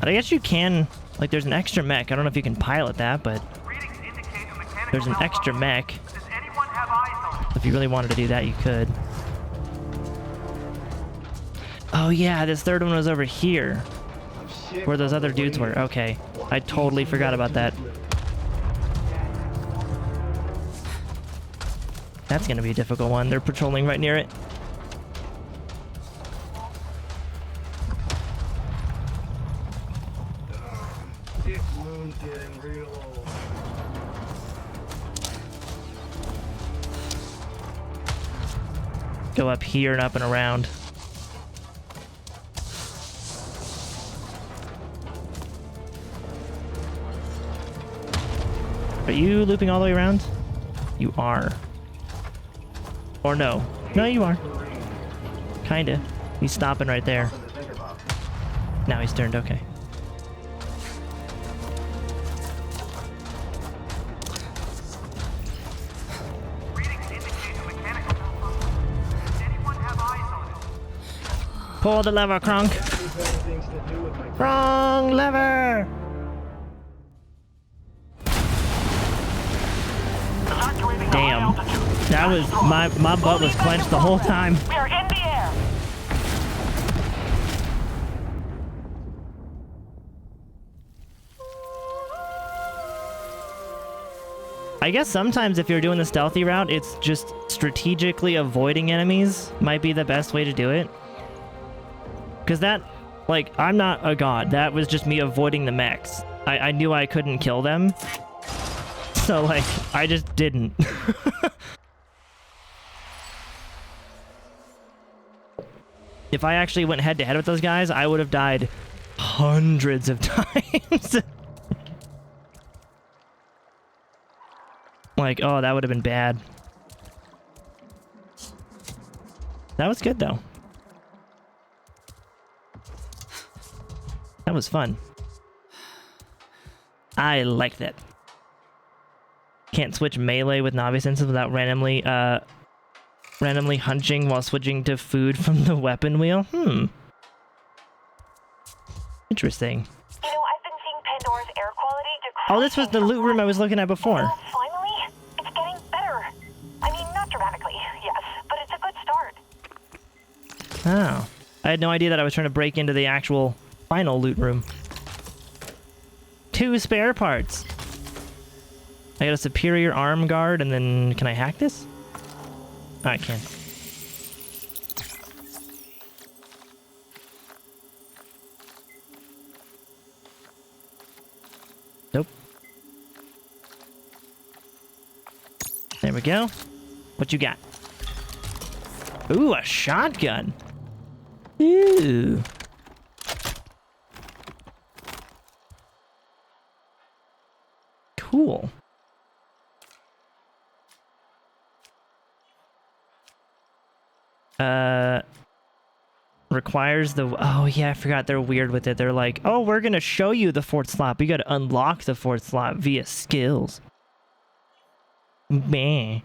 And I guess you can, like, there's an extra mech. I don't know if you can pilot that, but there's an extra mech. If you really wanted to do that, you could. Oh yeah, this third one was over here, where those other dudes were. Okay, I totally forgot about that. That's gonna be a difficult one. They're patrolling right near it. Go up here and up and around. Are you looping all the way around? You are. Or no. No, you are. Kinda. He's stopping right there. Now he's turned, okay. Pull the lever, Kronk. Wrong lever! Damn. Damn. That was my butt was clenched the whole time. We are in the air. I guess sometimes if you're doing the stealthy route, it's just strategically avoiding enemies might be the best way to do it. Because that, like, I'm not a god. That was just me avoiding the mechs. I knew I couldn't kill them. So, like, I just didn't. If I actually went head-to-head with those guys, I would have died hundreds of times. Like, oh, that would have been bad. That was good, though. That was fun. I liked it. Can't switch melee with novice instance without randomly hunching while switching to food from the weapon wheel. Interesting. You know, I've been seeing Pandora's air quality decrease. Oh, this was the loot room I was looking at before. Finally, it's getting better. I mean, not dramatically, yes, but it's a good start. Oh. I had no idea that I was trying to break into the actual final loot room. 2 spare parts. I got a superior arm guard, and then can I hack this? Oh, I can. Nope. There we go. What you got? Ooh, a shotgun. Ooh. Cool. Requires the... Oh, yeah, I forgot. They're weird with it. They're like, oh, we're going to show you the 4th slot. You got to unlock the 4th slot via skills. Meh.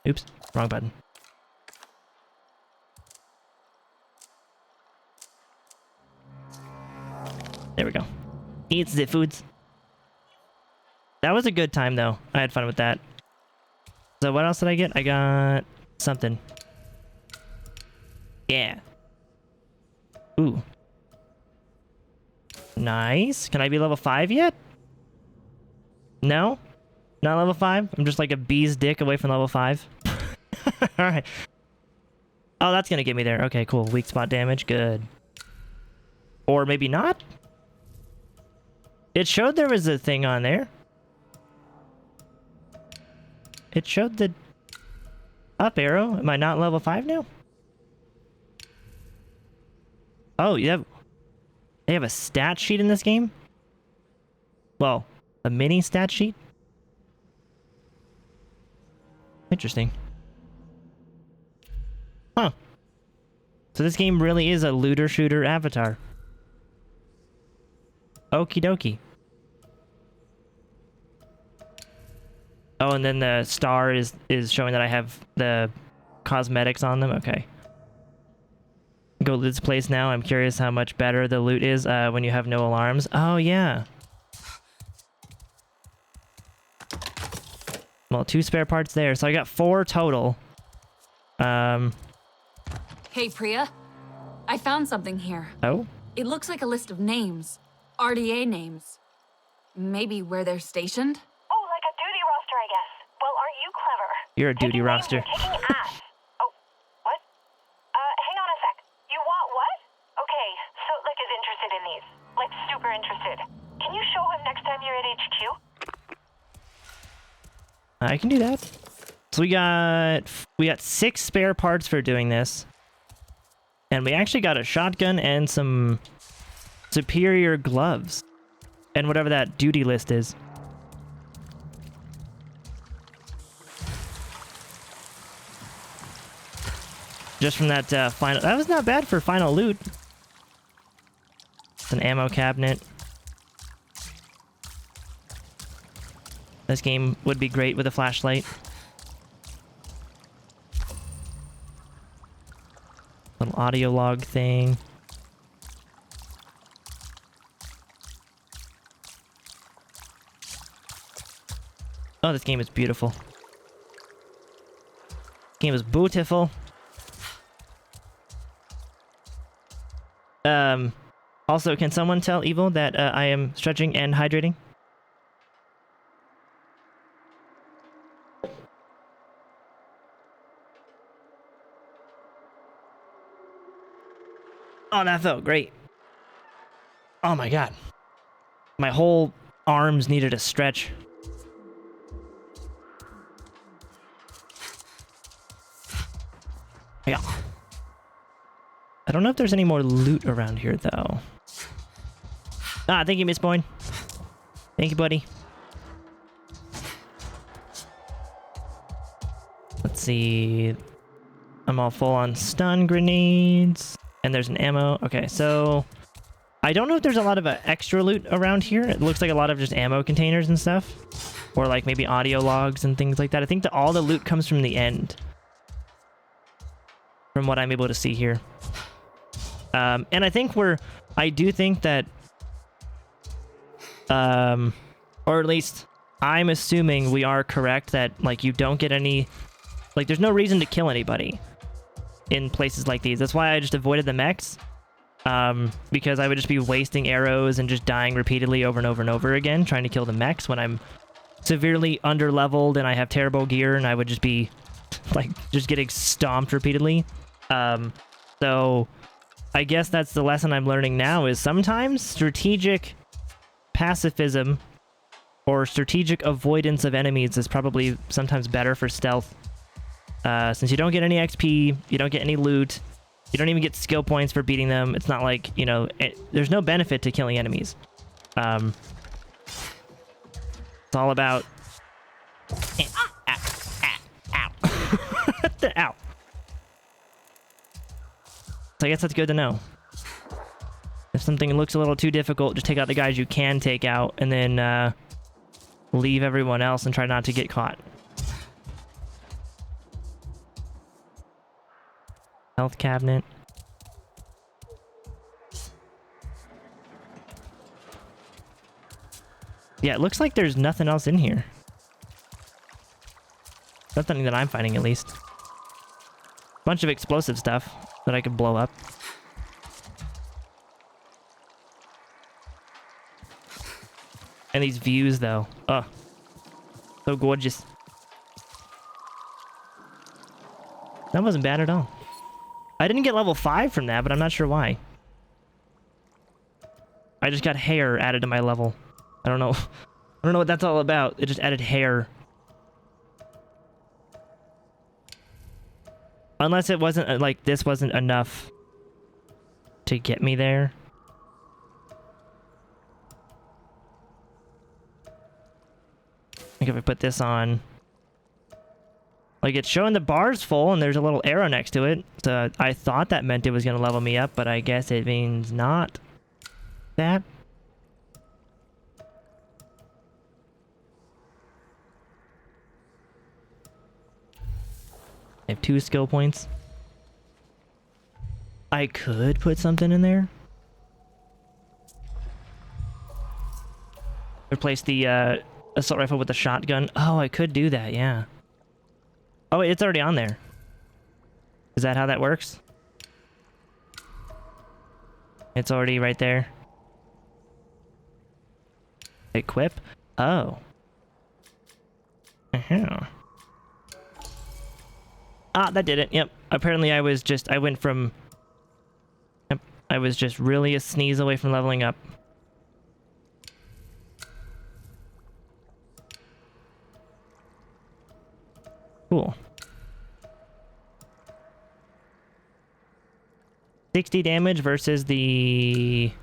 Oops. Wrong button. There we go. Eat the foods. That was a good time, though. I had fun with that. So what else did I get? I got something. Yeah. Ooh. Nice. Can I be level 5 yet? No? Not level 5? I'm just like a bee's dick away from level 5. Alright. Oh, that's gonna get me there. Okay, cool. Weak spot damage. Good. Or maybe not? It showed there was a thing on there. It showed the up arrow. Am I not level 5 now? Oh, yeah. They have a stat sheet in this game? Well, a mini stat sheet? Interesting. Huh. So this game really is a looter shooter avatar. Okie dokie. Oh, and then the star is showing that I have the cosmetics on them. Okay. Go loot's place now. I'm curious how much better the loot is when you have no alarms. Oh, yeah. Well, 2 spare parts there. So I got 4 total. Hey, Priya. I found something here. Oh? It looks like a list of names. RDA names. Maybe where they're stationed? Oh, like a duty roster, I guess. Well, are you clever? You're a duty roster. Kicking ass. Oh, what? Hang on a sec. You want what? Okay, so Lick is interested in these. Like, super interested. Can you show him next time you're at HQ? I can do that. So we got 6 spare parts for doing this. And we actually got a shotgun and some superior gloves. And whatever that duty list is. Just from that final... That was not bad for final loot. It's an ammo cabinet. This game would be great with a flashlight. Little audio log thing. Oh, this game is beautiful. Game is beautiful. Also, can someone tell Evil that I am stretching and hydrating? Oh, that felt great. Oh my god. My whole arms needed a stretch. Yeah. I don't know if there's any more loot around here, though. Ah, thank you, Miss Boyne. Thank you, buddy. Let's see. I'm all full on stun grenades. And there's an ammo. Okay, so... I don't know if there's a lot of extra loot around here. It looks like a lot of just ammo containers and stuff. Or like maybe audio logs and things like that. I think that all the loot comes from the end. From what I'm able to see here. And I think I do think that... or at least I'm assuming we are correct that like you don't get any... Like there's no reason to kill anybody in places like these. That's why I just avoided the mechs. Because I would just be wasting arrows and just dying repeatedly over and over and over again trying to kill the mechs when I'm severely under-leveled and I have terrible gear and I would just be like just getting stomped repeatedly. So I guess that's the lesson I'm learning now is sometimes strategic pacifism or strategic avoidance of enemies is probably sometimes better for stealth. Since you don't get any XP, you don't get any loot, you don't even get skill points for beating them. It's not like, you know, there's no benefit to killing enemies. It's all about... Ow. So I guess that's good to know. If something looks a little too difficult, just take out the guys you can take out, and then leave everyone else and try not to get caught. Health cabinet. Yeah, it looks like there's nothing else in here. Nothing that I'm finding, at least. Bunch of explosive stuff that I could blow up. And these views, though. Oh, so gorgeous. That wasn't bad at all. I didn't get level 5 from that, but I'm not sure why. I just got hair added to my level. I don't know. I don't know what that's all about. It just added hair. Unless it wasn't, like, this wasn't enough to get me there. I think if I put this on... Like, it's showing the bar's full, and there's a little arrow next to it. So I thought that meant it was going to level me up, but I guess it means not that. I have 2 skill points. I could put something in there. Replace the assault rifle with the shotgun. Oh, I could do that, yeah. Oh, wait, it's already on there. Is that how that works? It's already right there. Equip? Oh. Uh-huh. Ah, that did it. Yep. Apparently I was just... I went from... Yep. I was just really a sneeze away from leveling up. Cool. 60 damage versus the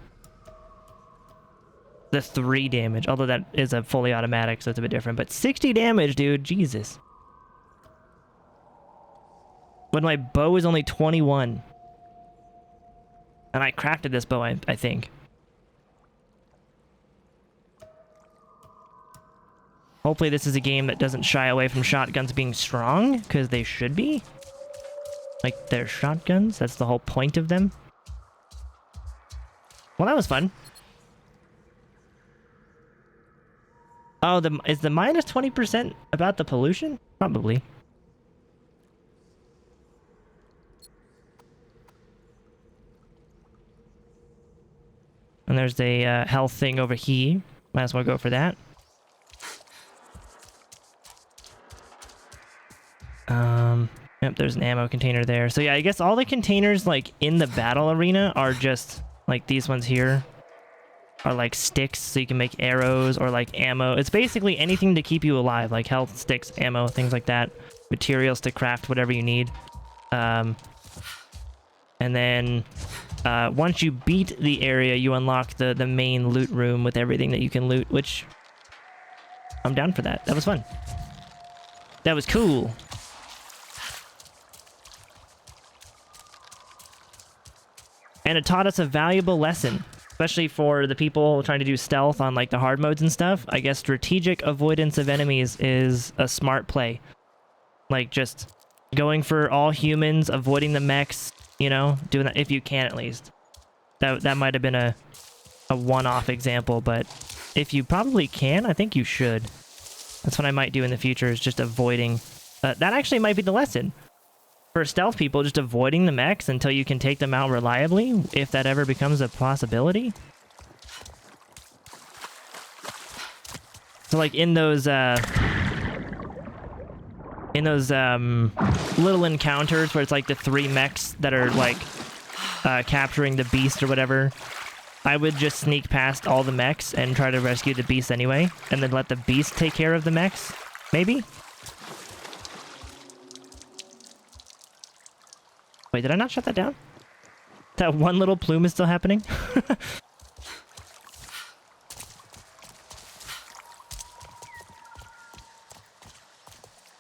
3 damage. Although that is a fully automatic, so it's a bit different. But 60 damage, dude. Jesus. When my bow is only 21. And I crafted this bow, I think. Hopefully this is a game that doesn't shy away from shotguns being strong, because they should be. Like, they're shotguns. That's the whole point of them. Well, that was fun. Oh, is the minus 20% about the pollution? Probably. And there's a health thing over here. Might as well go for that. Yep, there's an ammo container there. So yeah, I guess all the containers like in the battle arena are just like these ones here are like sticks, so you can make arrows or like ammo. It's basically anything to keep you alive, like health, sticks, ammo, things like that. Materials to craft whatever you need. And then once you beat the area, you unlock the main loot room with everything that you can loot, which I'm down for that. That was fun. That was cool. And it taught us a valuable lesson, especially for the people trying to do stealth on like the hard modes and stuff. I guess strategic avoidance of enemies is a smart play. Like just going for all humans, avoiding the mechs, you know, doing that if you can at least. That might have been a one-off example, but if you probably can, I think you should. That's what I might do in the future, is just avoiding. That actually might be the lesson. For stealth people, just avoiding the mechs until you can take them out reliably, if that ever becomes a possibility. So like in those little encounters where it's like the 3 mechs that are like capturing the beast or whatever, I would just sneak past all the mechs and try to rescue the beast anyway, and then let the beast take care of the mechs, maybe? Wait, did I not shut that down? That one little plume is still happening?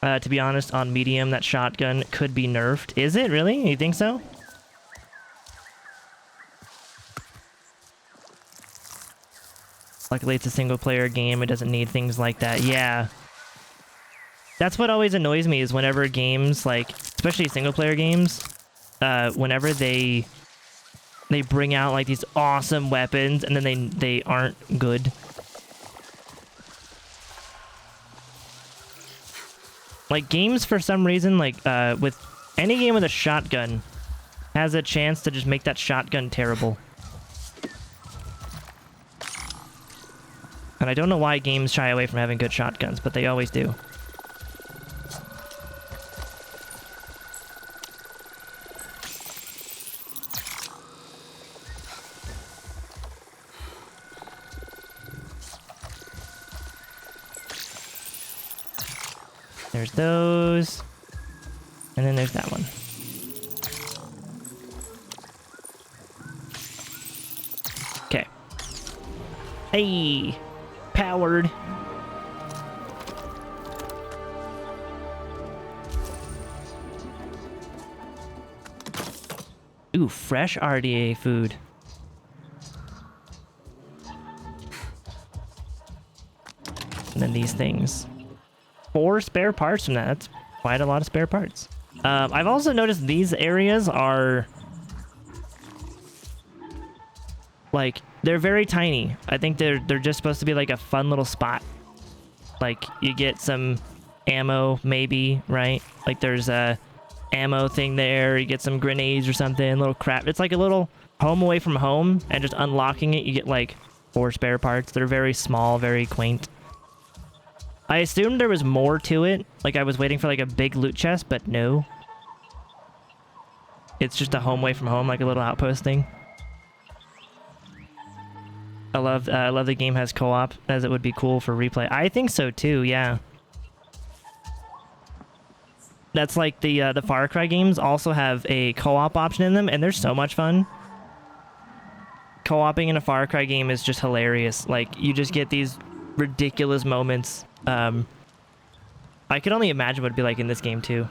To be honest, on medium, that shotgun could be nerfed. Is it really? You think so? Luckily, it's a single-player game. It doesn't need things like that. Yeah. That's what always annoys me, is whenever games, like, especially single-player games, whenever they bring out, like, these awesome weapons, and then they aren't good. Like, games, for some reason, like, with any game with a shotgun, has a chance to just make that shotgun terrible. And I don't know why games shy away from having good shotguns, but they always do. There's those. And then there's that one. Okay. Hey! Powered. Ooh, fresh RDA food. And then these things. 4 spare parts from that. That's quite a lot of spare parts. I've also noticed these areas are like, they're very tiny. I think they're just supposed to be like a fun little spot. Like, you get some ammo, maybe, right? Like, there's a ammo thing there. You get some grenades or something, little crap. It's like a little home away from home, and just unlocking it, you get like 4 spare parts. They're very small, very quaint. I assumed there was more to it. Like, I was waiting for like a big loot chest, but no. It's just a home away from home, like a little outpost thing. I love the game has co-op, as it would be cool for replay. I think so too, yeah. That's like the Far Cry games also have a co-op option in them, and they're so much fun. Co-oping in a Far Cry game is just hilarious. Like, you just get these ridiculous moments. I could only imagine what it'd be like in this game too.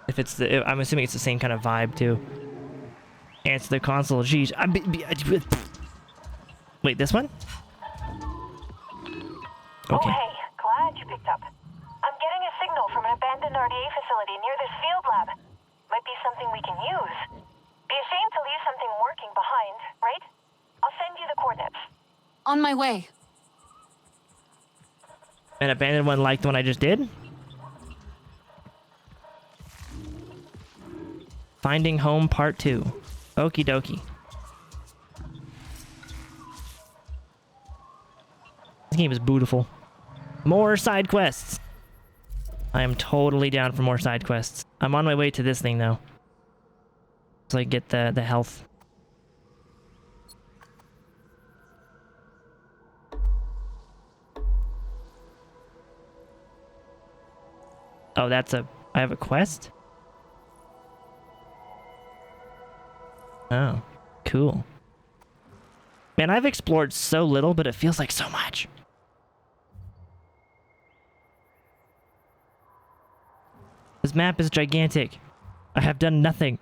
If it's I'm assuming it's the same kind of vibe too. Answer the console. Jeez. Wait, this one? Okay. Oh, hey, glad you picked up. I'm getting a signal from an abandoned RDA facility near this field lab. Might be something we can use. Be a shame to leave something working behind, right? I'll send you the coordinates. On my way. An abandoned one like the one I just did? Finding Home Part 2. Okie dokie. This game is beautiful. More side quests. I am totally down for more side quests. I'm on my way to this thing though. So I get the health. Oh, I have a quest? Oh, cool. Man, I've explored so little, but it feels like so much. This map is gigantic. I have done nothing.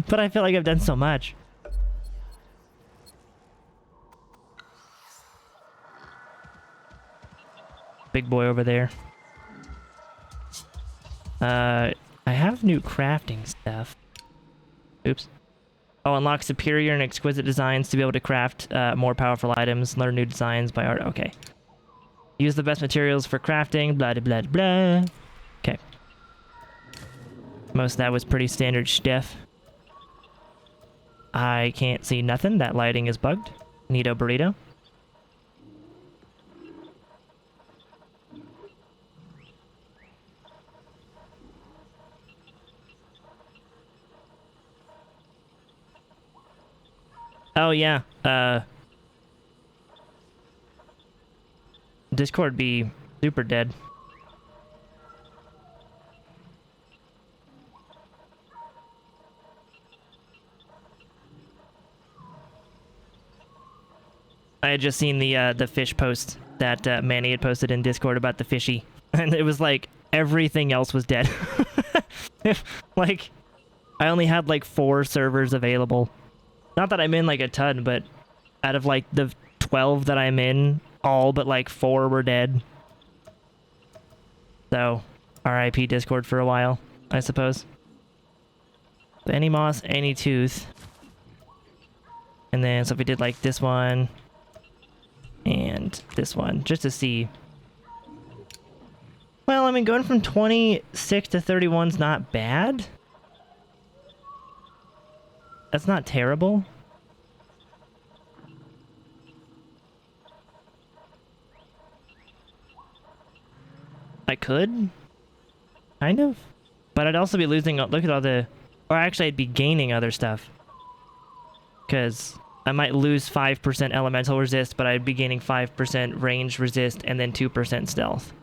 But I feel like I've done so much. Big boy over there. I have new crafting stuff. Oops. Oh, unlock superior and exquisite designs to be able to craft more powerful items. Learn new designs by art. Okay. Use the best materials for crafting. Blah, blah, blah, blah. Okay. Most of that was pretty standard stuff. I can't see nothing. That lighting is bugged. Neato burrito. Oh yeah, Discord be super dead. I had just seen the fish post that Manny had posted in Discord about the fishy, and it was like everything else was dead. Like, I only had like 4 servers available. Not that I'm in like a ton, but out of like the 12 that I'm in, all but like 4 were dead. So, RIP Discord for a while, I suppose. Any moss, any tooth. And then, so if we did like this one, and this one, just to see. Well, I mean, going from 26 to 31 is not bad. That's not terrible. I could. Kind of. But I'd also be losing, look at all the, or actually I'd be gaining other stuff. Because I might lose 5% elemental resist, but I'd be gaining 5% range resist and then 2% stealth.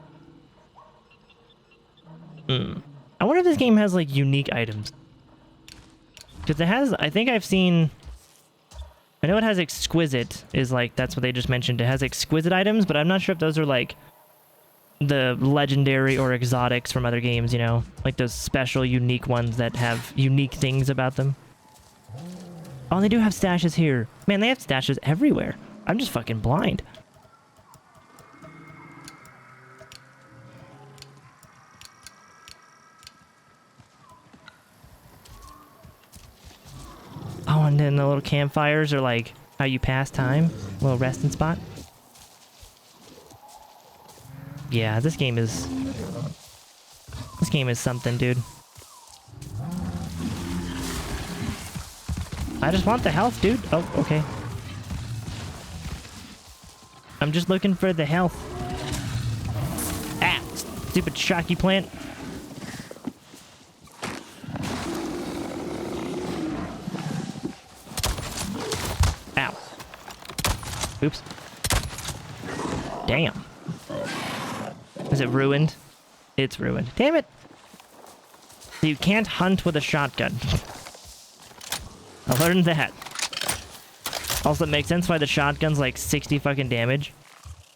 I wonder if this game has like unique items. Because it has, I think I've seen, I know it has exquisite, is like, that's what they just mentioned. It has exquisite items, but I'm not sure if those are like the legendary or exotics from other games, you know? Like those special, unique ones that have unique things about them. Oh, they do have stashes here. Man, they have stashes everywhere. I'm just fucking blind. Oh, and then the little campfires are like how you pass time. A little resting spot. Yeah, this game is something, dude. I just want the health, dude. Oh, okay. I'm just looking for the health. Ah, stupid shocky plant. Ow. Oops. Damn. Is it ruined? It's ruined. Damn it! So you can't hunt with a shotgun. I learned that. Also, it makes sense why the shotgun's like 60 fucking damage.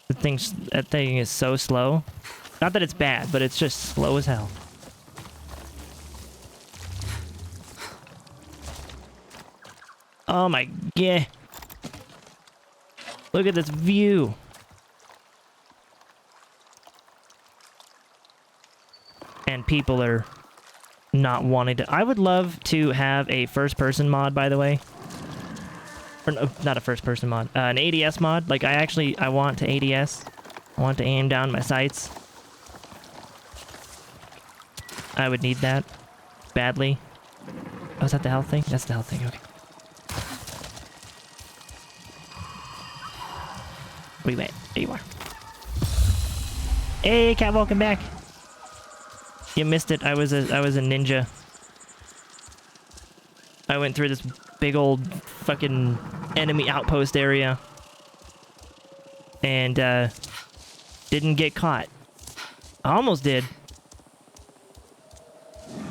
That thing is so slow. Not that it's bad, but it's just slow as hell. Oh my god. Look at this view. And people are not wanting to. I would love to have a first-person mod, by the way. Or no, not a first-person mod. An ADS mod. Like, I want to ADS. I want to aim down my sights. I would need that badly. Oh, is that the health thing? That's the health thing, okay. Where you at? There you are. Hey, cat, welcome back. You missed it. I was a ninja. I went through this big old fucking enemy outpost area and didn't get caught. I almost did.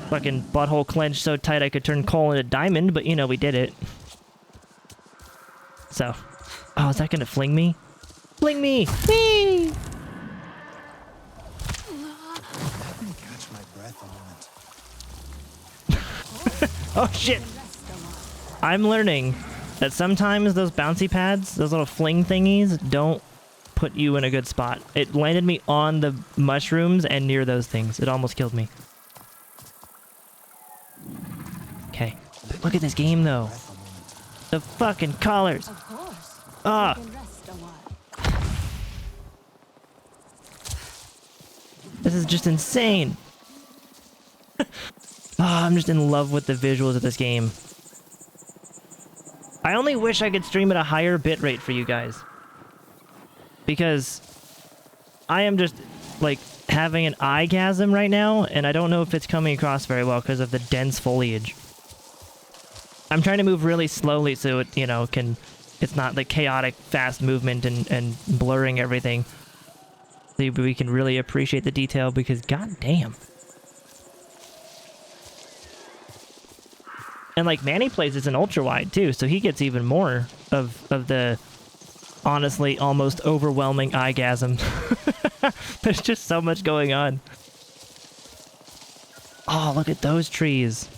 Fucking butthole clenched so tight I could turn coal into diamond, but you know, we did it. So, oh, is that gonna fling me? Fling me! Whee! Catch my breath a moment. Oh shit! I'm learning that sometimes those bouncy pads, those little fling thingies, don't put you in a good spot. It landed me on the mushrooms and near those things. It almost killed me. Okay. Look at this game though. The fucking colors. Of course. Ah. You can rest a while. This is just insane. I'm just in love with the visuals of this game. I only wish I could stream at a higher bitrate for you guys. Because I am just, like, having an eyegasm right now, and I don't know if it's coming across very well because of the dense foliage. I'm trying to move really slowly so it, you know, it's not like chaotic, fast movement and blurring everything. So we can really appreciate the detail because goddamn. And like Manny plays this in ultra wide too, so he gets even more of the honestly almost overwhelming eyegasm. There's just so much going on. Oh, look at those trees.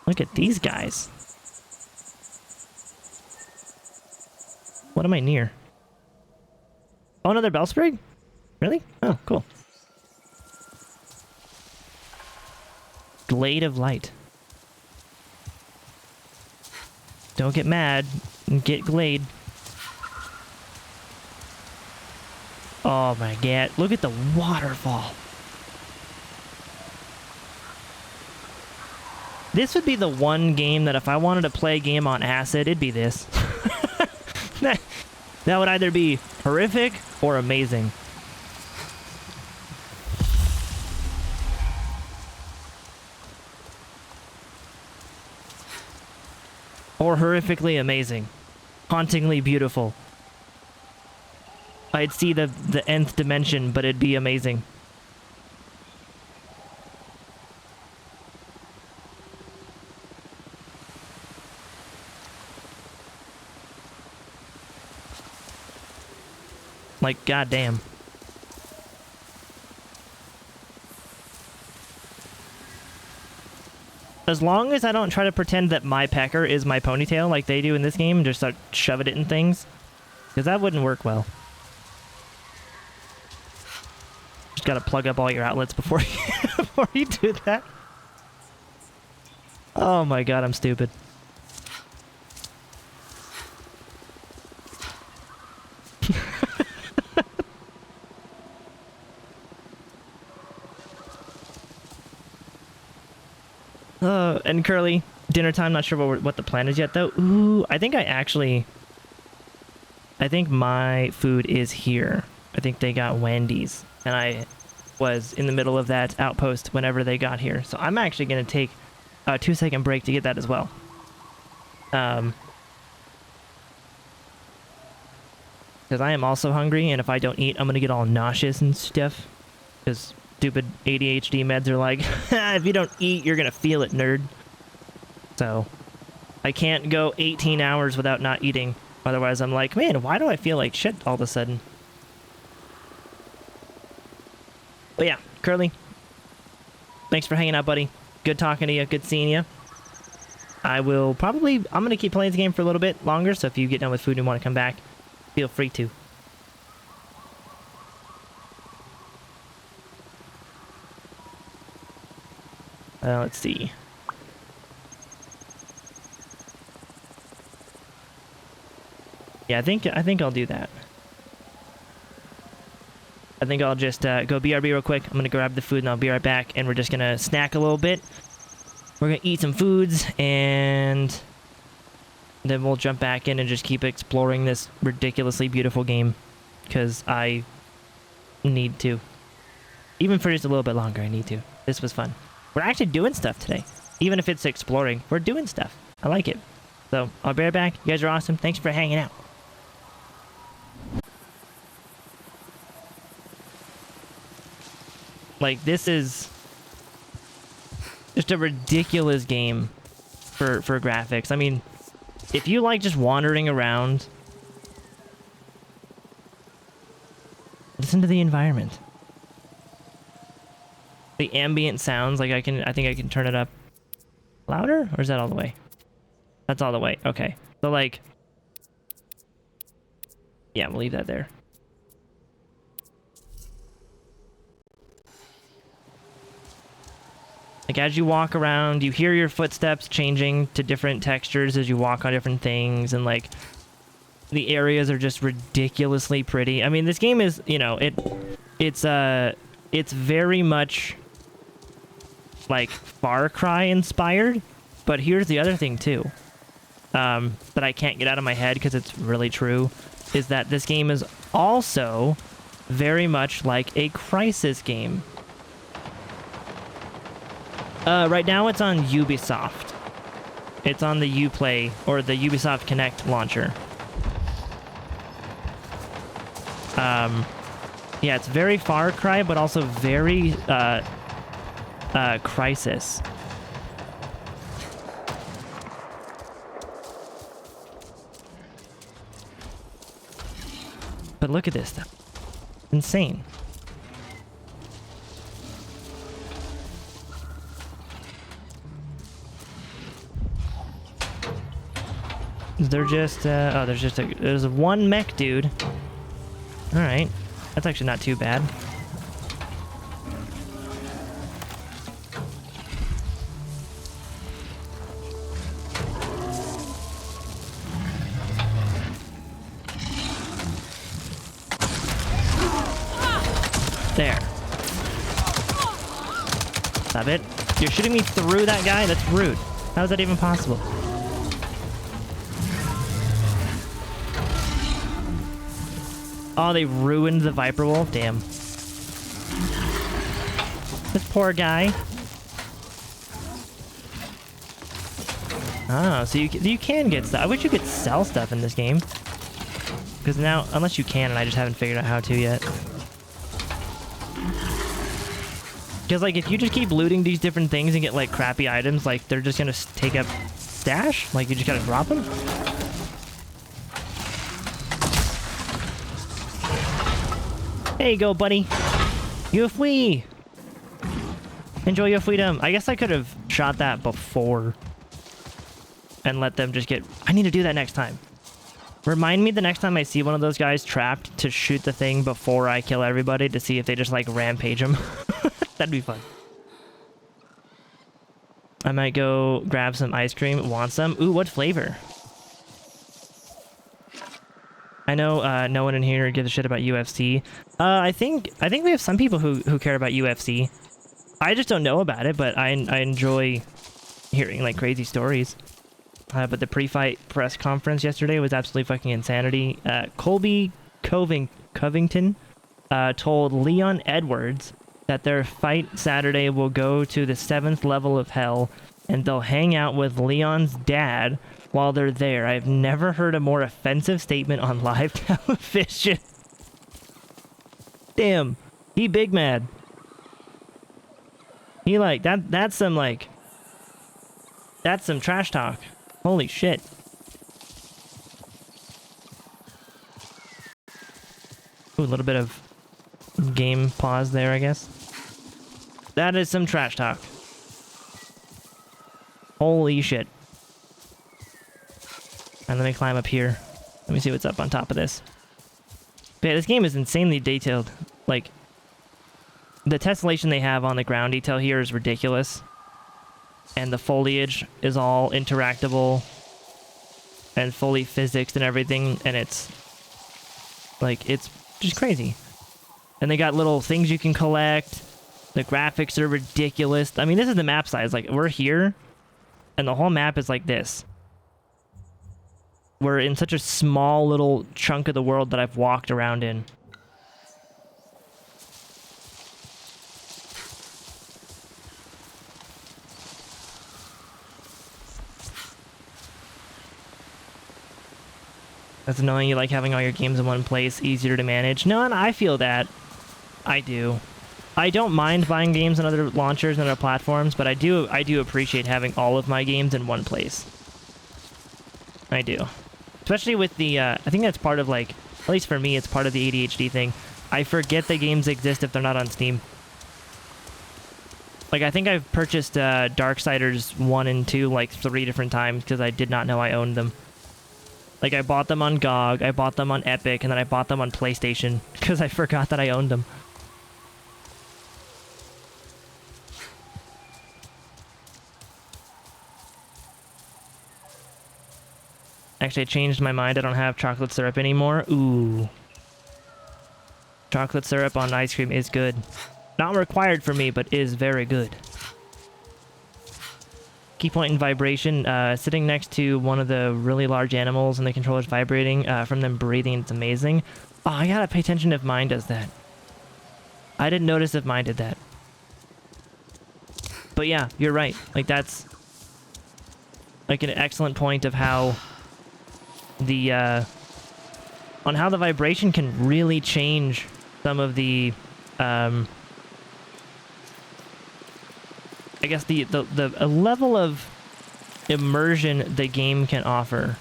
Look at these guys. What am I near? Oh, another Bellsprig? Really? Oh, cool. Glade of Light. Don't get mad. Get Glade. Oh my god. Look at the waterfall. This would be the one game that if I wanted to play a game on acid, it'd be this. That would either be horrific or amazing. Or horrifically amazing. Hauntingly beautiful. I'd see the nth dimension, but it'd be amazing. Like, goddamn. As long as I don't try to pretend that my pecker is my ponytail like they do in this game and just start shoving it in things. Because that wouldn't work well. Just gotta plug up all your outlets before you, before you do that. Oh my god, I'm stupid. And Curly, dinner time, not sure what the plan is yet though. Ooh, I think my food is here. I think they got Wendy's and I was in the middle of that outpost whenever they got here. So I'm actually going to take a 2-second break to get that as well. Because I am also hungry, and if I don't eat, I'm going to get all nauseous and stuff. Because stupid ADHD meds are like, if you don't eat, you're going to feel it, nerd. So I can't go 18 hours without not eating. Otherwise, I'm like, man, why do I feel like shit all of a sudden? But yeah, Curly, thanks for hanging out, buddy. Good talking to you. Good seeing you. I'm going to keep playing this game for a little bit longer, so if you get done with food and want to come back, feel free to. Let's see. Yeah, I think I'll do that. I think I'll just go BRB real quick. I'm gonna grab the food and I'll be right back. And we're just gonna snack a little bit. We're gonna eat some foods and then we'll jump back in and just keep exploring this ridiculously beautiful game. Because I need to. Even for just a little bit longer, I need to. This was fun. We're actually doing stuff today. Even if it's exploring, we're doing stuff. I like it. So I'll be right back. You guys are awesome. Thanks for hanging out. Like, this is just a ridiculous game for graphics. I mean, if you like just wandering around, listen to the environment. The ambient sounds, like I think I can turn it up louder, or is that all the way? That's all the way. Okay. So like, yeah, we'll leave that there. Like, as you walk around, you hear your footsteps changing to different textures as you walk on different things, and like, the areas are just ridiculously pretty. I mean, this game is, you know, it's very much like Far Cry inspired, but here's the other thing too, that I can't get out of my head because it's really true, is that this game is also very much like a Crysis game. Right now it's on Ubisoft. It's on the Uplay, or the Ubisoft Connect launcher. Yeah, it's very Far Cry, but also very, Crysis. But look at this stuff. Insane. They're just, oh, there's one mech dude. Alright. That's actually not too bad. There. Stop it. You're shooting me through that guy? That's rude. How is that even possible? Oh, they ruined the Viper Wolf? Damn. This poor guy. Oh, so you can get stuff. I wish you could sell stuff in this game. Because now, unless you can, and I just haven't figured out how to yet. Because, like, if you just keep looting these different things and get, like, crappy items, like, they're just gonna take up stash? Like, you just gotta drop them? There you go, buddy. Yufui! Enjoy your freedom. I guess I could have shot that before and let them just get... I need to do that next time. Remind me the next time I see one of those guys trapped to shoot the thing before I kill everybody to see if they just, like, rampage them. That'd be fun. I might go grab some ice cream. Want some? Ooh, what flavor? I know no one in here gives a shit about UFC. I think we have some people who care about UFC. I just don't know about it, but I enjoy hearing like crazy stories. But the pre-fight press conference yesterday was absolutely fucking insanity. Colby Covington told Leon Edwards that their fight Saturday will go to the 7th level of hell, and they'll hang out with Leon's dad while they're there. I've never heard a more offensive statement on live television. Damn, he big mad. He like that's some trash talk. Holy shit. Ooh, a little bit of game pause there, I guess. That is some trash talk. Holy shit. And let me climb up here. Let me see what's up on top of this. But yeah, this game is insanely detailed. Like, the tessellation they have on the ground detail here is ridiculous. and the foliage is all interactable and fully physics and everything, and it's like, it's just crazy. And they got little things you can collect. The graphics are ridiculous. I mean, this is the map size. Like, we're here, and the whole map is like this. We're in such a small little chunk of the world that I've walked around in. That's annoying. You like having all your games in one place, easier to manage. No, and I feel that. I do. I don't mind buying games on other launchers and other platforms, but I do appreciate having all of my games in one place. I do. Especially with the, I think that's part of, like, at least for me, it's part of the ADHD thing. I forget the games exist if they're not on Steam. Like, I think I've purchased Darksiders 1 and 2 like 3 different times because I did not know I owned them. Like, I bought them on GOG, I bought them on Epic, and then I bought them on PlayStation because I forgot that I owned them. Actually, I changed my mind. I don't have chocolate syrup anymore. Ooh. Chocolate syrup on ice cream is good. Not required for me, but is very good. Key point and vibration. Sitting next to one of the really large animals and the controller's vibrating from them breathing. It's amazing. Oh, I gotta pay attention if mine does that. I didn't notice if mine did that. But yeah, you're right. Like, that's like an excellent point of how the on how the vibration can really change some of the I guess the level of immersion the game can offer.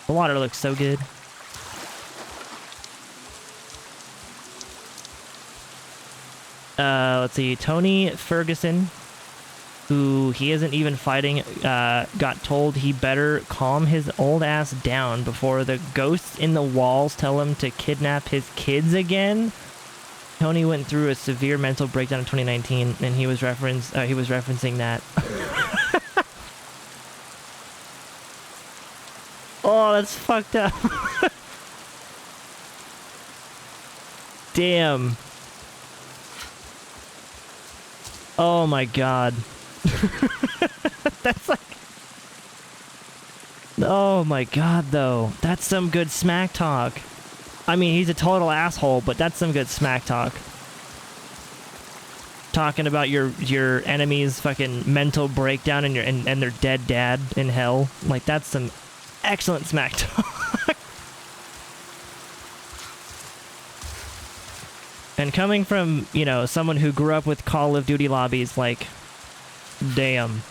The water looks so good. Let's see. Tony Ferguson, who he isn't even fighting, got told he better calm his old ass down before the ghosts in the walls tell him to kidnap his kids again. Tony went through a severe mental breakdown in 2019, and he was referencing that. Oh, that's fucked up. Damn. Oh my god. That's like... Oh my god, though. That's some good smack talk. I mean, he's a total asshole, but that's some good smack talk. Talking about your enemy's fucking mental breakdown and and their dead dad in hell. Like, that's some excellent smack talk. And coming from, you know, someone who grew up with Call of Duty lobbies, like, damn.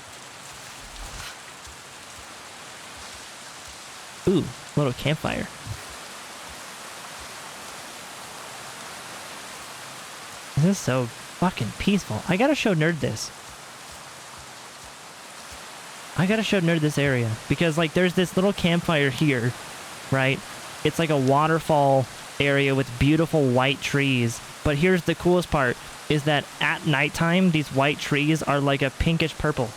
Ooh, little campfire. This is so fucking peaceful. I gotta show Nerd this. I gotta show Nerd this area. Because, like, there's this little campfire here, right? It's like a waterfall area with beautiful white trees. But here's the coolest part, is that at nighttime, these white trees are like a pinkish purple.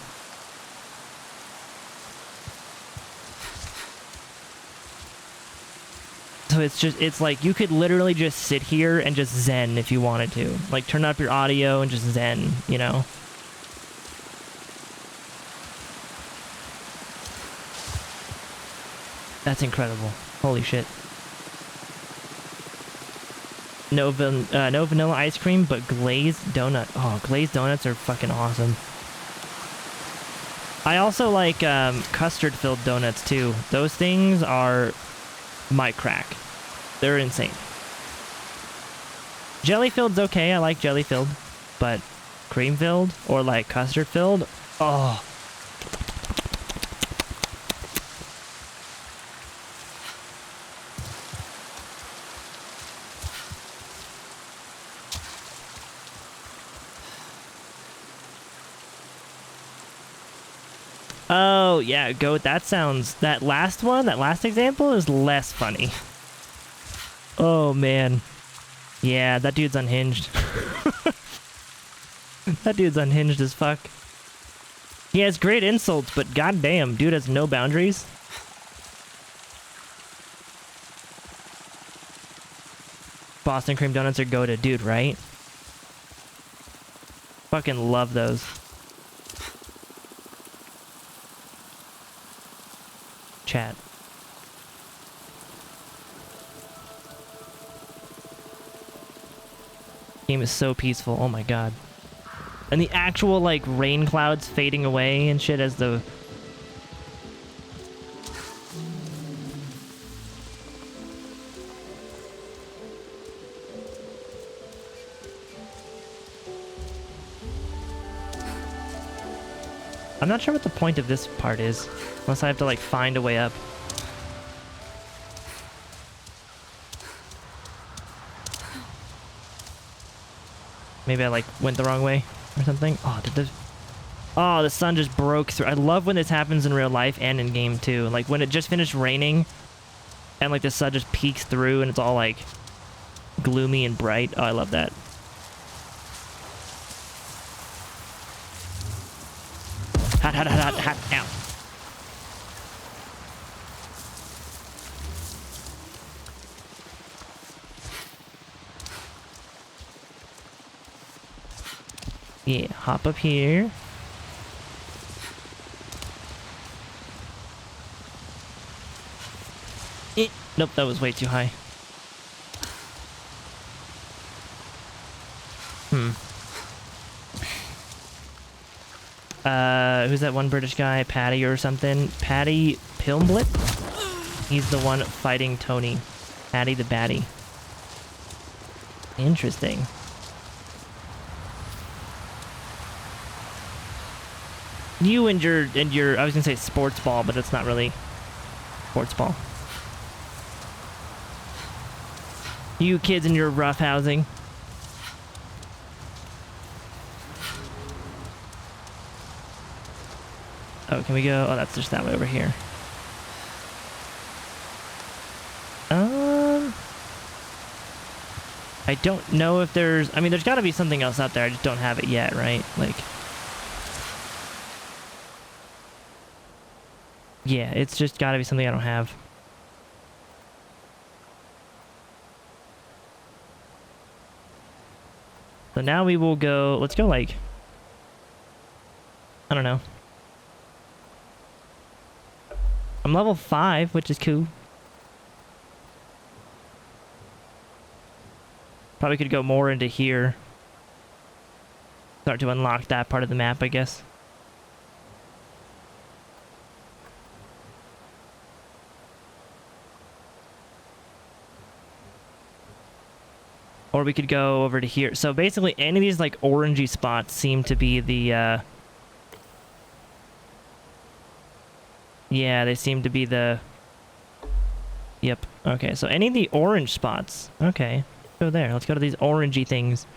So it's like you could literally just sit here and just zen if you wanted to. Like, turn up your audio and just zen, you know? That's incredible. Holy shit. No vanilla ice cream, but glazed donut. Oh, glazed donuts are fucking awesome. I also like custard-filled donuts, too. Those things are my crack. They're insane. Jelly-filled's okay. I like jelly-filled. But cream-filled or, like, custard-filled? Oh. Oh, yeah, goat. That sounds... That last one, that last example is less funny. Oh, man. Yeah, that dude's unhinged. That dude's unhinged as fuck. He has great insults, but goddamn, dude has no boundaries. Boston cream donuts are goated, dude, right? Fucking love those. Chat. Game is so peaceful. Oh my god. And the actual like rain clouds fading away and shit as the I'm not sure what the point of this part is, unless I have to like find a way up. Maybe I like went the wrong way or something. Oh, the sun just broke through. I love when this happens in real life and in game too. Like when it just finished raining and like the sun just peeks through and it's all like gloomy and bright. Oh, I love that. Hot, hot, hot, hot, hot. Ow. Yeah, hop up here. Nope, that was way too high. Who's that one British guy? Paddy or something? Paddy Pilmblip? He's the one fighting Tony. Paddy the baddie. Interesting. You and your I was gonna say sports ball, but it's not really sports ball. You kids and your rough housing. Oh, can we go? Oh, that's just that way over here. I don't know if there's... I mean, there's got to be something else out there. I just don't have it yet, right? Like... Yeah, it's just got to be something I don't have. So now we will go... Let's go, like... I don't know. I'm level 5, which is cool. Probably could go more into here. Start to unlock that part of the map, I guess. Or we could go over to here. So basically any of these like orangey spots seem to be the yeah, they seem to be the... Yep. Okay, so any of the orange spots. Okay. Go there. Let's go to these orangey things.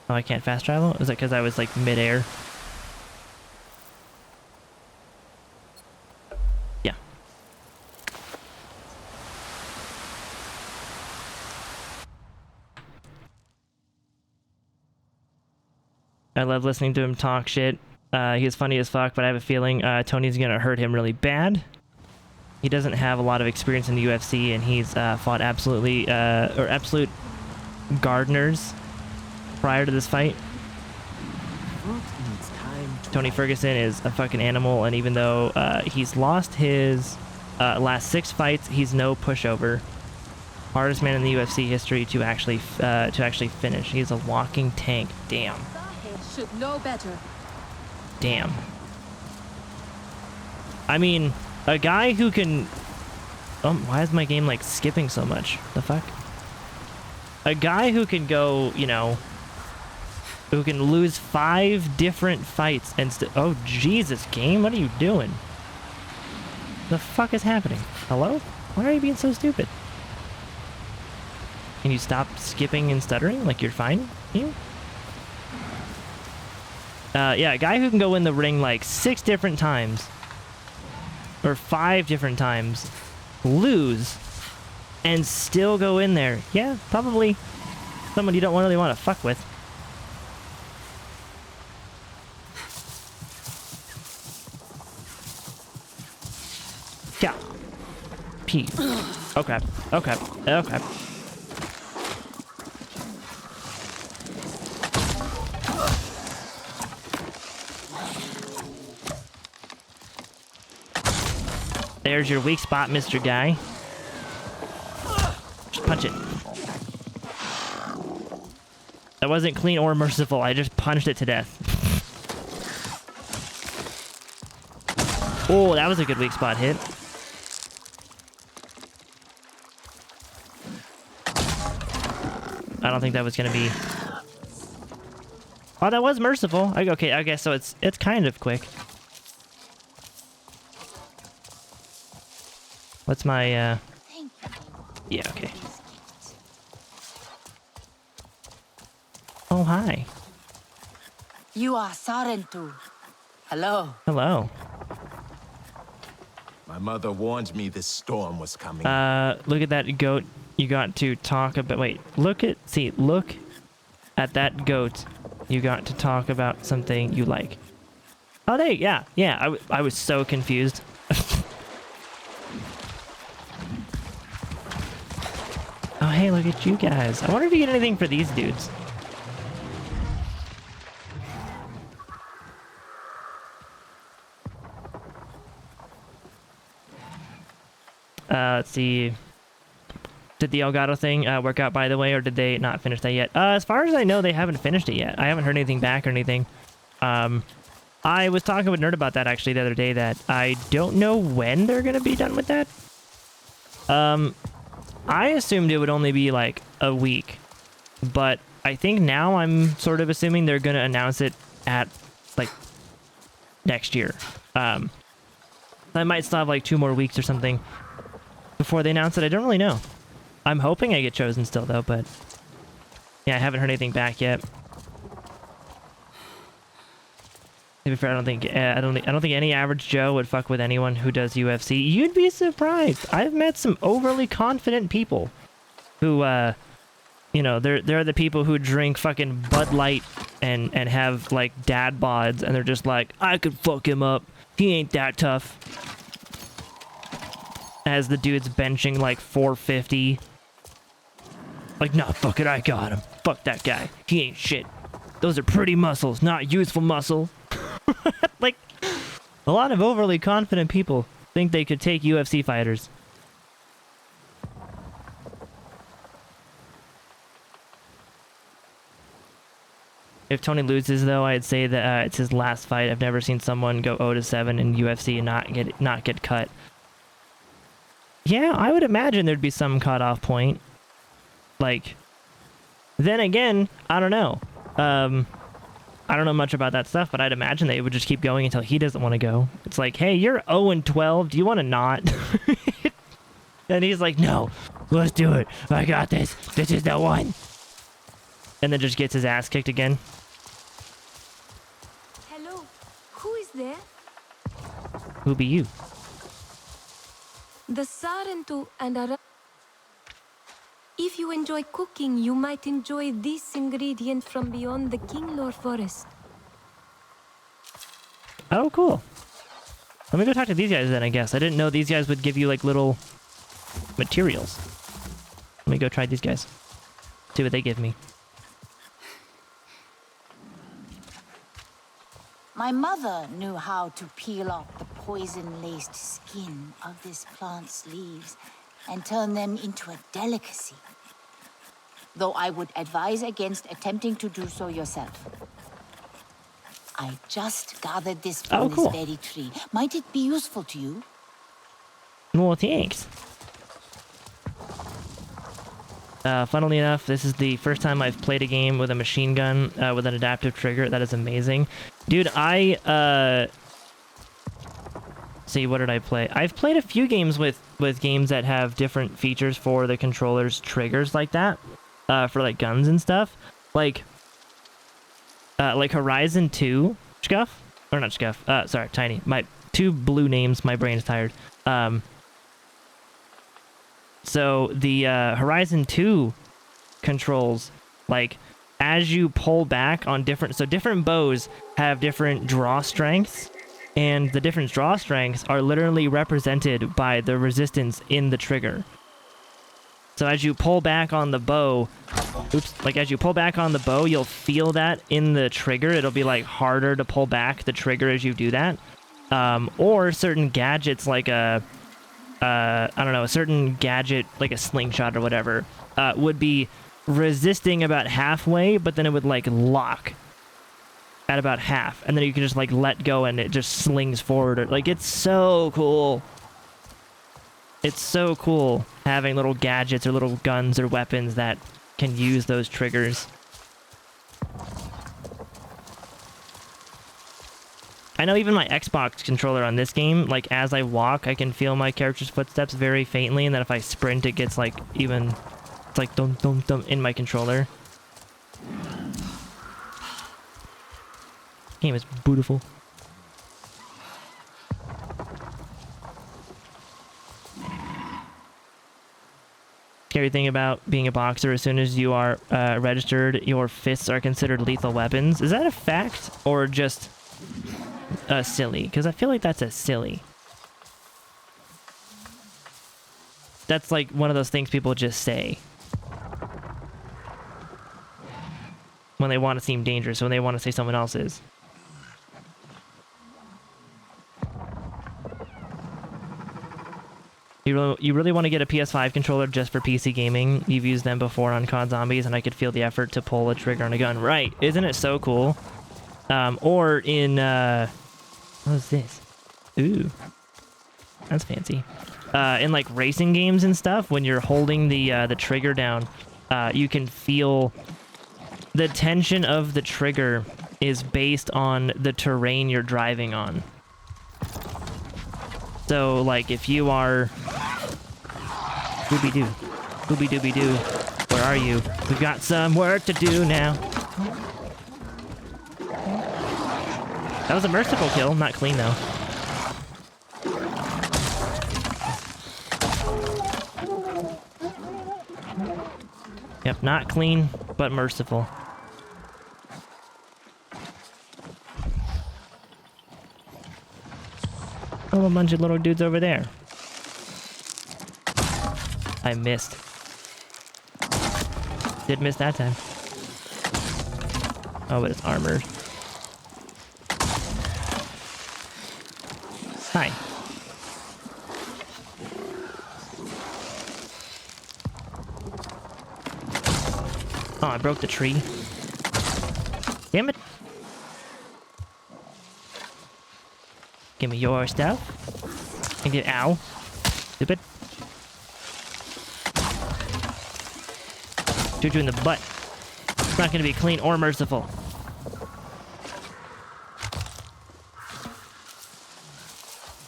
Oh, I can't fast travel? Is it because I was like mid-air? Yeah. I love listening to him talk shit. He's funny as fuck, but I have a feeling Tony's gonna hurt him really bad. He doesn't have a lot of experience in the UFC, and he's fought absolute gardeners prior to this fight. Tony Ferguson is a fucking animal, and even though he's lost his last 6 fights, he's no pushover. Hardest man in the UFC history to actually finish. He's a walking tank. Damn. Should know better. Damn. I mean, a guy who can... why is my game, like, skipping so much? The fuck? A guy who can go, you know... Who can lose 5 different fights and oh, Jesus, game? What are you doing? The fuck is happening? Hello? Why are you being so stupid? Can you stop skipping and stuttering? Like, you're fine? You? Yeah, a guy who can go in the ring like 6 different times. Or 5 different times. Lose. And still go in there. Yeah, probably someone you don't really want to fuck with. Yeah. P. Okay. Okay. Okay. There's your weak spot, Mr. Guy. Just punch it. That wasn't clean or merciful. I just punched it to death. Oh, that was a good weak spot hit. I don't think that was gonna be... Oh, that was merciful. Okay, I guess so. It's kind of quick. What's my, Yeah, okay. Oh, hi. You are Sarentu. Hello. Hello. My mother warned me this storm was coming. Look at that goat. You got to talk about... Wait, look at that goat. You got to talk about something you like. Oh, there, yeah. I was so confused. Oh, hey, look at you guys. I wonder if you get anything for these dudes. Let's see. Did the Elgato thing work out, by the way, or did they not finish that yet? As far as I know, they haven't finished it yet. I haven't heard anything back or anything. I was talking with Nerd about that, actually, the other day, that I don't know when they're going to be done with that. I assumed it would only be like a week, but I think now I'm sort of assuming they're going to announce it at like next year. I might still have like 2 more weeks or something before they announce it. I don't really know. I'm hoping I get chosen still though, but yeah, I haven't heard anything back yet. To be fair, I don't think any average Joe would fuck with anyone who does UFC. You'd be surprised. I've met some overly confident people who, you know, they're the people who drink fucking Bud Light and have like dad bods, and they're just like, I could fuck him up. He ain't that tough. As the dude's benching like 450. Like, nah, fuck it, I got him. Fuck that guy. He ain't shit. Those are pretty muscles, not useful muscle. Like, a lot of overly confident people think they could take UFC fighters. If Tony loses, though, I'd say that it's his last fight. I've never seen someone go 0-7 in UFC and not get cut. Yeah, I would imagine there'd be some cutoff point. Like, then again, I don't know. I don't know much about that stuff, but I'd imagine they would just keep going until he doesn't want to go. It's like, hey, you're 0-12. Do you want to not? And he's like, no, let's do it. I got this. This is the one. And then just gets his ass kicked again. Hello, who is there? Who be you? The Sarentu and Ara. If you enjoy cooking, you might enjoy this ingredient from beyond the Kinglor forest. Oh, cool. Let me go talk to these guys then, I guess. I didn't know these guys would give you, like, little materials. Let me go try these guys. See what they give me. My mother knew how to peel off the poison-laced skin of this plant's leaves and turn them into a delicacy. Though I would advise against attempting to do so yourself. I just gathered this from cool. this very tree. Might it be useful to you? Well, thanks. Funnily enough, this is the first time I've played a game with a machine gun with an adaptive trigger. That is amazing. Dude, see, what did I play? I've played a few games with games that have different features for the controller's triggers like that. For like guns and stuff. Like Horizon 2 Scuff? Or not Scuff. Sorry, Tiny. My two blue names. My brain's tired. So the Horizon 2 controls, like, as you pull back on different bows have different draw strengths, and the different draw strengths are literally represented by the resistance in the trigger. So as you pull back on the bow, as you pull back on the bow, you'll feel that in the trigger. It'll be like harder to pull back the trigger as you do that. Or certain gadgets like I don't know, a certain gadget like a slingshot or whatever, would be resisting about halfway, but then it would like lock at about half, and then you can just like let go and it just slings forward. Like, it's so cool. It's so cool having little gadgets or little guns or weapons that can use those triggers. I know even my Xbox controller on this game, like, as I walk, I can feel my character's footsteps very faintly, and then if I sprint, it gets like even, it's like dum dum dum in my controller. This game is beautiful. Scary thing about being a boxer, as soon as you are registered, your fists are considered lethal weapons. Is that a fact or just silly? Because I feel like that's a silly. That's like one of those things people just say when they want to seem dangerous, when they want to say someone else is. You really want to get a PS5 controller just for PC gaming. You've used them before on COD Zombies, and I could feel the effort to pull a trigger on a gun. Right, isn't it so cool? Or in, what is this? Ooh, that's fancy. In like racing games and stuff, when you're holding the trigger down, you can feel the tension of the trigger is based on the terrain you're driving on. So, like, if you are... Scooby-Doo. Scooby-Dooby-Doo. Where are you? We've got some work to do now. That was a merciful kill. Not clean, though. Yep, not clean, but merciful. Oh, a bunch of little dudes over there. I missed. Did miss that time. Oh, but it's armored. Hi. Oh, I broke the tree. Damn it. Give me your stuff. And get ow. Stupid. Shoot you in the butt. It's not gonna be clean or merciful.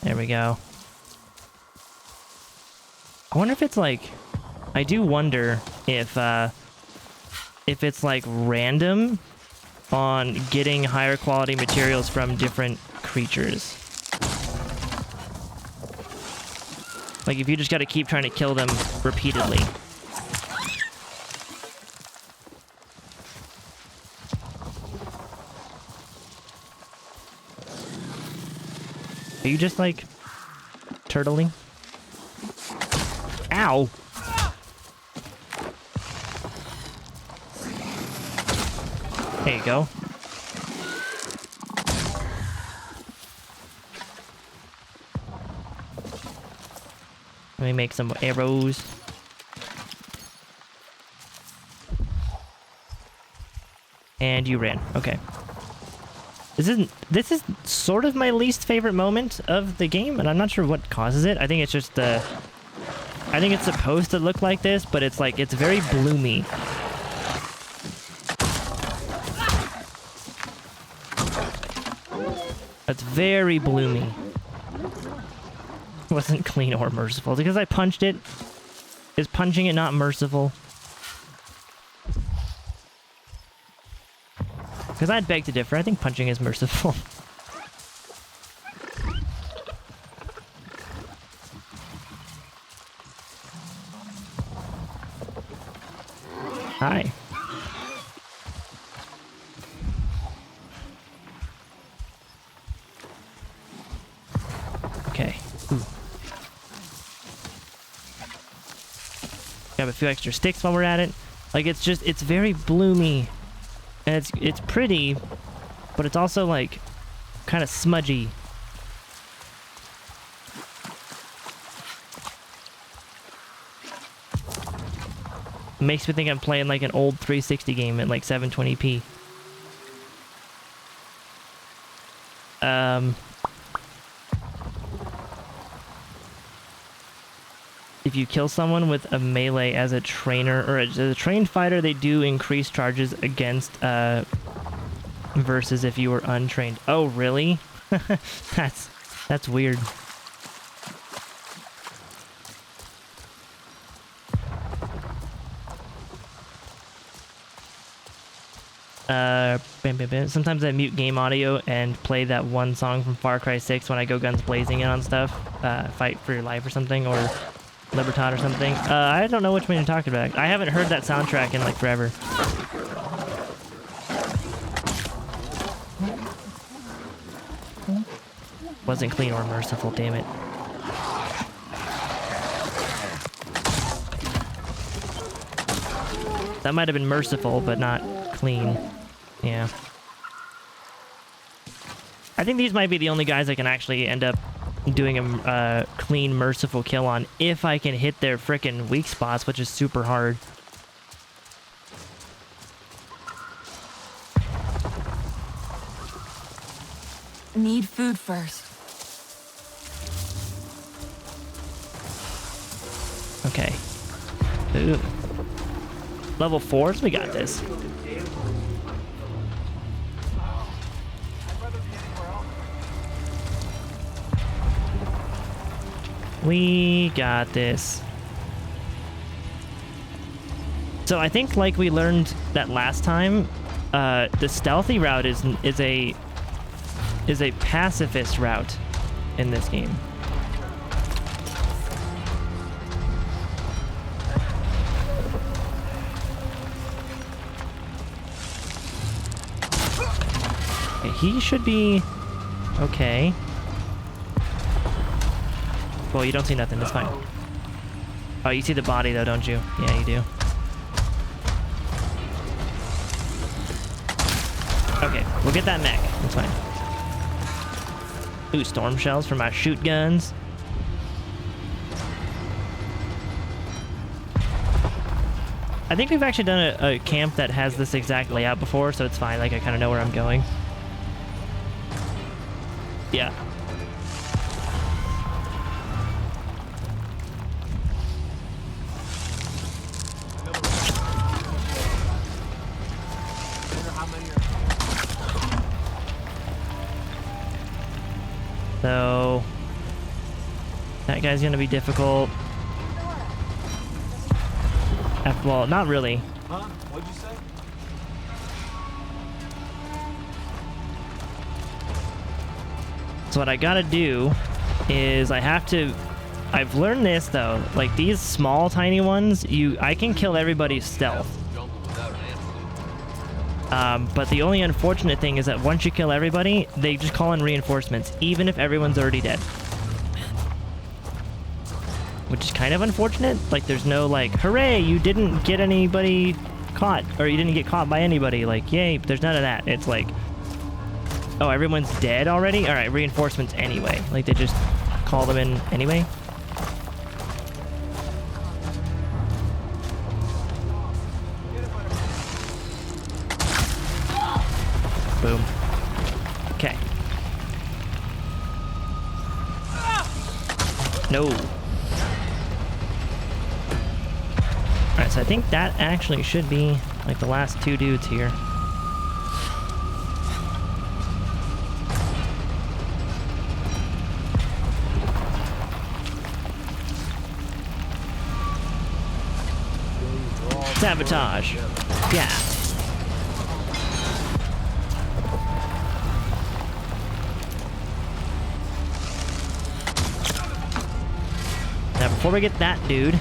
There we go. I wonder if it's like... I do wonder if it's like random on getting higher quality materials from different creatures. Like, if you just gotta keep trying to kill them repeatedly. Are you just, like, turtling? Ow! There you go. Let me make some arrows. And you ran. Okay. This is sort of my least favorite moment of the game, and I'm not sure what causes it. I think it's just the... I think it's supposed to look like this, but it's like, it's very bloomy. It's very bloomy. Wasn't clean or merciful. Because I punched it. Is punching it not merciful? Because Because I'd beg to differ. I think punching is merciful. Hi. Okay. Ooh. Grab a few extra sticks while we're at it. Like, it's very bloomy. And it's pretty, but it's also, like, kind of smudgy. Makes me think I'm playing, like, an old 360 game at, like, 720p. If you kill someone with a melee as a trainer or as a trained fighter, they do increase charges against versus if you were untrained. Oh, really? that's weird. Bam, bam, bam. Sometimes I mute game audio and play that one song from Far Cry 6 when I go guns blazing in on stuff. Fight for your life or something, or Libertad or something. I don't know which one you're talking about. I haven't heard that soundtrack in like forever. Wasn't clean or merciful, damn it. That might have been merciful, but not clean. Yeah. I think these might be the only guys I can actually end up doing a clean, merciful kill on if I can hit their frickin' weak spots, which is super hard. Need food first. Okay. Ooh. Level 4s, we got this. We got this. So I think, like we learned that last time, the stealthy route is a pacifist route in this game. Okay, he should be okay. Well, you don't see nothing. It's fine. Oh, you see the body, though, don't you? Yeah, you do. Okay, we'll get that mech. It's fine. Ooh, storm shells for my shoot guns. I think we've actually done a camp that has this exact layout before, so it's fine. Like, I kind of know where I'm going. Yeah. So that guy's gonna be difficult. Well, not really. Huh? What'd you say? So what I gotta do is I've learned this though, like these small tiny ones, I can kill everybody's stealth. But the only unfortunate thing is that once you kill everybody, they just call in reinforcements, even if everyone's already dead. Which is kind of unfortunate. Like, there's no, like, hooray, you didn't get anybody caught, or you didn't get caught by anybody. Like, yay, there's none of that. It's like, oh, everyone's dead already? All right, reinforcements anyway. Like, they just call them in anyway. Boom. Okay. No. Alright, so I think that actually should be like the last two dudes here. Sabotage. Yeah. before we get that dude,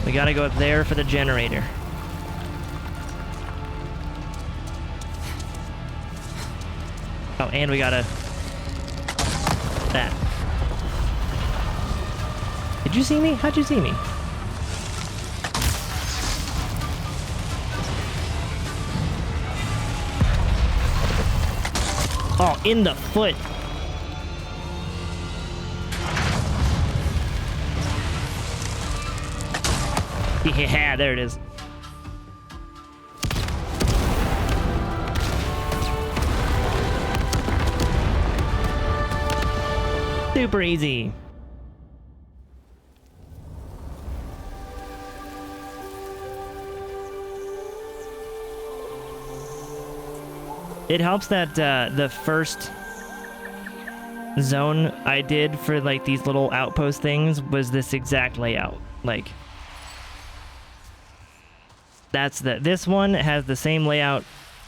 we gotta go up there for the generator. Oh, and we gotta... that. Did you see me? How'd you see me? Oh, in the foot. Yeah, there it is. Super easy. It helps that the first zone I did for like these little outpost things was this exact layout. Like, that's this one has the same layout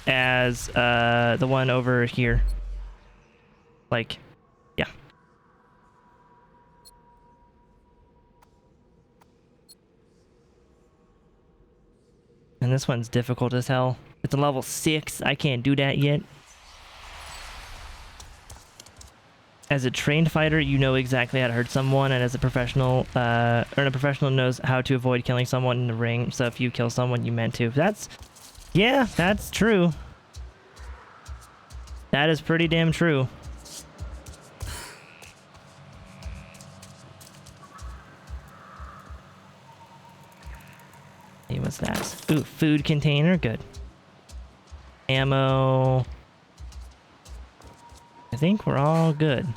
as the one over here. Like, yeah. And this one's difficult as hell. It's a level 6. I can't do that yet. As a trained fighter, you know exactly how to hurt someone, and as a professional, a professional knows how to avoid killing someone in the ring. So if you kill someone, you meant to. Yeah, that's true. That is pretty damn true. Hey, what's that? Ooh, food container, good. Ammo. I think we're all good.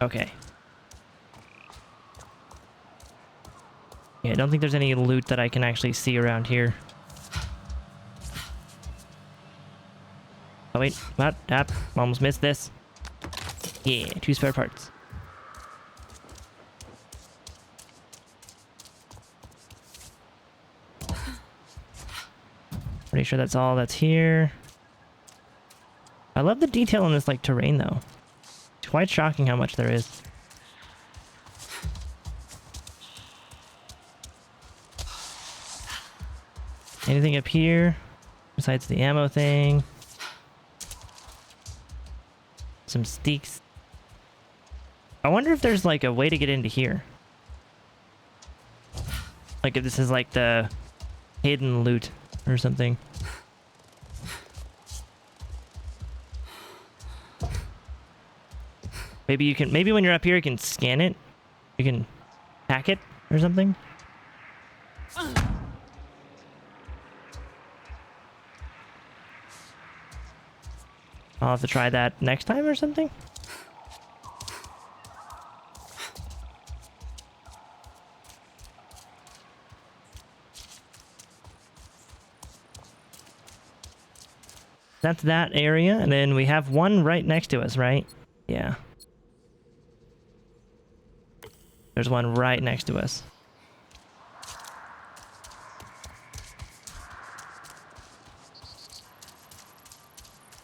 Okay. Yeah, I don't think there's any loot that I can actually see around here. Oh wait, what? Almost missed this. Yeah, 2 spare parts. Pretty sure that's all that's here. I love the detail in this like terrain though. It's quite shocking how much there is. Anything up here besides the ammo thing? Some steaks. I wonder if there's like a way to get into here. Like if this is like the hidden loot or something. Maybe you can, maybe when you're up here you can scan it. You can hack it or something. I'll have to try that next time or something. That's that area, and then we have one right next to us, right? Yeah. There's one right next to us.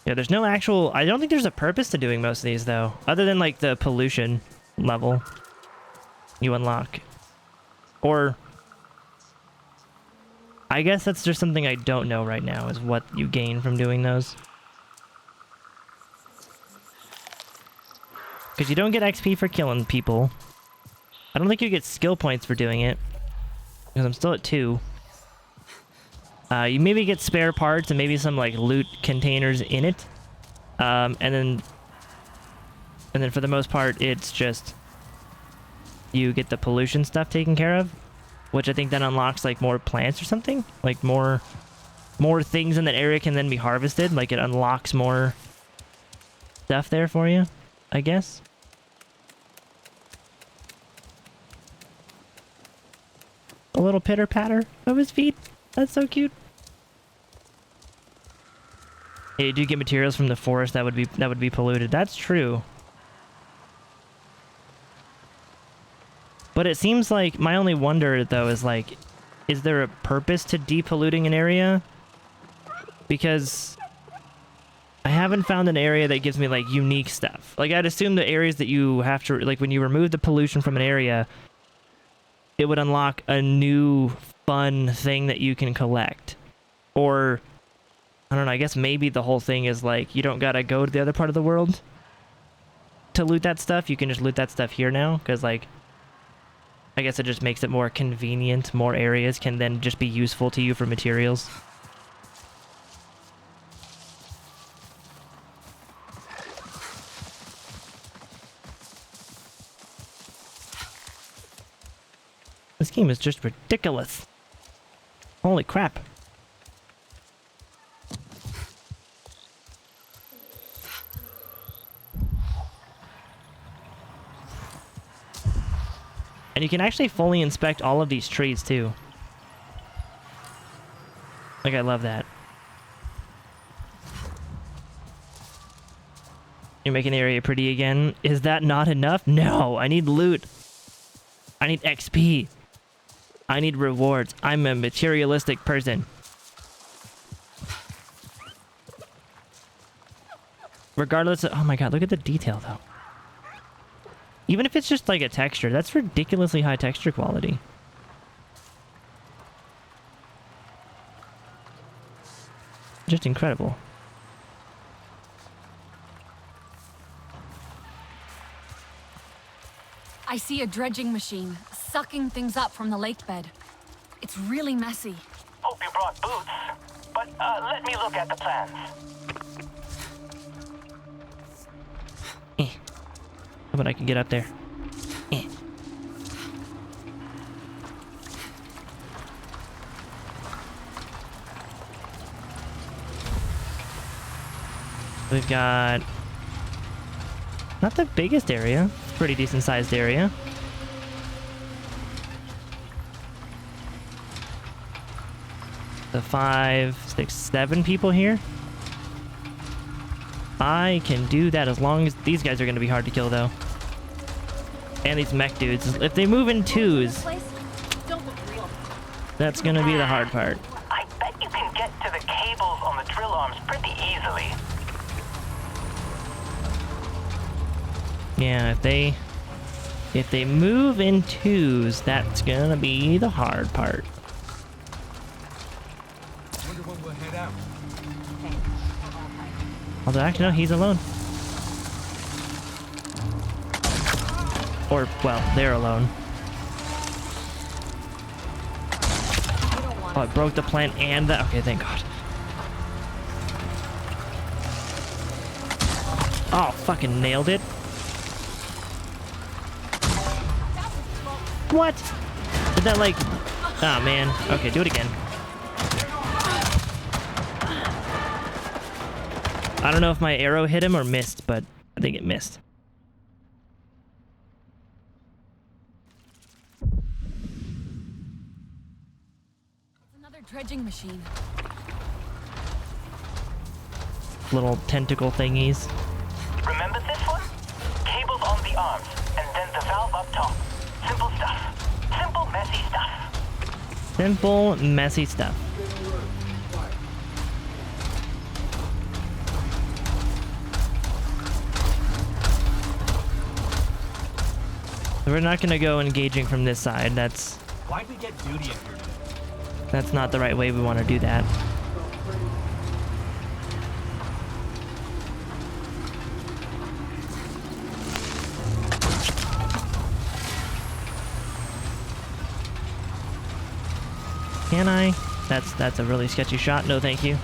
Yeah, there's no actual... I don't think there's a purpose to doing most of these, though. Other than, like, the pollution level you unlock. Or... I guess that's just something I don't know right now, is what you gain from doing those. Because you don't get XP for killing people. I don't think you get skill points for doing it. Because I'm still at 2. You maybe get spare parts and maybe some like loot containers in it. And then for the most part, it's just you get the pollution stuff taken care of, which I think then unlocks like more plants or something, like more things in that area can then be harvested. Like it unlocks more stuff there for you, I guess. A little pitter patter of his feet. That's so cute. Yeah, you do get materials from the forest that would be polluted. That's true. But it seems like my only wonder though is like, is there a purpose to depolluting an area? Because I haven't found an area that gives me like unique stuff. Like I'd assume the areas that you have to, like when you remove the pollution from an area, it would unlock a new fun thing that you can collect. Or, I don't know, I guess maybe the whole thing is like, you don't gotta go to the other part of the world to loot that stuff. You can just loot that stuff here now, because like, I guess it just makes it more convenient. More areas can then just be useful to you for materials. This game is just ridiculous. Holy crap. And you can actually fully inspect all of these trees too. Like, I love that. You're making the area pretty again. Is that not enough? No, I need loot. I need XP. I need rewards. I'm a materialistic person. Regardless of... Oh my god, look at the detail though. Even if it's just like a texture, that's ridiculously high texture quality. Just incredible. I see a dredging machine, sucking things up from the lake bed. It's really messy. Hope you brought boots. But let me look at the plans. How about I can get up there? We've got... not the biggest area. Pretty decent sized area. The 5, 6, 7 people here. I can do that as long as... these guys are going to be hard to kill though. And these mech dudes. If they move in twos, that's going to be the hard part. I bet you can get to the cables on the drill arms pretty easily. Yeah, if they move in twos, that's going to be the hard part. Wonder when we'll head out. Although, actually, no, he's alone. Or, well, they're alone. Oh, it broke the plant and the... okay, thank God. Oh, fucking nailed it. What? Did that, like... oh, man. Okay, do it again. I don't know if my arrow hit him or missed, but I think it missed. Another dredging machine. Little tentacle thingies. Remember this one? Cables on the arms, and then the valve up top. Simple stuff. Simple, messy stuff. Simple, messy stuff. We're not gonna go engaging from this side. Why'd we get duty in here today? That's not the right way we want to do that. Can I? That's a really sketchy shot. No, thank you.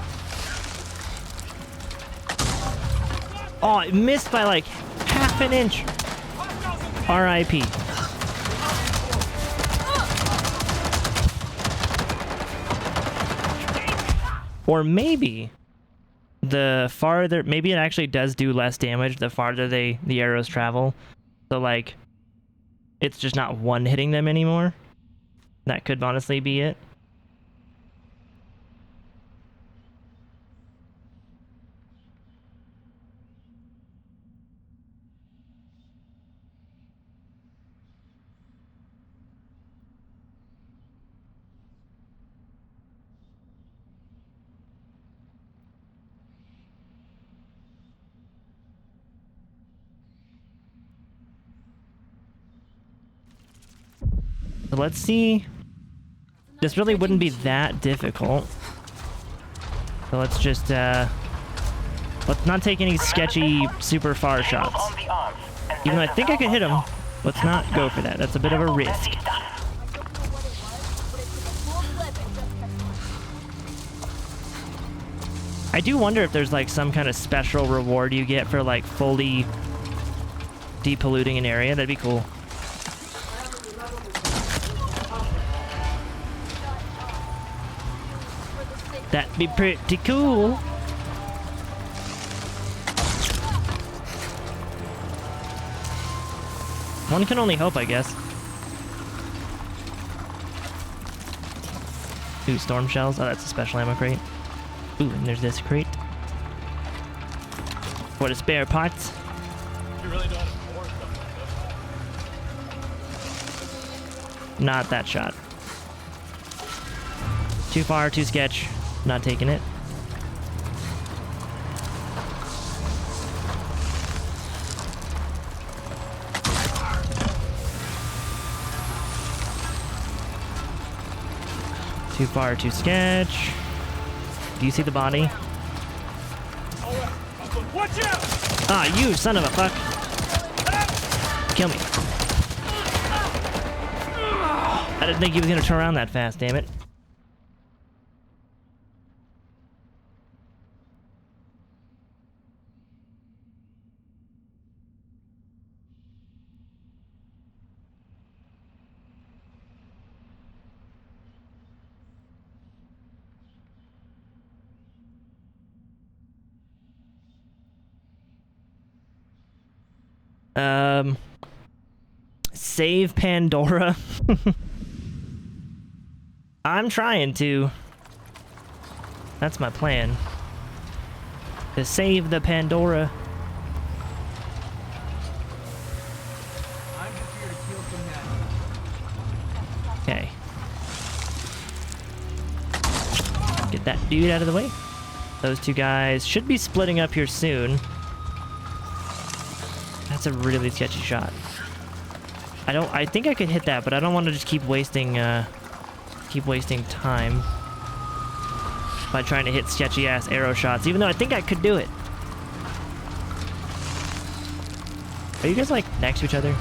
Oh, it missed by like half an inch. R.I.P. Or maybe the farther, maybe it actually does do less damage the farther the arrows travel. So like, it's just not one hitting them anymore. That could honestly be it. So let's see. This really wouldn't be that difficult. So let's just, let's not take any sketchy, super far shots. Even though I think I could hit him, let's not go for that. That's a bit of a risk. I do wonder if there's like some kind of special reward you get for like fully depolluting an area. That'd be cool. That'd be pretty cool. One can only hope, I guess. Ooh, storm shells. Oh, that's a special ammo crate. Ooh, and there's this crate. For the spare parts. You really know how to pour stuff like this? Not that shot. Too far, too sketch. Not taking it. Too far, too sketch. Do you see the body? Watch out! Ah, you son of a fuck. Kill me. I didn't think he was gonna turn around that fast, damn it. Save Pandora. I'm trying to. That's my plan. To save the Pandora. I'm just here to kill some Okay. Get that dude out of the way. Those two guys should be splitting up here soon. That's a really sketchy shot. I think I could hit that, but I don't want to just keep wasting time by trying to hit sketchy ass arrow shots, even though I think I could do it. Are you guys like next to each other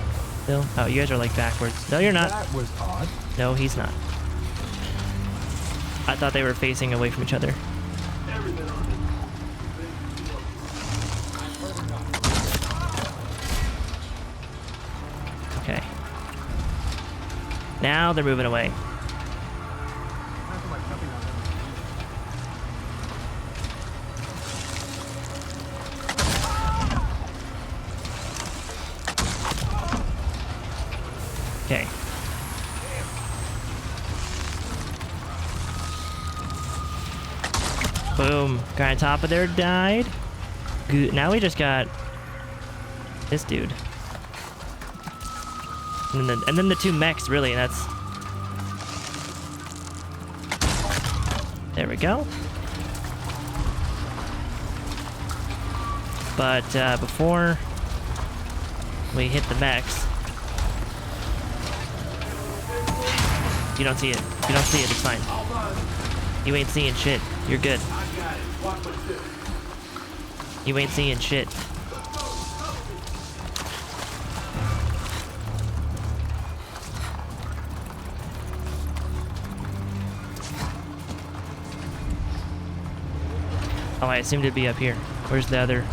still? Oh, you guys are like backwards. No, you're not. That was odd. No, he's not. I thought they were facing away from each other. Okay. Now they're moving away. Okay. Boom. Guy on top of there died. Good. Now we just got this dude. And then the two mechs, really, that's... There we go. But before we hit the mechs... You don't see it. If you don't see it, it's fine. You ain't seeing shit. You're good. You ain't seeing shit. Oh, I assumed it'd be up here. Where's the other?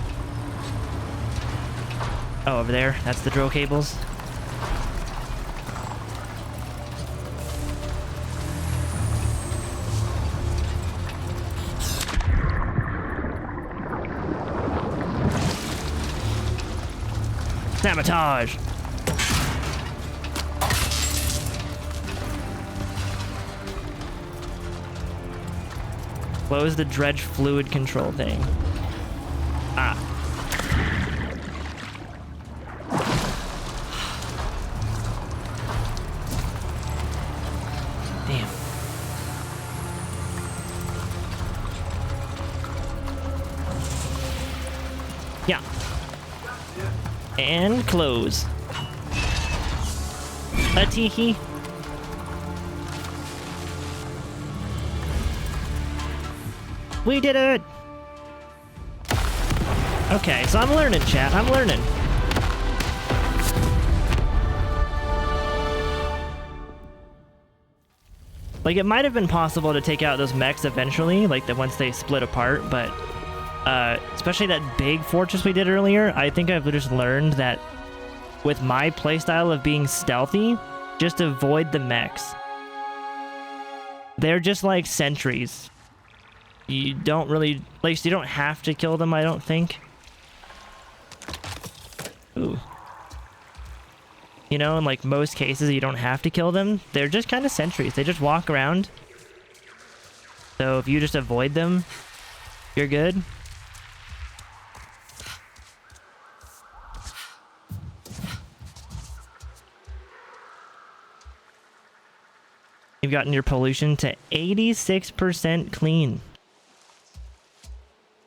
Oh, over there. That's the drill cables. Sabotage! What was the dredge fluid control thing? Ah. Damn. Yeah. And close. A teehee. We did it! Okay, so I'm learning, chat. I'm learning. Like, it might have been possible to take out those mechs eventually, like, once they split apart, but especially that big fortress we did earlier, I think I've just learned that with my playstyle of being stealthy, just avoid the mechs. They're just like sentries. You don't really, like, you don't have to kill them, I don't think. Ooh. You know, in like most cases, you don't have to kill them. They're just kind of sentries. They just walk around. So if you just avoid them, you're good. You've gotten your pollution to 86% clean.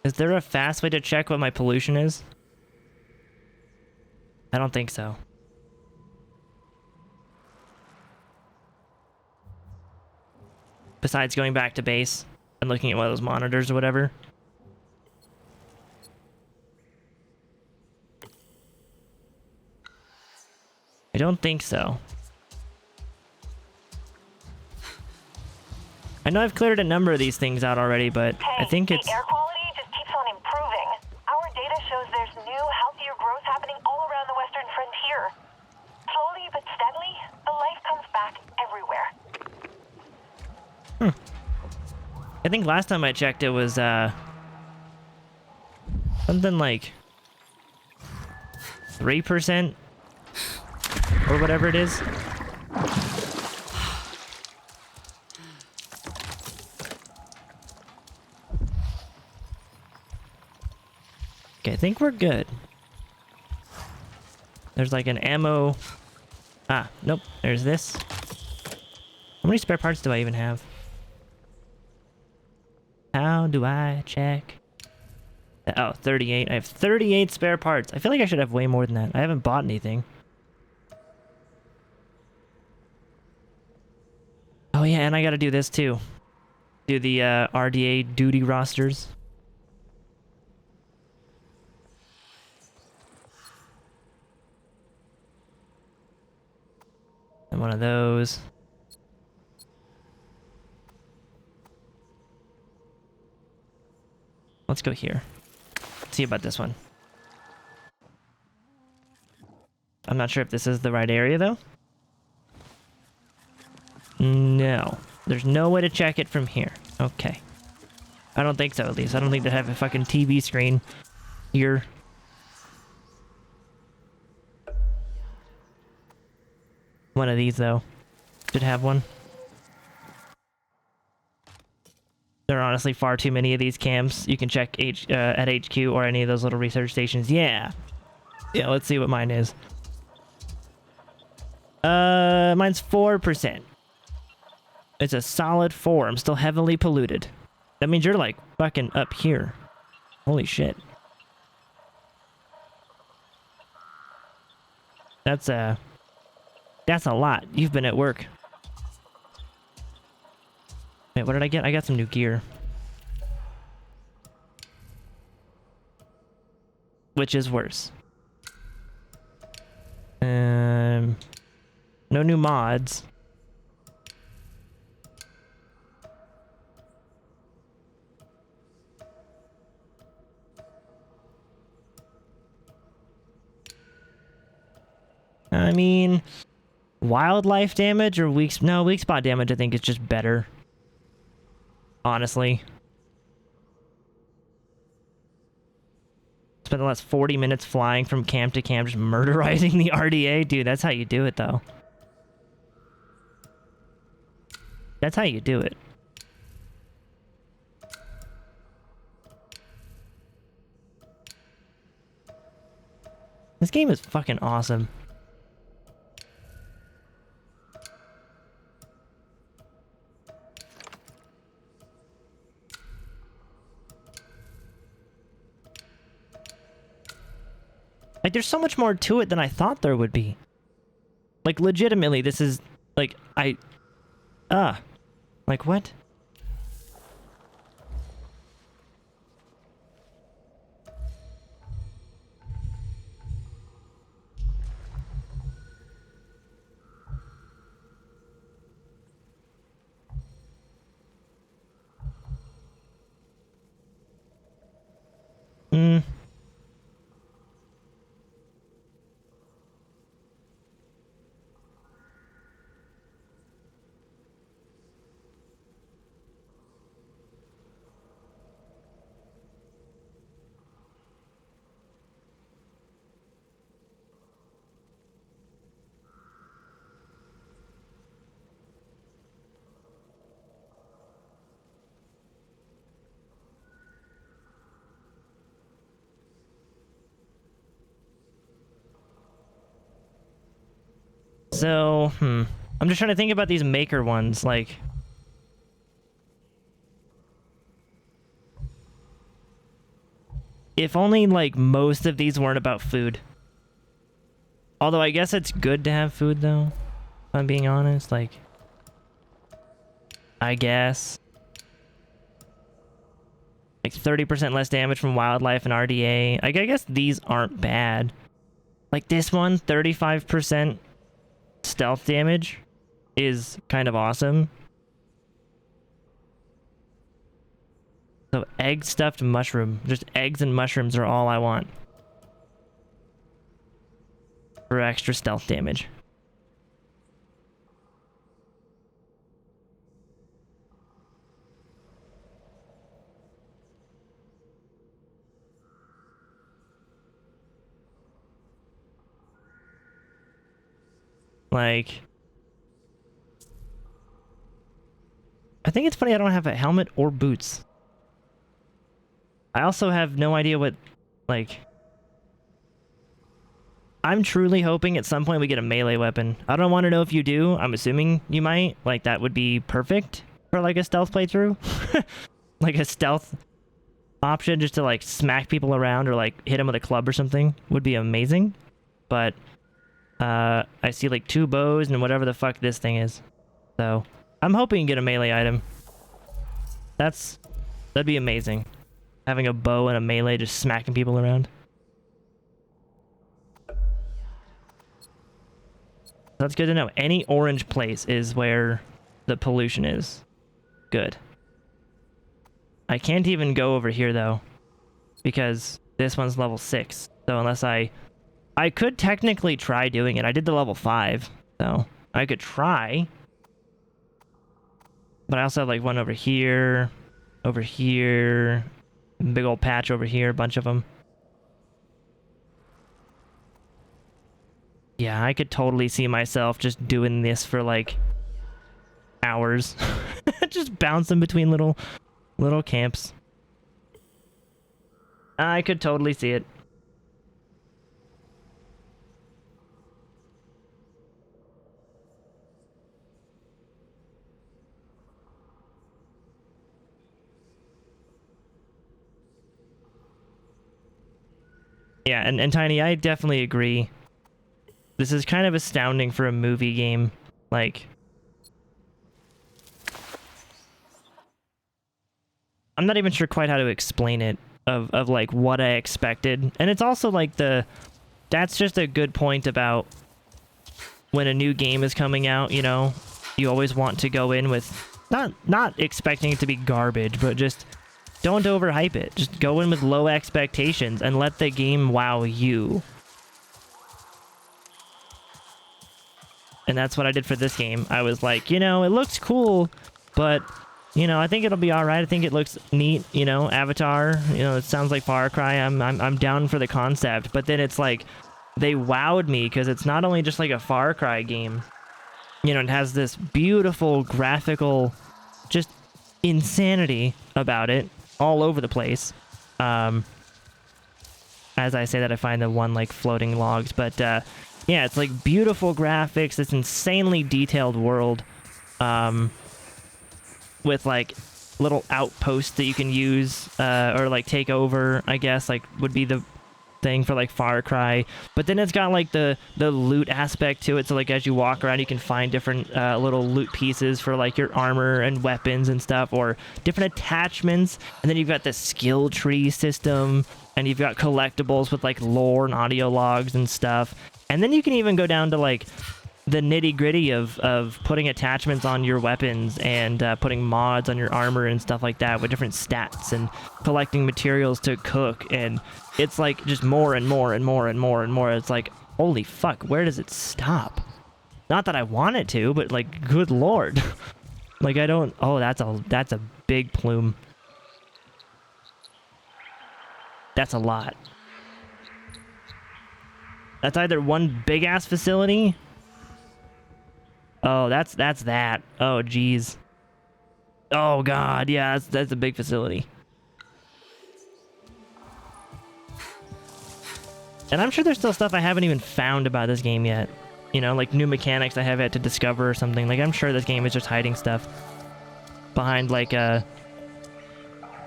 Is there a fast way to check what my pollution is? I don't think so. Besides going back to base and looking at one of those monitors or whatever. I don't think so. I know I've cleared a number of these things out already, but I think it's... The air quality just keeps on improving. Our data shows there's new, healthier growth happening all around the western frontier. Slowly but steadily, the life comes back everywhere. I think last time I checked it was, something like 3% or whatever it is. Okay, I think we're good. There's like an ammo... Ah, nope. There's this. How many spare parts do I even have? How do I check? Oh, 38. I have 38 spare parts. I feel like I should have way more than that. I haven't bought anything. Oh yeah, and I gotta do this too. Do the RDA duty rosters. And one of those. Let's go here. Let's see about this one. I'm not sure if this is the right area though. No. There's no way to check it from here. Okay. I don't think so, at least. I don't think they have a fucking TV screen here. One of these, though. Should have one. There are honestly far too many of these cams. You can check at HQ or any of those little research stations. Yeah. Yeah, let's see what mine is. Mine's 4%. It's a solid 4. I'm still heavily polluted. That means you're like fucking up here. Holy shit. That's a lot. You've been at work. Wait, what did I get? I got some new gear. Which is worse? No new mods. I mean, wildlife damage or weak spot damage I think is just better. Honestly. Spent the last 40 minutes flying from camp to camp just murderizing the RDA. Dude, that's how you do it though. That's how you do it. This game is fucking awesome. Like, there's so much more to it than I thought there would be. Like, legitimately, this is, like, like, what? Mm. So, I'm just trying to think about these maker ones, like... If only, like, most of these weren't about food. Although, I guess it's good to have food, though. If I'm being honest, like... I guess. Like, 30% less damage from wildlife and RDA. I guess these aren't bad. Like, this one, 35% stealth damage is kind of awesome. So egg stuffed mushroom. Just eggs and mushrooms are all I want. For extra stealth damage. Like... I think it's funny I don't have a helmet or boots. I also have no idea what, like... I'm truly hoping at some point we get a melee weapon. I don't want to know if you do. I'm assuming you might. Like, that would be perfect for, like, a stealth playthrough. Like, a stealth option just to, like, smack people around or, like, hit them with a club or something would be amazing. But, I see, like, 2 bows and whatever the fuck this thing is. So, I'm hoping to get a melee item. That'd be amazing. Having a bow and a melee just smacking people around. That's good to know. Any orange place is where the pollution is. Good. I can't even go over here, though. Because this one's level 6. So unless I could technically try doing it. I did the level 5. So I could try. But I also have, like, one over here. Over here. Big old patch over here, a bunch of them. Yeah, I could totally see myself just doing this for, like, hours. Just bouncing between little camps. I could totally see it. Yeah, and Tiny, I definitely agree. This is kind of astounding for a movie game. Like... I'm not even sure quite how to explain it, of like, what I expected. And it's also, like, that's just a good point about when a new game is coming out, you know? You always want to go in with... Not expecting it to be garbage, but just... Don't overhype it. Just go in with low expectations and let the game wow you. And that's what I did for this game. I was like, you know, it looks cool, but, you know, I think it'll be alright. I think it looks neat, you know, Avatar, you know, it sounds like Far Cry. I'm down for the concept. But then it's like, they wowed me because it's not only just like a Far Cry game. You know, it has this beautiful graphical, just insanity about it. All over the place. As I say that, I find the one, like, floating logs. But, yeah, it's, like, beautiful graphics. This insanely detailed world. With, like, little outposts that you can use, or, like, take over, I guess, like, would be the thing for, like, Far Cry. But then it's got, like, the loot aspect to it. So, like, as you walk around, you can find different little loot pieces for, like, your armor and weapons and stuff, or different attachments. And then you've got the skill tree system, and you've got collectibles with, like, lore and audio logs and stuff. And then you can even go down to, like, the nitty-gritty of putting attachments on your weapons and putting mods on your armor and stuff like that with different stats and collecting materials to cook, and it's like just more and more and more and more and more. It's like, holy fuck, where does it stop? Not that I want it to, but like, good lord. Like, I don't... Oh, that's a big plume. That's a lot. That's either one big-ass facility... Oh, that's that. Oh, jeez. Oh, God. Yeah, that's a big facility. And I'm sure there's still stuff I haven't even found about this game yet. You know, like new mechanics I have yet to discover or something. Like, I'm sure this game is just hiding stuff behind, like, a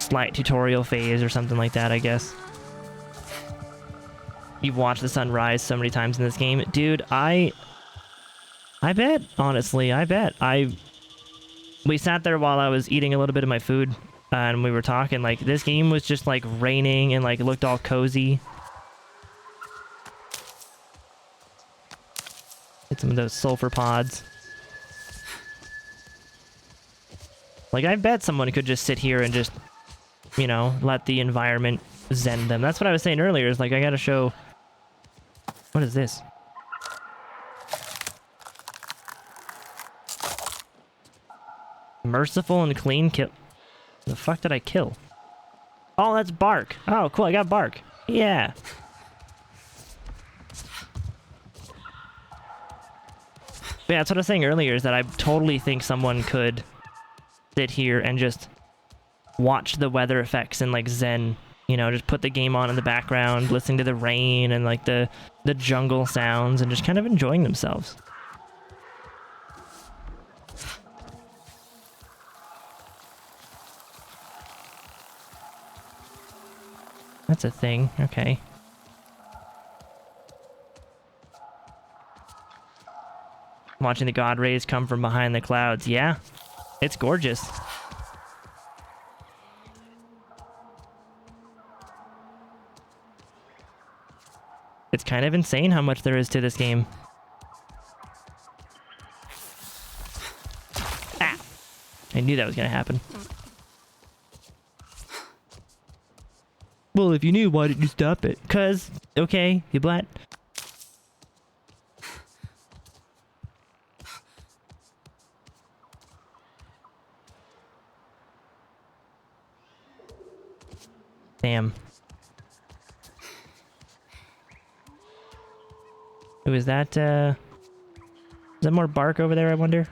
slight tutorial phase or something like that, I guess. You've watched the sun rise so many times in this game. Dude, I bet, honestly, I bet. We sat there while I was eating a little bit of my food, and we were talking, like, this game was just, like, raining and, like, looked all cozy. Get some of those sulfur pods. Like, I bet someone could just sit here and just, you know, let the environment zen them. That's what I was saying earlier, is, like, I gotta show... What is this? Merciful and clean kill. The fuck did I kill? Oh, that's bark. Oh, cool. I got bark. Yeah. But yeah, that's what I was saying earlier, is that I totally think someone could sit here and just watch the weather effects and like zen, you know, just put the game on in the background, listening to the rain and like the jungle sounds and just kind of enjoying themselves. That's a thing. Okay. Watching the god rays come from behind the clouds. Yeah, it's gorgeous. It's kind of insane how much there is to this game. Ah! I knew that was gonna happen. Well, if you knew, why didn't you stop it? 'Cause, okay, you blat. Damn. Ooh, is that more bark over there, I wonder?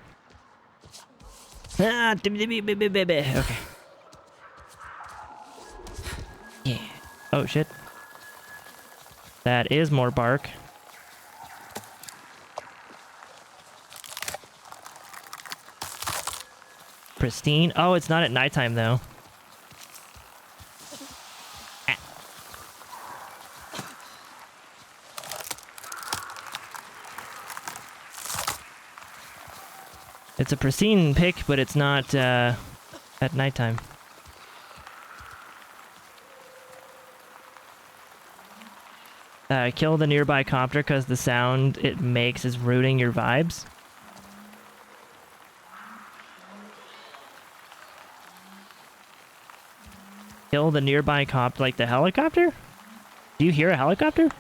Ah, okay. Yeah. Oh, shit. That is more bark. Pristine. Oh, it's not at nighttime, though. Ah. It's a pristine pick, but it's not at nighttime. Kill the nearby copter because the sound it makes is rooting your vibes. Kill the nearby copter, like the helicopter? Do you hear a helicopter?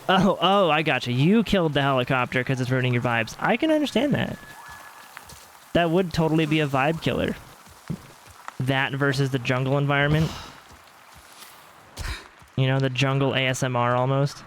Oh, I gotcha. You killed the helicopter because it's ruining your vibes. I can understand that. That would totally be a vibe killer. That versus the jungle environment. You know, the jungle ASMR almost.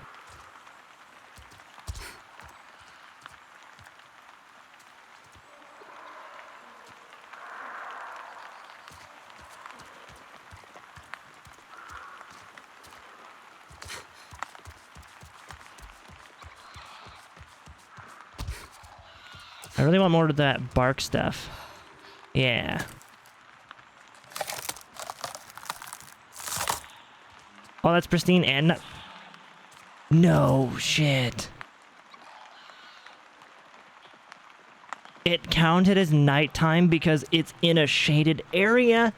I really want more of that bark stuff. Yeah. Oh, that's pristine and... No shit. It counted as nighttime because it's in a shaded area.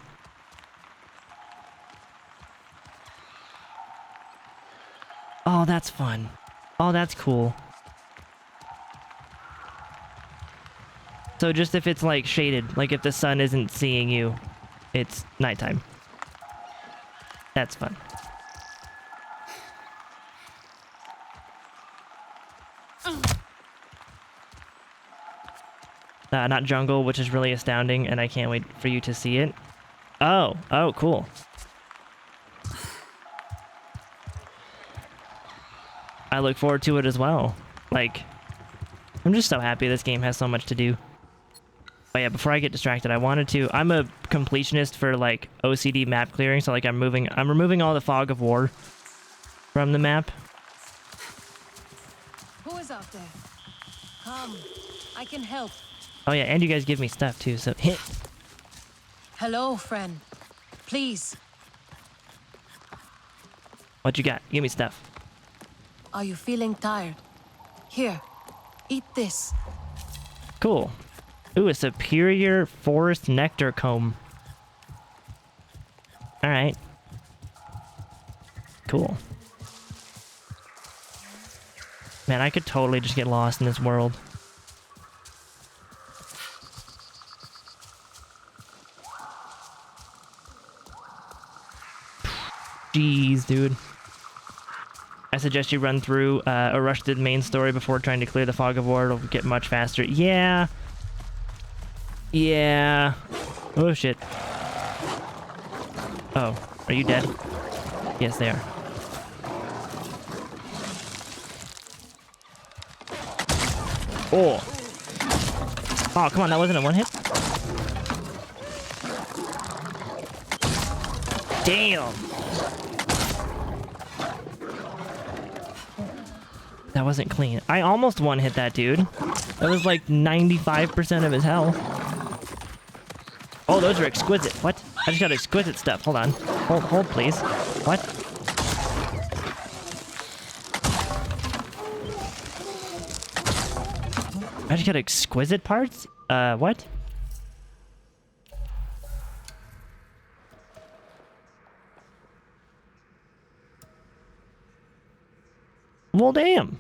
Oh, that's fun. Oh, that's cool. So just if it's like shaded, like if the sun isn't seeing you, it's nighttime. That's fun. Not jungle, which is really astounding, and I can't wait for you to see it. Oh, cool. I look forward to it as well. Like, I'm just so happy this game has so much to do. But yeah, before I get distracted, I'm a completionist for like OCD map clearing, so like I'm removing all the fog of war from the map. Who is out there? Come, I can help. Oh yeah, and you guys give me stuff too, so hit. Hello, friend. Please. What you got? Give me stuff. Are you feeling tired? Here, eat this. Cool. Ooh, a superior forest nectar comb. Alright. Cool. Man, I could totally just get lost in this world. Jeez, dude. I suggest you run through or rush through the main story before trying to clear the fog of war. It'll get much faster. Yeah. Yeah. Oh, shit. Oh, are you dead? Yes, they are. Oh. Oh, come on, that wasn't a one hit? Damn. That wasn't clean. I almost one hit that dude. That was like 95% of his health. Oh, those are exquisite. What? I just got exquisite stuff. Hold on. Hold, please. What? I just got exquisite parts? What? Well, damn.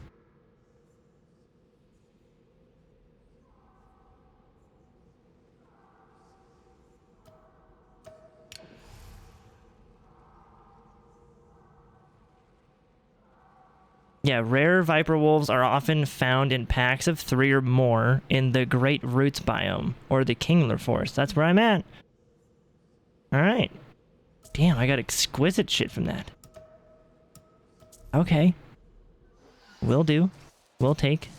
Yeah, rare viper wolves are often found in packs of 3 or more in the Great Roots biome, or the Kingler Forest. That's where I'm at. Alright. Damn, I got exquisite shit from that. Okay. Will do. Will take.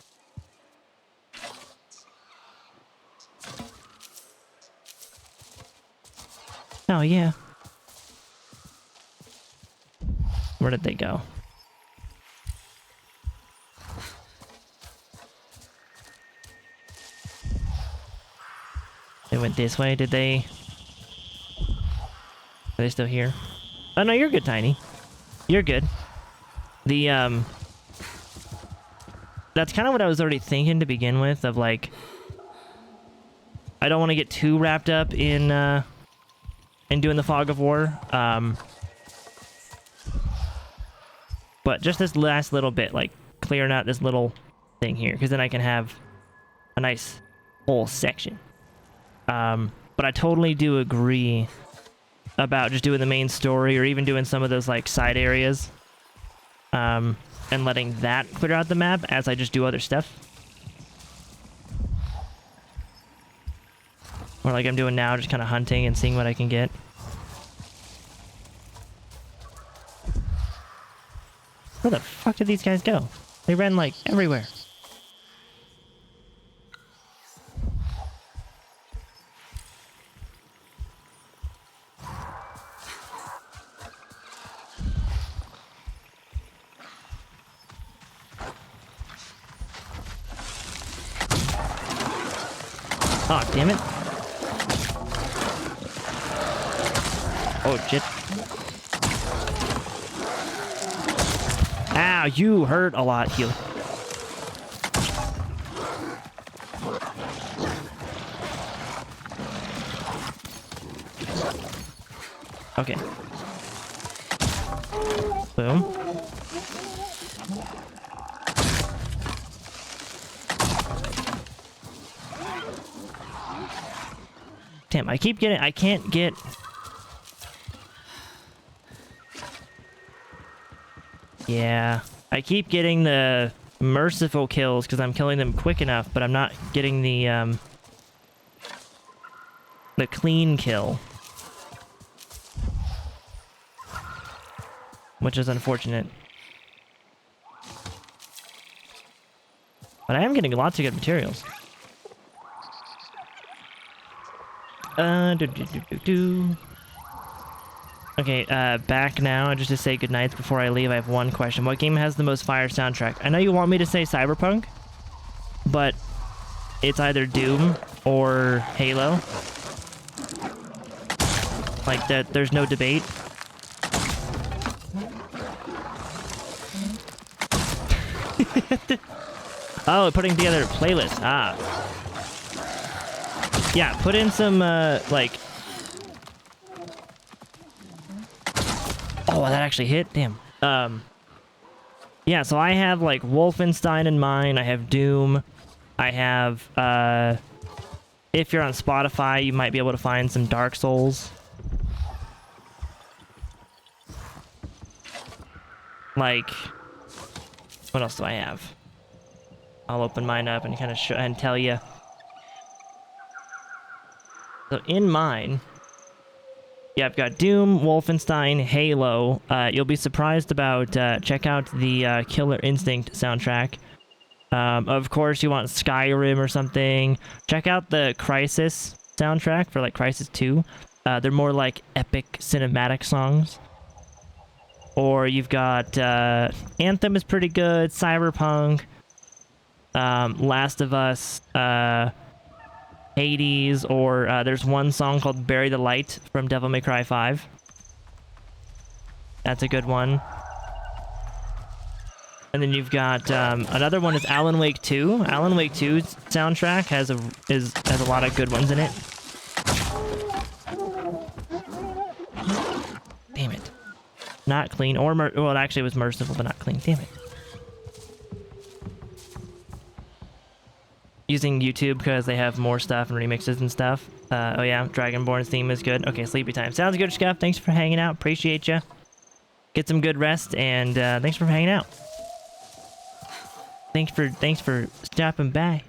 Oh, yeah. Where did they go? They went this way, did they? Are they still here? Oh, no, you're good, Tiny. You're good. The, that's kind of what I was already thinking to begin with, of like, I don't want to get too wrapped up in doing the fog of war. But just this last little bit, like, clearing out this little thing here, because then I can have a nice whole section. But I totally do agree about just doing the main story, or even doing some of those like side areas, and letting that clear out the map as I just do other stuff. Or like I'm doing now, just kind of hunting and seeing what I can get. Where the fuck did these guys go? They ran like everywhere. Oh, damn it. Oh, shit. Ow, you hurt a lot, heal. Okay. Boom. Damn, I can't get... Yeah, I keep getting the merciful kills because I'm killing them quick enough, but I'm not getting the clean kill. Which is unfortunate. But I am getting lots of good materials. Okay, back now, just to say goodnight before I leave, I have one question. What game has the most fire soundtrack? I know you want me to say Cyberpunk, but it's either Doom or Halo. Like, there's no debate. Oh, putting together a playlist. Ah. Yeah, put in some, like... Oh, that actually hit? Damn. Yeah, so I have, like, Wolfenstein in mind. I have Doom. I have, if you're on Spotify, you might be able to find some Dark Souls. Like... What else do I have? I'll open mine up and kind of show and tell you. So in mine, yeah, I've got Doom, Wolfenstein, Halo. You'll be surprised about, check out the Killer Instinct soundtrack. Of course, you want Skyrim or something. Check out the Crysis soundtrack for, like, Crysis 2. They're more like epic cinematic songs. Or you've got Anthem is pretty good, Cyberpunk, Last of Us, Hades, or there's one song called Bury the Light from Devil May Cry 5. That's a good one. And then you've got another one is Alan Wake 2. Alan Wake 2's soundtrack has a lot of good ones in it. Damn it. Not clean, or well, it actually was merciful, but not clean. Damn it. Using YouTube because they have more stuff and remixes and stuff. Oh yeah, Dragonborn's theme is good. Okay, sleepy time. Sounds good, Scuff. Thanks for hanging out. Appreciate you. Get some good rest, and thanks for hanging out. Thanks for stopping by.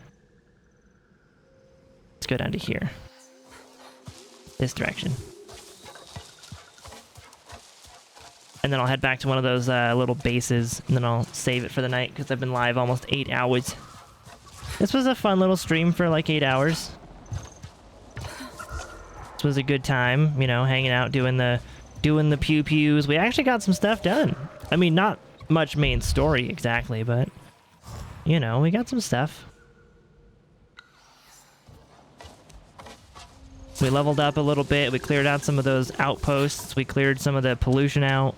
Let's go down to here. This direction. And then I'll head back to one of those little bases, and then I'll save it for the night, because I've been live almost 8 hours. This was a fun little stream for like 8 hours. This was a good time, you know, hanging out, doing the pew-pews. We actually got some stuff done. I mean, not much main story exactly, but, you know, we got some stuff. We leveled up a little bit. We cleared out some of those outposts. We cleared some of the pollution out.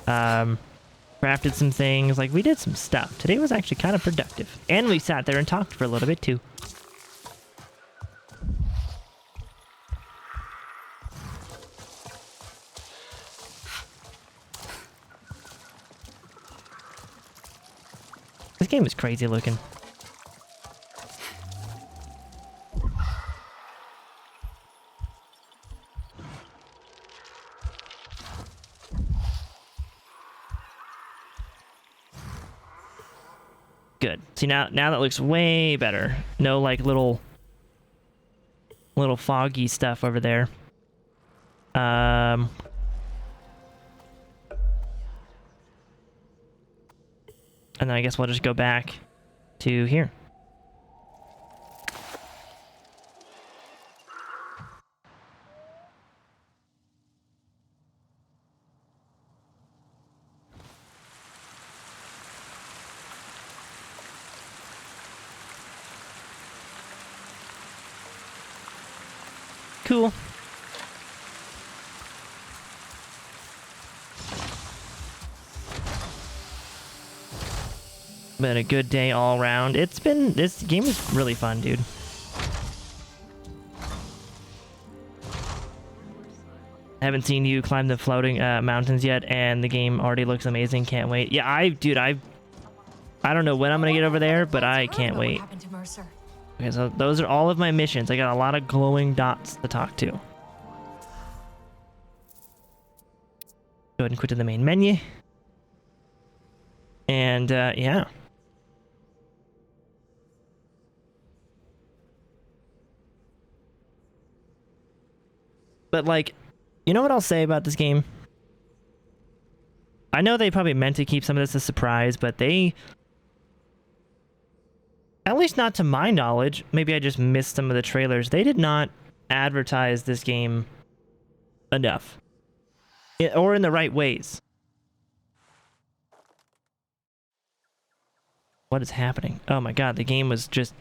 Crafted some things. Like, we did some stuff. Today was actually kind of productive. And we sat there and talked for a little bit, too. This game is crazy looking. Good. See, now that looks way better. No, like, little foggy stuff over there. And then I guess we'll just go back to here. Cool. Been a good day all around. This game is really fun, dude. Haven't seen you climb the floating mountains yet, and the game already looks amazing. Can't wait. Yeah, dude, I don't know when I'm gonna get over there, but I can't wait. Okay, so those are all of my missions. I got a lot of glowing dots to talk to. Go ahead and quit to the main menu. And yeah. But like, you know what I'll say about this game? I know they probably meant to keep some of this a surprise, but they, at least not to my knowledge, maybe I just missed some of the trailers, they did not advertise this game enough. Or in the right ways. What is happening? Oh my god, the game was just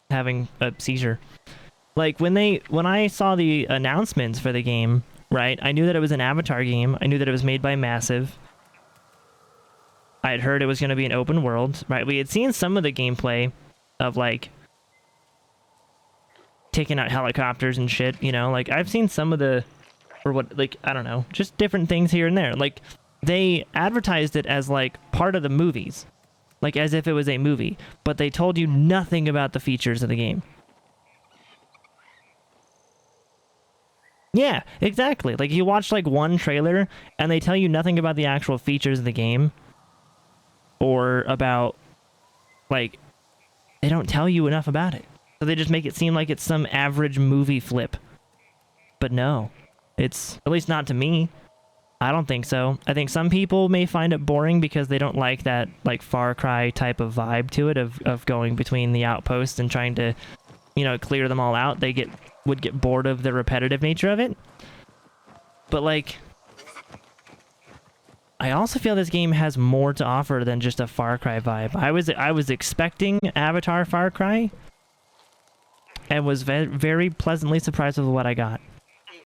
having a seizure. Like, when I saw the announcements for the game, right, I knew that it was an Avatar game. I knew that it was made by Massive. I had heard it was going to be an open world, right? We had seen some of the gameplay of, like, taking out helicopters and shit, you know? Like, I've seen some of the, or what, like, I don't know, just different things here and there. Like, they advertised it as, like, part of the movies. Like, as if it was a movie. But they told you nothing about the features of the game. Yeah, exactly. Like, you watch, like, one trailer, and they tell you nothing about the actual features of the game. Or about, like, they don't tell you enough about it. So they just make it seem like it's some average movie flip. But no, it's, at least not to me. I don't think so. I think some people may find it boring because they don't like that, like, Far Cry type of vibe to it of going between the outposts and trying to, you know, clear them all out. They would get bored of the repetitive nature of it. But, like, I also feel this game has more to offer than just a Far Cry vibe. I was expecting Avatar Far Cry and was very pleasantly surprised with what I got.